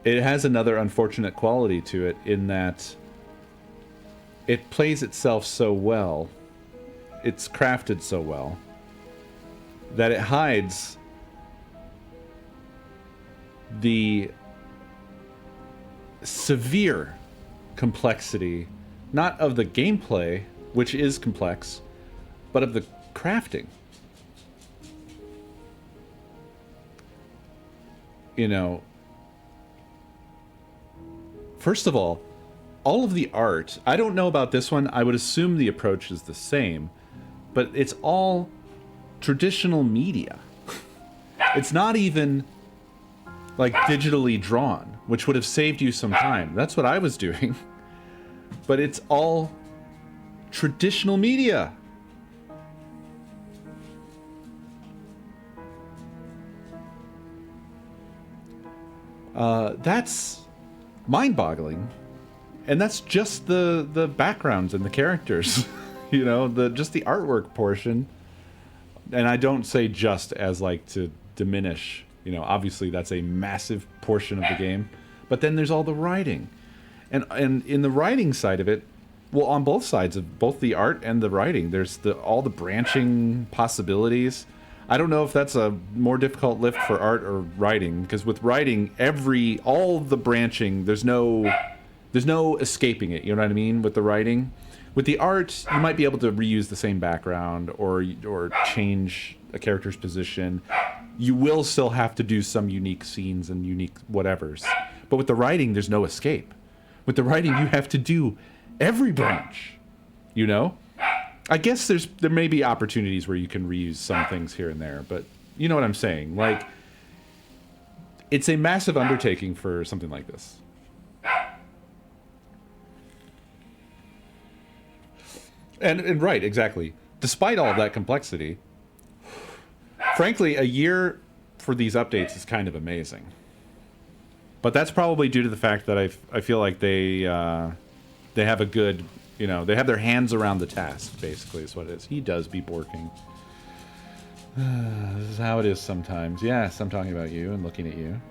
it has another unfortunate quality to it in that it plays itself so well, it's crafted so well, that it hides the severe complexity, not of the gameplay, which is complex, but of the crafting. You know, first of all of the art, I don't know about this one, I would assume the approach is the same, but it's all traditional media. It's not even like digitally drawn, which would have saved you some time. That's what I was doing. But it's all traditional media. That's mind-boggling. And that's just the backgrounds and the characters. You know, just the artwork portion. And I don't say just as like to diminish, you know, obviously that's a massive portion of the game. But then there's all the writing. And in the writing side of it, well, on both sides of both the art and the writing, there's all the branching possibilities. I don't know if that's a more difficult lift for art or writing, because with writing, all the branching, there's no escaping it, you know what I mean, with the writing. With the art, you might be able to reuse the same background or change a character's position. You will still have to do some unique scenes and unique whatevers. But with the writing, there's no escape. With the writing, you have to do every branch, you know? I guess there may be opportunities where you can reuse some things here and there, but you know what I'm saying. Like, it's a massive undertaking for something like this. And right, exactly. Despite all of that complexity, frankly, a year for these updates is kind of amazing. But that's probably due to the fact that I feel like they have a good, you know, they have their hands around the task, basically, is what it is. He does be borking. This is how it is sometimes. Yes, I'm talking about you and looking at you.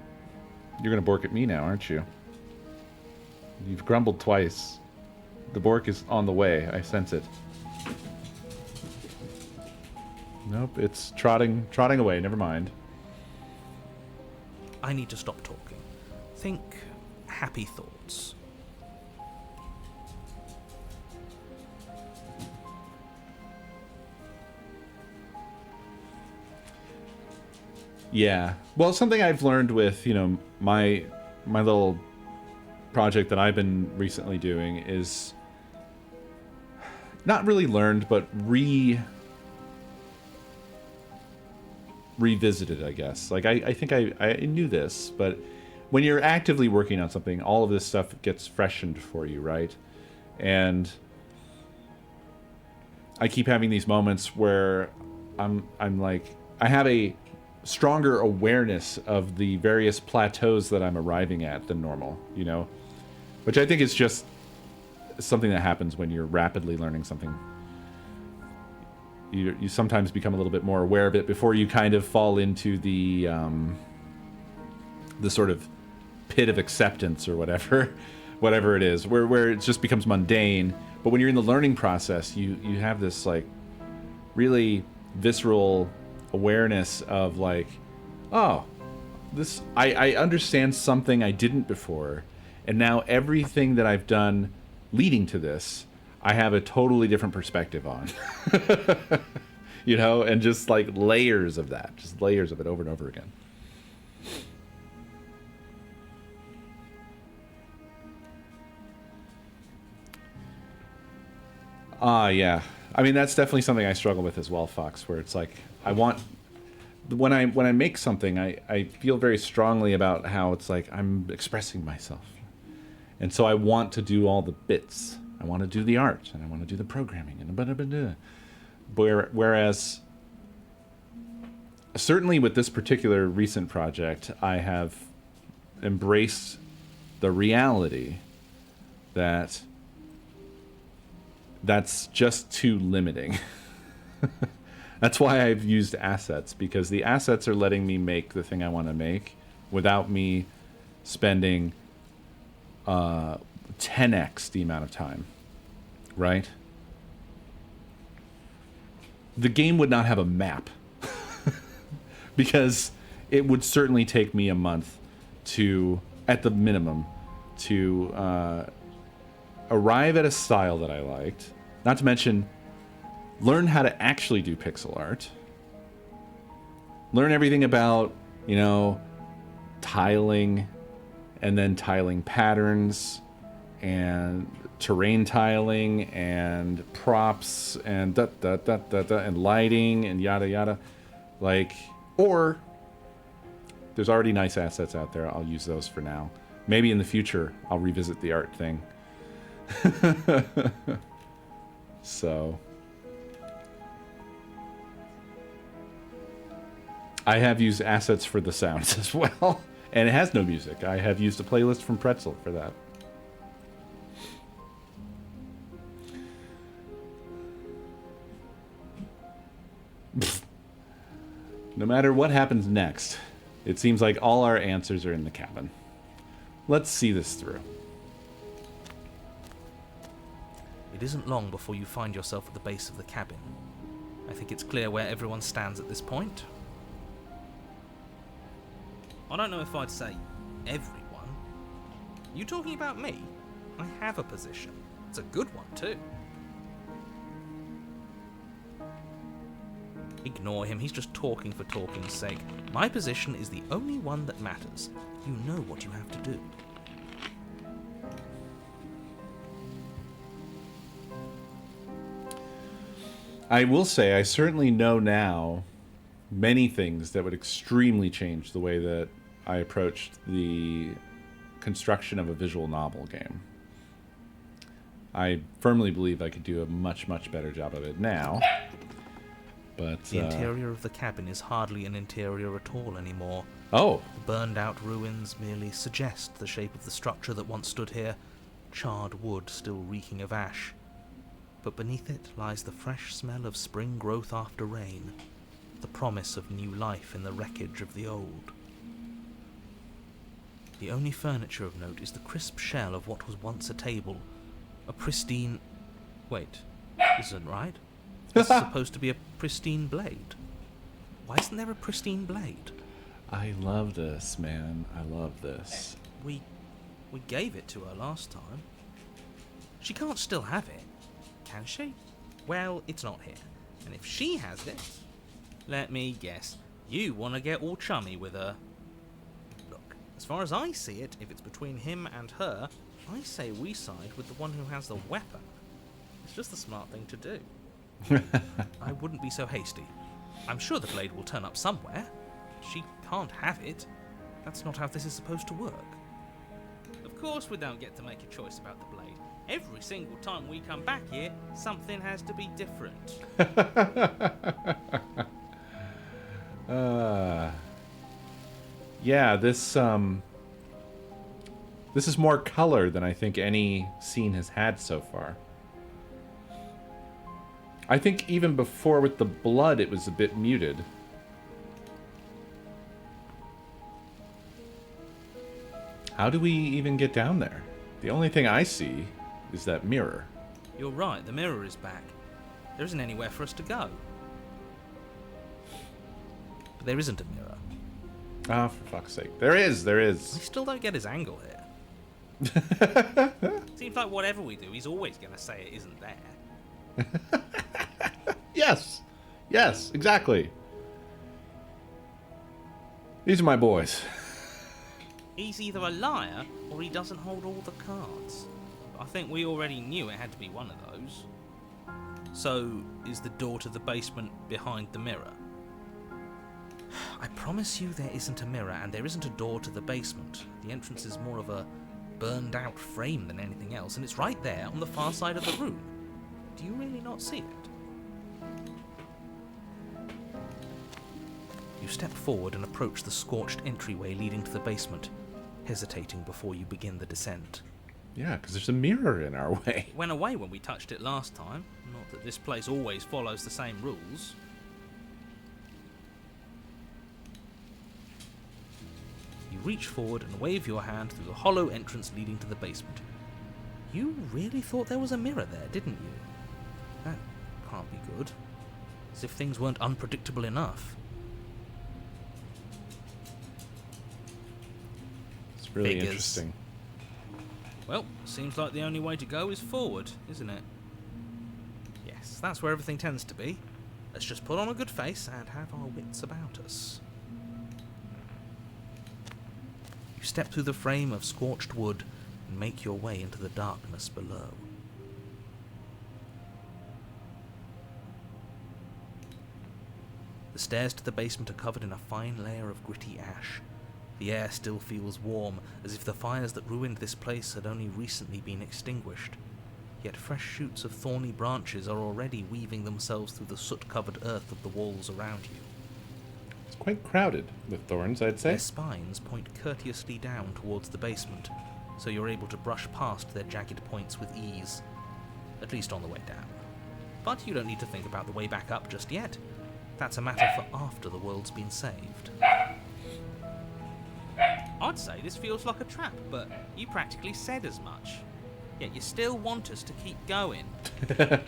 You're going to bork at me now, aren't you? You've grumbled twice. The bork is on the way. I sense it. Nope, it's trotting away. Never mind. I need to stop talking. Think happy thoughts. Yeah. Well, something I've learned with, you know, my little project that I've been recently doing is not really learned, but revisited, I guess. Like, I think I knew this, but when you're actively working on something, all of this stuff gets freshened for you, right? And I keep having these moments where I'm like, I have a stronger awareness of the various plateaus that I'm arriving at than normal, you know? Which I think is just something that happens when you're rapidly learning something. You sometimes become a little bit more aware of it before you kind of fall into the sort of pit of acceptance or whatever it is, where it just becomes mundane. But when you're in the learning process, you have this like really visceral awareness of like, oh, this I understand something I didn't before, and now everything that I've done leading to this, I have a totally different perspective on. You know, and just like layers of that, just layers of it over and over again. Yeah. I mean, that's definitely something I struggle with as well, Fox, where it's like, I want, when I make something, I feel very strongly about how it's like I'm expressing myself. And so I want to do all the bits. I want to do the art, and I want to do the programming, and blah. Whereas, certainly with this particular recent project, I have embraced the reality that that's just too limiting. That's why I've used assets, because the assets are letting me make the thing I want to make without me spending 10x the amount of time, right? The game would not have a map because it would certainly take me a month to, at the minimum, to arrive at a style that I liked, not to mention learn how to actually do pixel art, learn everything about, you know, tiling, and then tiling patterns, and terrain tiling, and props, and and lighting, and yada yada. Like, or there's already nice assets out there. I'll use those for now. Maybe in the future I'll revisit the art thing. So I have used assets for the sounds as well, and it has no music. I have used a playlist from Pretzel for that. No matter what happens next, it seems like all our answers are in the cabin. Let's see this through. It isn't long before you find yourself at the base of the cabin. I think it's clear where everyone stands at this point. I don't know if I'd say everyone. You talking about me? I have a position. It's a good one, too. Ignore him, he's just talking for talking's sake. My position is the only one that matters. You know what you have to do. I will say, I certainly know now many things that would extremely change the way that I approached the construction of a visual novel game. I firmly believe I could do a much, much better job of it now. But the interior of the cabin is hardly an interior at all anymore. Oh. The burned out ruins merely suggest the shape of the structure that once stood here, charred wood still reeking of ash. But beneath it lies the fresh smell of spring growth after rain, the promise of new life in the wreckage of the old. The only furniture of note is the crisp shell of what was once a table, a pristine... Wait, this isn't right. This is supposed to be a pristine blade. Why isn't there a pristine blade? I love this, man. I love this. We gave it to her last time. She can't still have it, can she? Well, it's not here. And if she has it, let me guess, you want to get all chummy with her. Look, as far as I see it, if it's between him and her, I say we side with the one who has the weapon. It's just the smart thing to do. I wouldn't be so hasty. I'm sure the blade will turn up somewhere. She can't have it. That's not how this is supposed to work. Of course we don't get to make a choice about the blade. Every single time we come back here, something has to be different. Yeah, this is more color than I think any scene has had so far. I think even before with the blood, it was a bit muted. How do we even get down there? The only thing I see is that mirror. You're right, the mirror is back. There isn't anywhere for us to go. But there isn't a mirror. Ah, for fuck's sake. There is, there I is. still don't get his angle here. Seems like whatever we do, he's always going to say it isn't there. Yes. Yes, exactly. These are my boys. He's either a liar, or he doesn't hold all the cards. I think we already knew it had to be one of those. So, is the door to the basement behind the mirror? I promise you there isn't a mirror, and there isn't a door to the basement. The entrance is more of a burned out frame than anything else, and it's right there on the far side of the room. Do you really not see it? You step forward and approach the scorched entryway leading to the basement, hesitating before you begin the descent. Yeah, because there's a mirror in our way. It went away when we touched it last time. Not that this place always follows the same rules. You reach forward and wave your hand through the hollow entrance leading to the basement. You really thought there was a mirror there, didn't you? That can't be good. As if things weren't unpredictable enough. It's really Figures. interesting. Well, seems like the only way to go is forward, isn't it? Yes, that's where everything tends to be. Let's just put on a good face and have our wits about us. You step through the frame of scorched wood and make your way into the darkness below. The stairs to the basement are covered in a fine layer of gritty ash. The air still feels warm, as if the fires that ruined this place had only recently been extinguished. Yet fresh shoots of thorny branches are already weaving themselves through the soot-covered earth of the walls around you. It's quite crowded with thorns, I'd say. Their spines point courteously down towards the basement, so you're able to brush past their jagged points with ease. At least on the way down. But you don't need to think about the way back up just yet. That's a matter for after the world's been saved. I'd say this feels like a trap, but you practically said as much. Yet you still want us to keep going. They're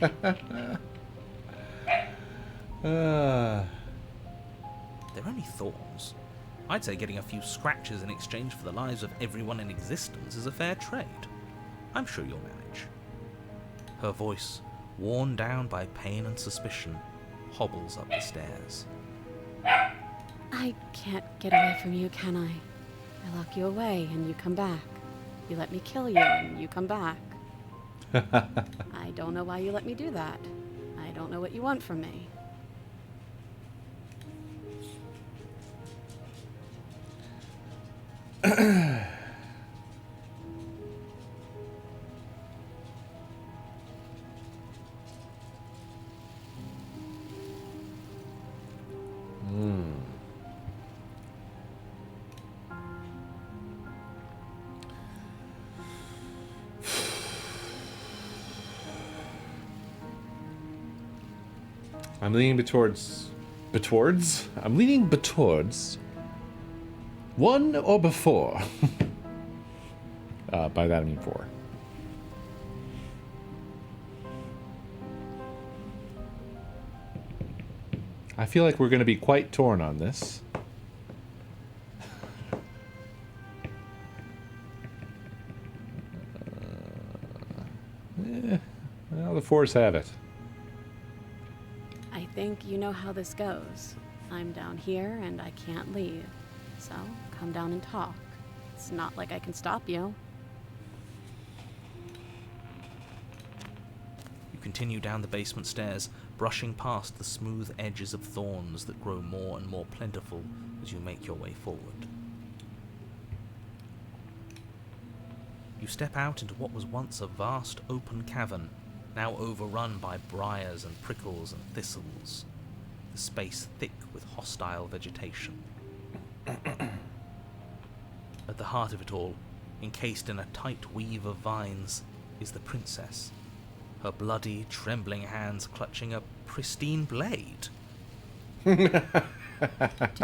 only thorns. I'd say getting a few scratches in exchange for the lives of everyone in existence is a fair trade. I'm sure you'll manage. Her voice, worn down by pain and suspicion, hobbles up the stairs. I can't get away from you, can I? I lock you away and you come back. You let me kill you and you come back. I don't know why you let me do that. I don't know what you want from me. I'm leaning towards... Betowards? I'm leaning betowards... One or before? By that I mean four. I feel like we're going to be quite torn on this. Well, the fours have it. I think you know how this goes. I'm down here and I can't leave. So, come down and talk. It's not like I can stop you. You continue down the basement stairs, brushing past the smooth edges of thorns that grow more and more plentiful as you make your way forward. you step out into what was once a vast open cavern, now overrun by briars and prickles and thistles, the space thick with hostile vegetation. At the heart of it all, encased in a tight weave of vines, is the princess, her bloody, trembling hands clutching a pristine blade. Did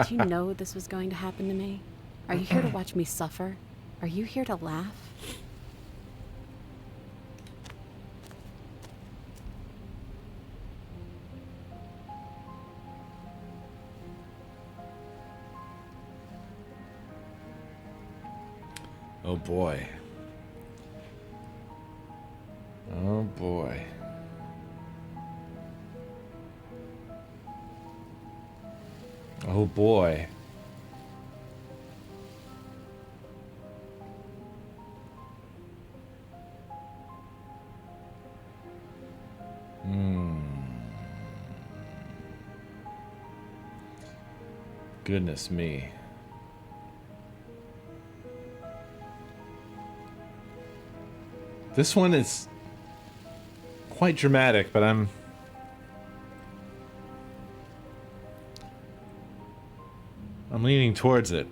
you know this was going to happen to me? Are you here to watch me suffer? Are you here to laugh? Oh boy. Oh boy. Oh boy. Goodness me. This one is quite dramatic, but I'm leaning towards it.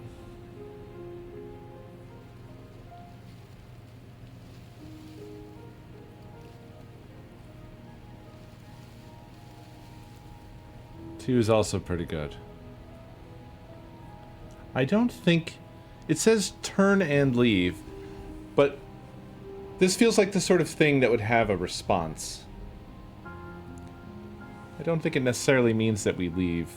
Two is also pretty good. I don't think it says turn and leave, but this feels like the sort of thing that would have a response. I don't think it necessarily means that we leave.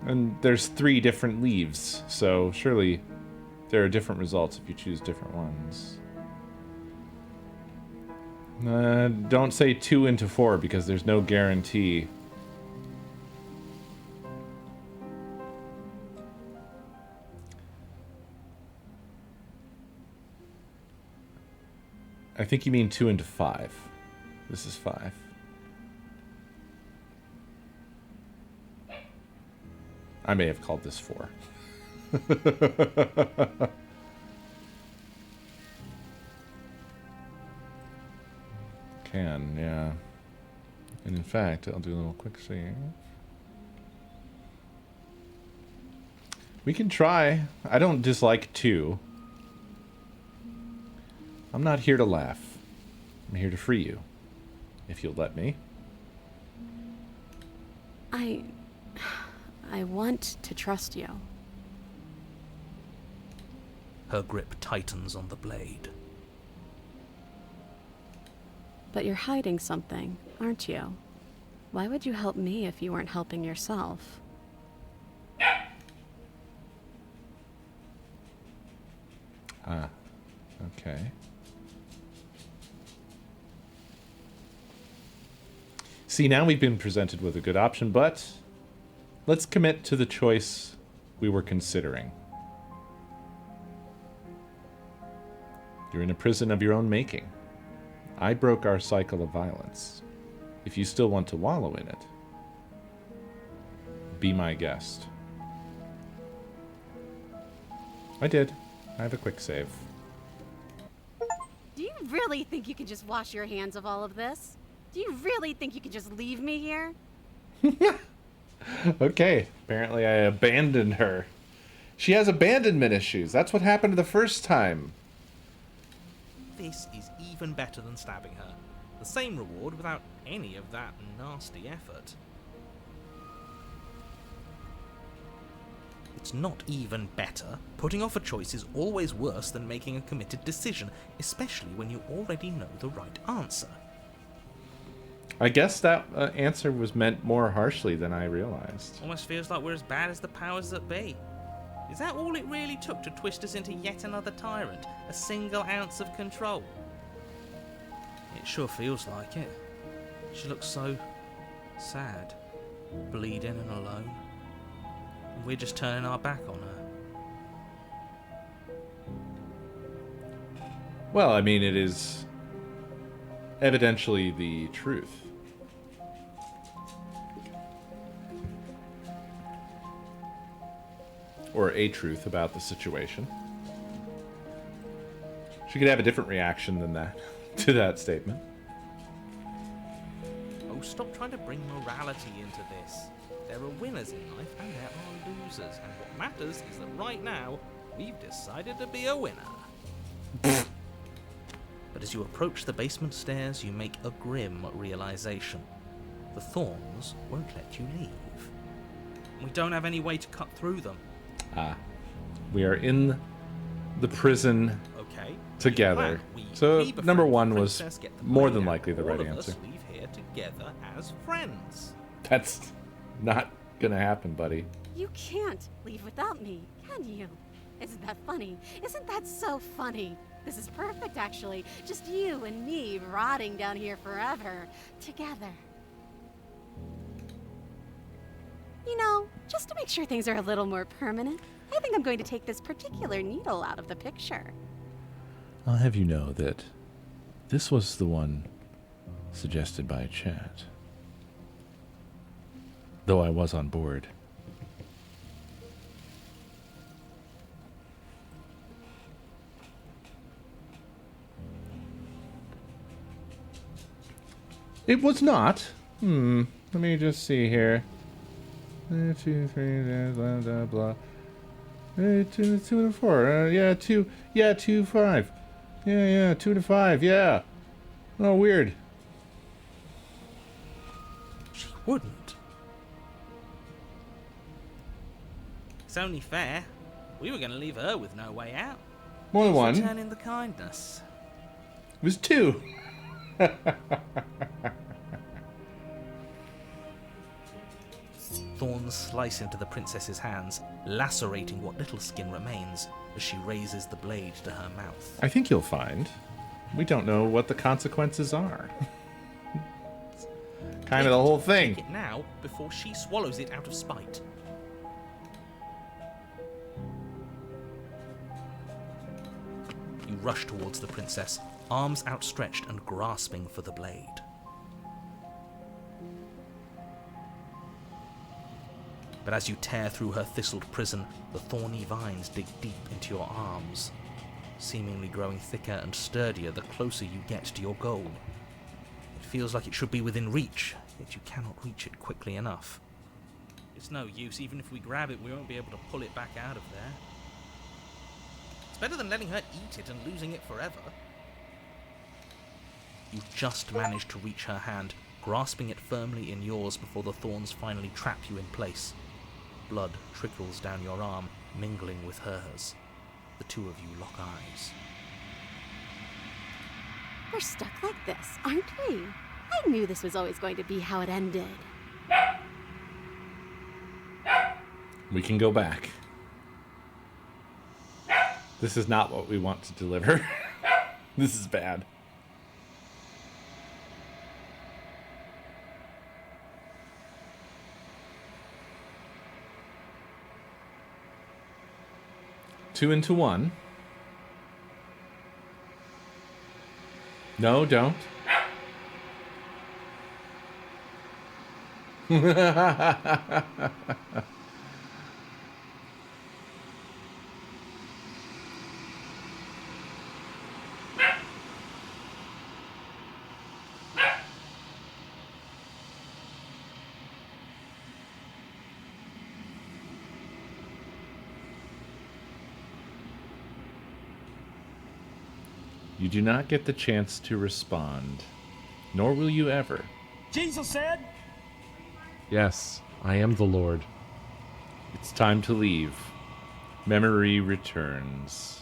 And there's 3 different leaves, so surely there are different results if you choose different ones. Don't say 2 into 4 because there's no guarantee. I think you mean 2 into 5. This is 5. I may have called this 4. Can, yeah. And in fact, I'll do a little quick save. We can try. I don't dislike 2. I'm not here to laugh. I'm here to free you. If you'll let me. I want to trust you. Her grip tightens on the blade. But you're hiding something, aren't you? Why would you help me if you weren't helping yourself? Ah, okay. See, now we've been presented with a good option, but let's commit to the choice we were considering. You're in a prison of your own making. I broke our cycle of violence. If you still want to wallow in it, be my guest. I did. I have a quick save. Do you really think you can just wash your hands of all of this? Do you really think you can just leave me here? Okay, apparently I abandoned her. She has abandonment issues. That's what happened the first time. This is even better than stabbing her. The same reward without any of that nasty effort. It's not even better. Putting off a choice is always worse than making a committed decision, especially when you already know the right answer. I guess that answer was meant more harshly than I realized. Almost feels like we're as bad as the powers that be. Is that all it really took to twist us into yet another tyrant? A single ounce of control? It sure feels like it. She looks so sad, bleeding and alone. And we're just turning our back on her. Well, I mean, it is evidentially the truth. or a truth about the situation. She could have a different reaction than that to that statement. Oh, stop trying to bring morality into this. There are winners in life and there are losers, and what matters is that right now, we've decided to be a winner. But as you approach the basement stairs, you make a grim realization. The thorns won't let you leave. We don't have any way to cut through them. We are in the prison Okay. together. So number one was more than likely the right answer. Leave here together as friends. That's not gonna happen, buddy. You can't leave without me, can you? Isn't that funny? Isn't that so funny? This is perfect, actually. Just you and me rotting down here forever, together. You know, just to make sure things are a little more permanent, I think I'm going to take this particular needle out of the picture. I'll have you know that this was the one suggested by chat. Though I was on board. It was not. Let me just see here. 2, 3, blah, blah, blah. 2 and 4. Yeah, 2. Yeah, 2, 5. Yeah, 2 to 5. Yeah. Oh, weird. She wouldn't. It's only fair. We were going to leave her with no way out. More than one. Return in the kindness. It was 2. Thorns slice into the princess's hands, lacerating what little skin remains as she raises the blade to her mouth. I think you'll find we don't know what the consequences are. Kind of the whole thing. Take it now before she swallows it out of spite. You rush towards the princess, arms outstretched and grasping for the blade. But as you tear through her thistled prison, the thorny vines dig deep into your arms, seemingly growing thicker and sturdier the closer you get to your goal. It feels like it should be within reach, yet you cannot reach it quickly enough. It's no use. Even if we grab it, we won't be able to pull it back out of there. It's better than letting her eat it and losing it forever. You just manage to reach her hand, grasping it firmly in yours before the thorns finally trap you in place. Blood trickles down your arm, mingling with hers. The two of you lock eyes. We're stuck like this, aren't we? I knew this was always going to be how it ended. We can go back. This is not what we want to deliver. This is bad. Two into 1. No, don't. You do not get the chance to respond, nor will you ever. Jesus said, Yes, I am the Lord. It's time to leave. Memory returns.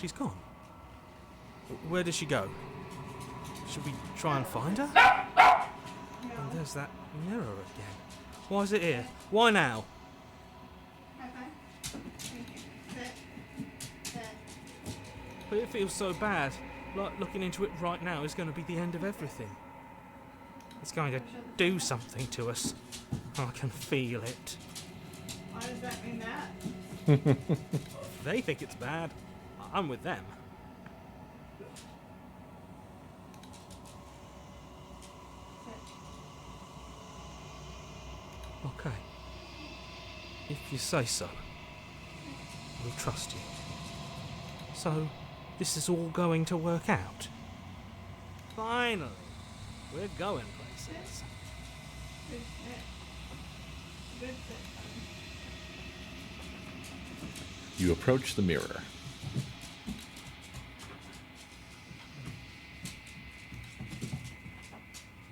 She's gone. Where did she go? Should we try and find her? And there's that mirror again. Why is it here? Why now? But it feels so bad. Like looking into it right now is going to be the end of everything. It's going to do something to us. I can feel it. Why does that mean that? If they think it's bad, I'm with them. Okay. If you say so. me trust you. So, this is all going to work out? Finally, we're going places. Good shit. Good shit. You approach the mirror.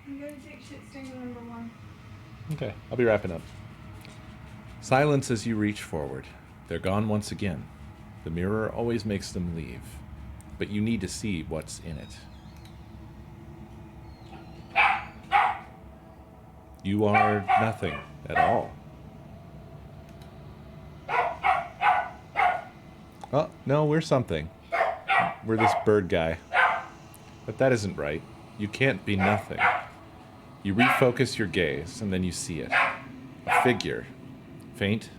I'm gonna take shit stinger number 1. Okay, I'll be wrapping up. Silence as you reach forward. They're gone once again. The mirror always makes them leave, but you need to see what's in it. You are nothing at all. Oh, no, we're something. We're this bird guy. But that isn't right. You can't be nothing. You refocus your gaze, and then you see it. A figure, faint,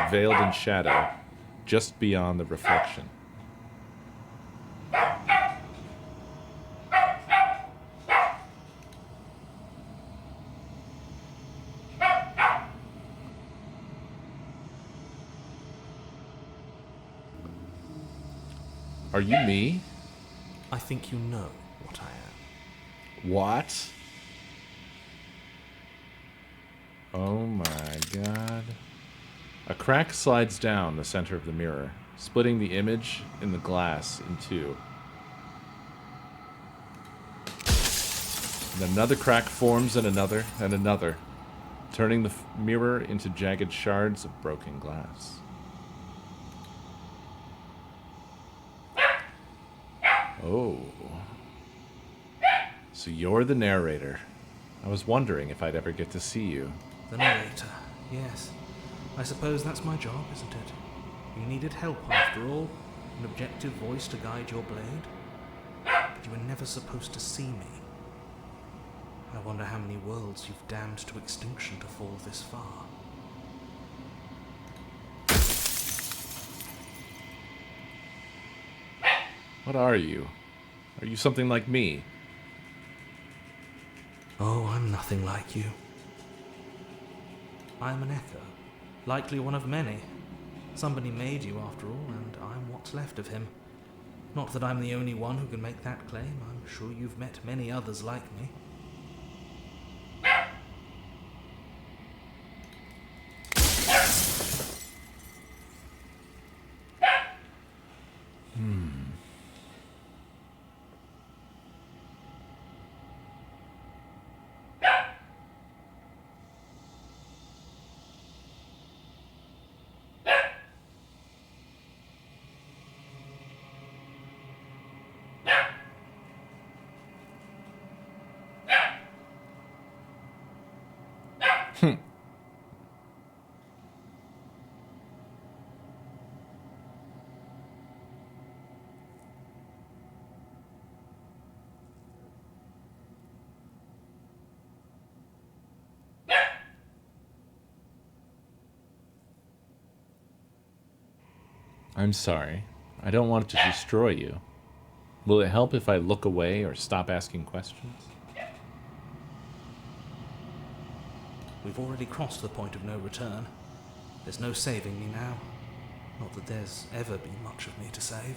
veiled in shadow, just beyond the reflection. Are you me? I think you know what I am. What? Oh my god. A crack slides down the center of the mirror, splitting the image in the glass in two. And another crack forms and another, turning the mirror into jagged shards of broken glass. Oh. So you're the narrator. I was wondering if I'd ever get to see you. The narrator, yes. I suppose that's my job, isn't it? You needed help after all, an objective voice to guide your blade. But you were never supposed to see me. I wonder how many worlds you've damned to extinction to fall this far. What are you? Are you something like me? Oh, I'm nothing like you. I'm an echo, likely one of many. Somebody made you after all, and I'm what's left of him. Not that I'm the only one who can make that claim. I'm sure you've met many others like me. I'm sorry. I don't want to destroy you. Will it help if I look away or stop asking questions? We've already crossed the point of no return. There's no saving me now. Not that there's ever been much of me to save.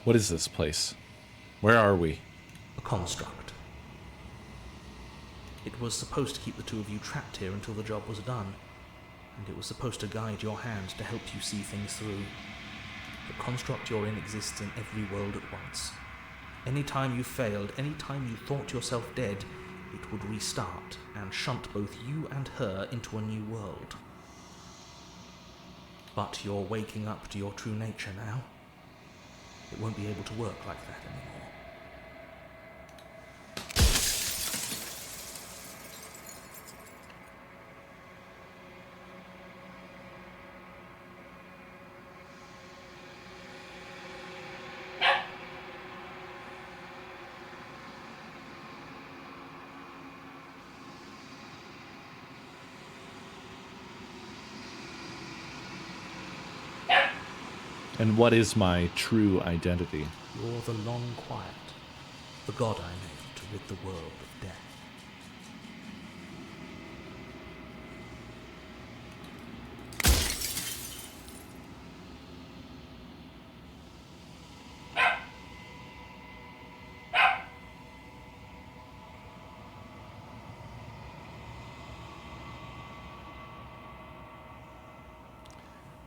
What is this place? Where are we? A construct. It was supposed to keep the two of you trapped here until the job was done, and it was supposed to guide your hand to help you see things through. The construct you're in exists in every world at once. Any time you failed, any time you thought yourself dead, it would restart and shunt both you and her into a new world. But you're waking up to your true nature now. It won't be able to work like that anymore. And what is my true identity? You're the long quiet, the god I made to rid the world of death.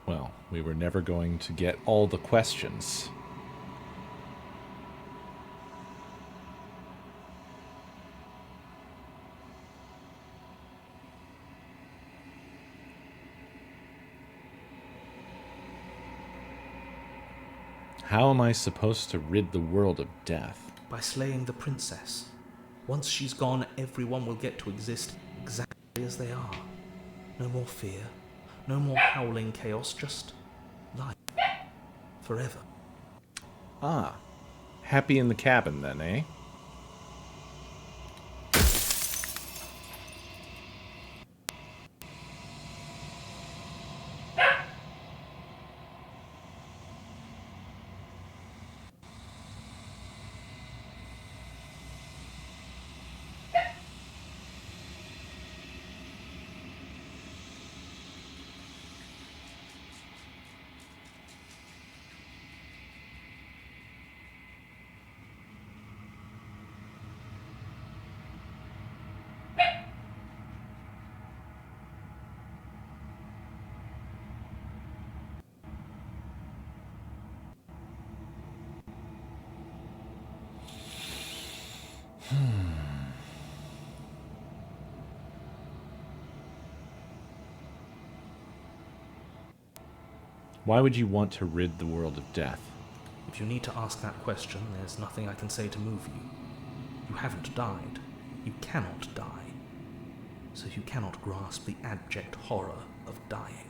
Well, we were never going to get all the questions. How am I supposed to rid the world of death? By slaying the princess. Once she's gone, everyone will get to exist exactly as they are. No more fear, no more howling chaos, just life. Forever. Ah, happy in the cabin then, eh? Why would you want to rid the world of death? If you need to ask that question, there's nothing I can say to move you. You haven't died. You cannot die. So you cannot grasp the abject horror of dying.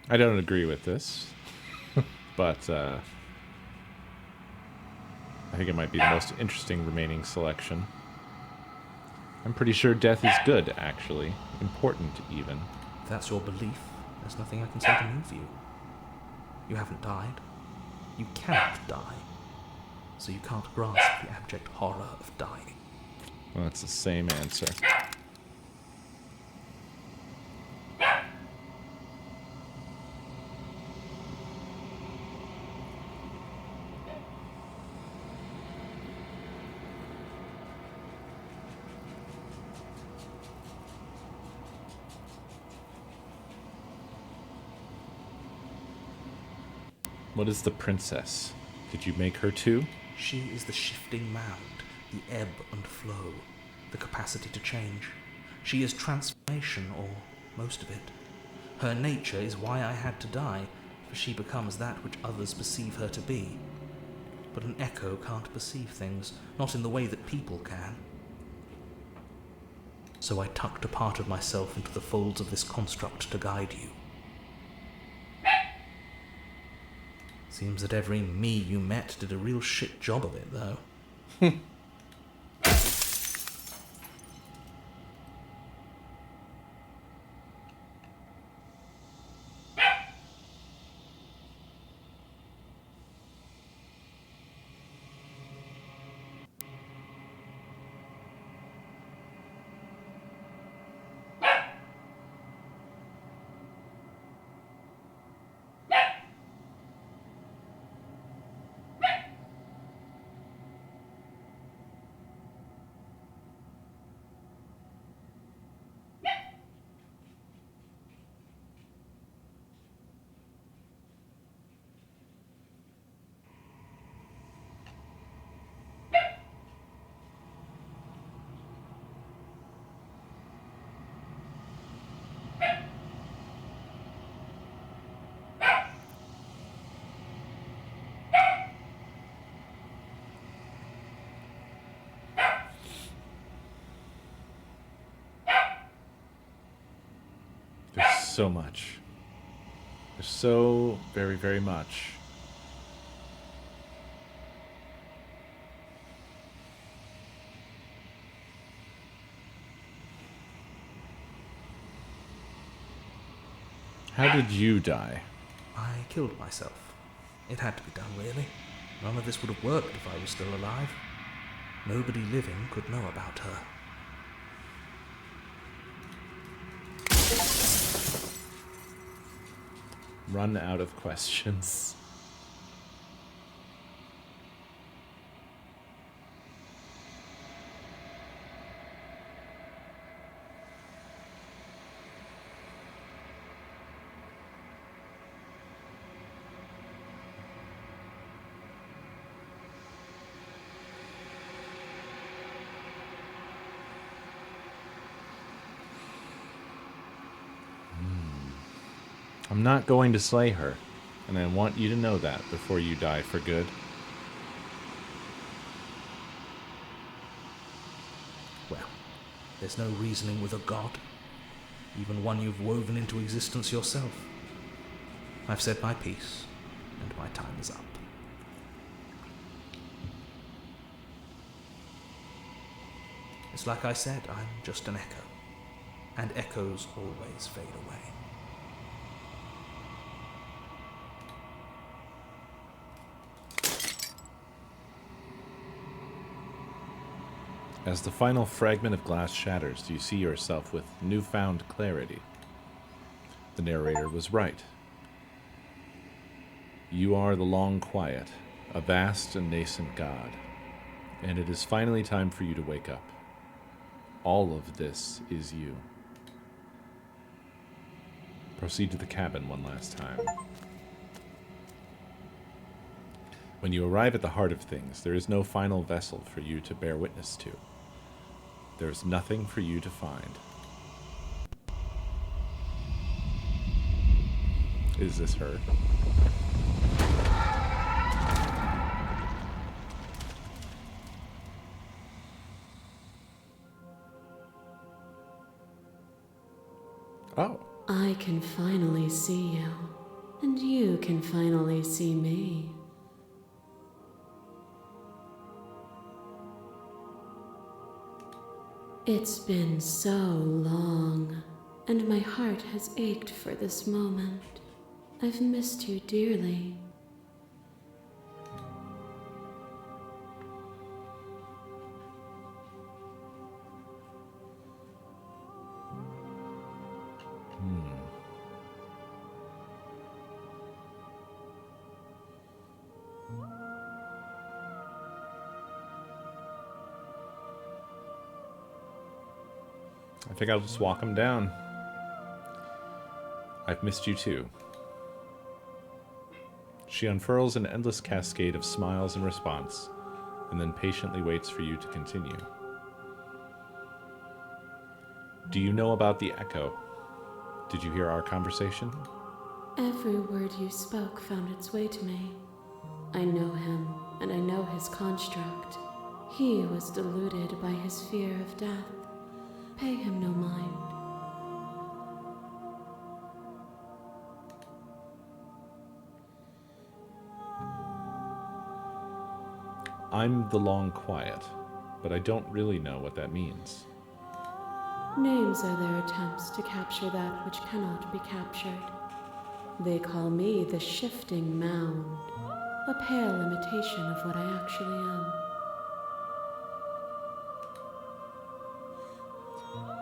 I don't agree with this, but I think it might be the most interesting remaining selection. I'm pretty sure death is good, actually. Important, even. If that's your belief, there's nothing I can say to move you. You haven't died. You cannot die. So you can't grasp the abject horror of dying. Well, it's the same answer. What is the princess? Did you make her too? She is the shifting mound, the ebb and flow, the capacity to change. She is transformation, or most of it. Her nature is why I had to die, for she becomes that which others perceive her to be. But an echo can't perceive things, not in the way that people can. So I tucked a part of myself into the folds of this construct to guide you. Seems that every me you met did a real shit job of it, though. so much. There's so very, very much. How did you die? I killed myself. It had to be done, really. None of this would have worked if I was still alive. Nobody living could know about her. Run out of questions. I'm not going to slay her, and I want you to know that before you die for good. Well, there's no reasoning with a god, even one you've woven into existence yourself. I've said my piece, and my time is up. It's like I said, I'm just an echo, and echoes always fade away. As the final fragment of glass shatters, you see yourself with newfound clarity. The narrator was right. You are the long quiet, a vast and nascent god, and it is finally time for you to wake up. All of this is you. Proceed to the cabin one last time. When you arrive at the heart of things, there is no final vessel for you to bear witness to. There is nothing for you to find. Is this her? Oh. I can finally see you, and you can finally see me. It's been so long, and my heart has ached for this moment. I've missed you dearly. I think I'll just walk him down. I've missed you too. She unfurls an endless cascade of smiles in response, and then patiently waits for you to continue. Do you know about the echo? Did you hear our conversation? Every word you spoke found its way to me. I know him, and I know his construct. He was deluded by his fear of death. Pay him no mind. I'm the long quiet, but I don't really know what that means. Names are their attempts to capture that which cannot be captured. They call me the shifting mound, a pale imitation of what I actually am.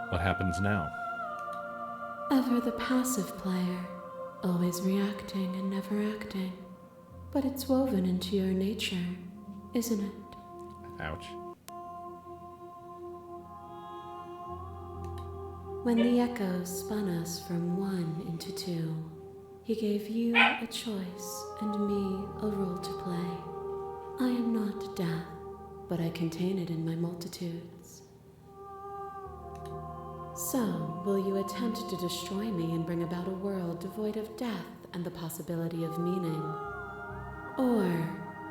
What happens now? Ever the passive player, always reacting and never acting. But it's woven into your nature, isn't it? Ouch. When the echoes spun us from one into two, he gave you a choice and me a role to play. I am not death, but I contain it in my multitudes. So, will you attempt to destroy me and bring about a world devoid of death and the possibility of meaning? Or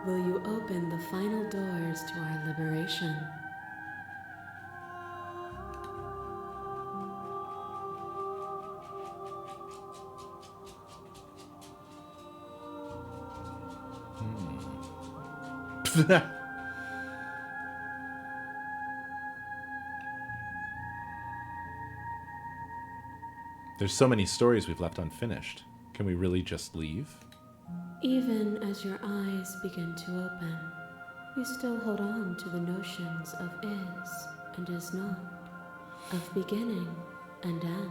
will you open the final doors to our liberation? There's so many stories we've left unfinished. Can we really just leave? Even as your eyes begin to open, you still hold on to the notions of is and is not, of beginning and end.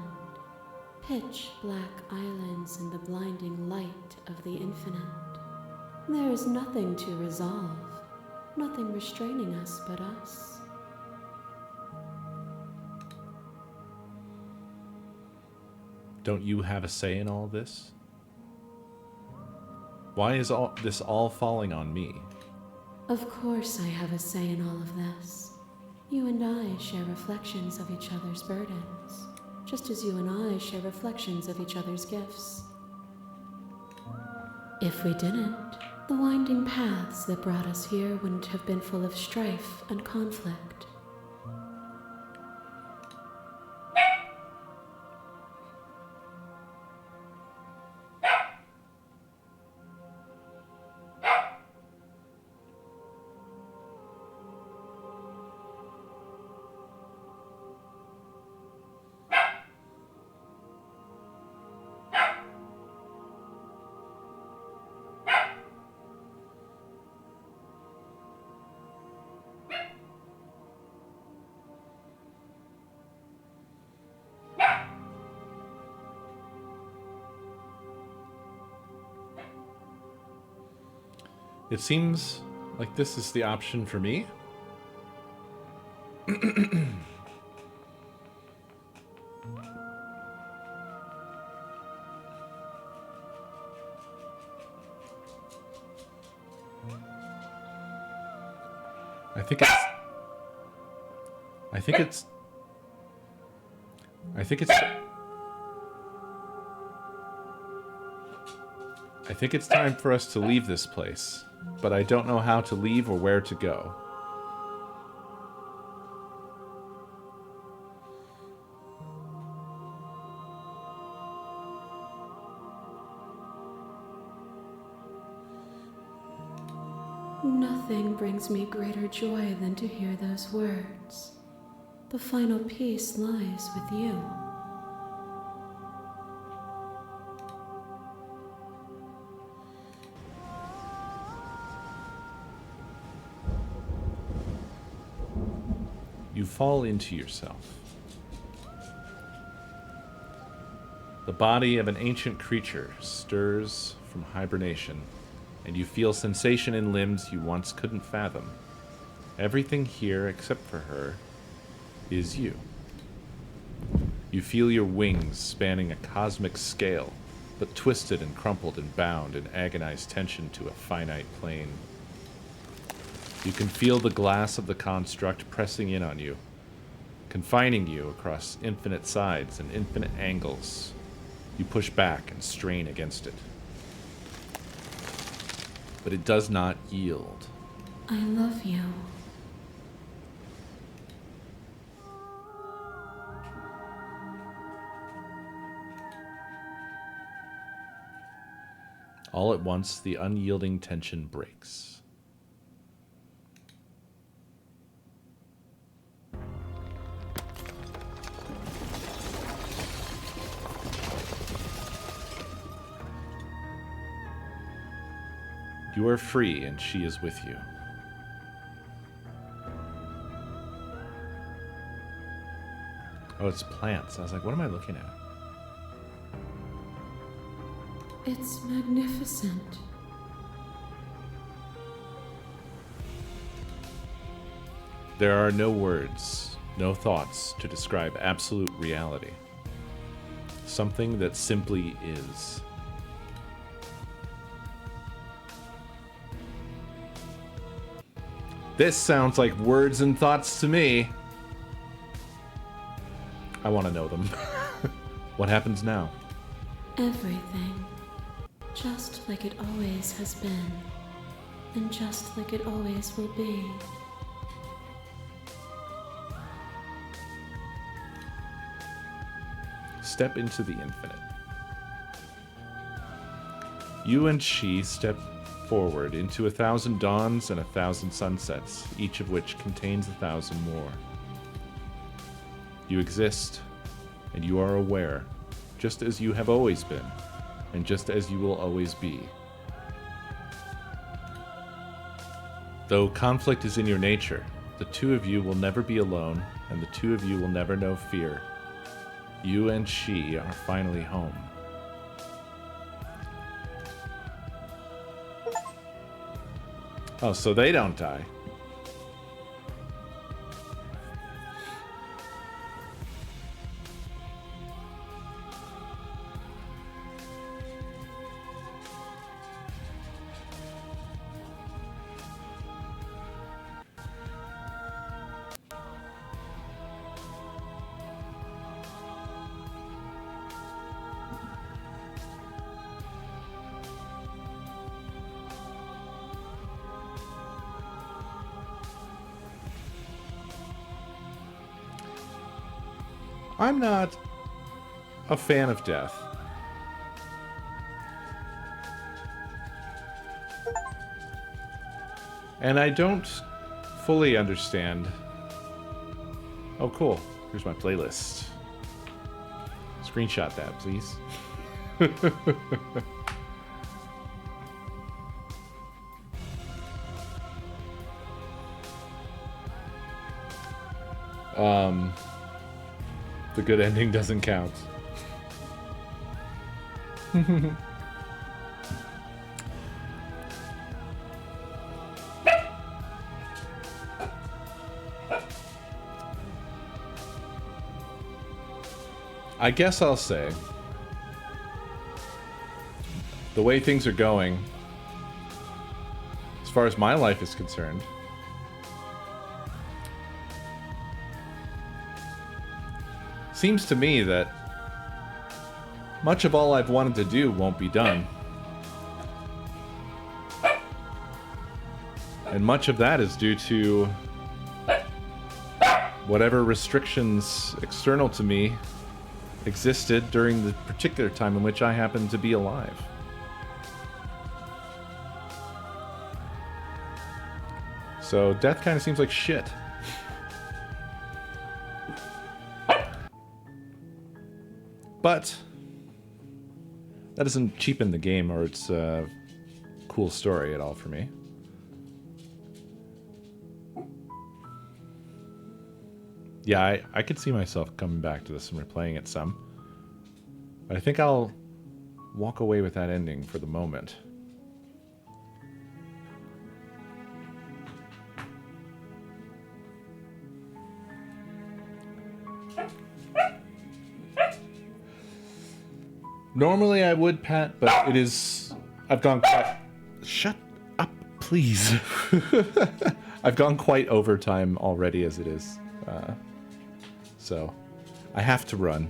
Pitch black islands in the blinding light of the infinite. There is nothing to resolve, nothing restraining us but us. Don't you have a say in all this? Why is this all falling on me? Of course I have a say in all of this. You and I share reflections of each other's burdens, just as you and I share reflections of each other's gifts. If we didn't, the winding paths that brought us here wouldn't have been full of strife and conflict. It seems like this is the option for me. I think it's time for us to leave this place, but I don't know how to leave or where to go. Nothing brings me greater joy than to hear those words. The final piece lies with you. You fall into yourself. The body of an ancient creature stirs from hibernation, and you feel sensation in limbs you once couldn't fathom. Everything here, except for her, is you. You feel your wings spanning a cosmic scale, but twisted and crumpled and bound in agonized tension to a finite plane. You can feel the glass of the construct pressing in on you, confining you across infinite sides and infinite angles. You push back and strain against it. But it does not yield. I love you. All at once, the unyielding tension breaks. You are free, and she is with you. Oh, it's plants. I was like, what am I looking at? It's magnificent. There are no words, no thoughts to describe absolute reality. Something that simply is. This sounds like words and thoughts to me. I want to know them. What happens now? Everything. Just like it always has been. And just like it always will be. Step into the infinite. You and she step forward into 1,000 dawns and 1,000 sunsets, each of which contains 1,000 more. You exist, and you are aware, just as you have always been, and just as you will always be. Though conflict is in your nature, the two of you will never be alone, and the two of you will never know fear. You and she are finally home. Oh, so they don't die. I'm not a fan of death. And I don't fully understand. Oh, cool. Here's my playlist. Screenshot that, please. The good ending doesn't count. I guess I'll say, the way things are going, as far as my life is concerned, seems to me that much of all I've wanted to do won't be done. And much of that is due to whatever restrictions external to me existed during the particular time in which I happened to be alive. So death kind of seems like shit. But that doesn't cheapen the game or its cool story at all for me. Yeah, I could see myself coming back to this and replaying it some. But I think I'll walk away with that ending for the moment. Normally I would, Pat, but it is... I've gone quite... Shut up, please. I've gone quite overtime already as it is. So, I have to run.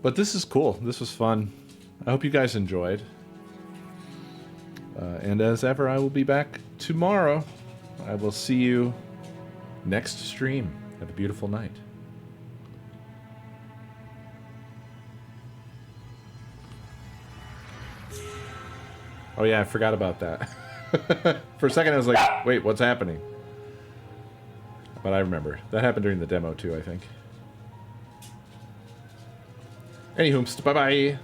But this is cool. This was fun. I hope you guys enjoyed. And as ever, I will be back tomorrow. I will see you next stream. Have a beautiful night. Oh yeah, I forgot about that. For a second I was like, wait, what's happening? But I remember. That happened during the demo too, I think. Anywho, bye-bye!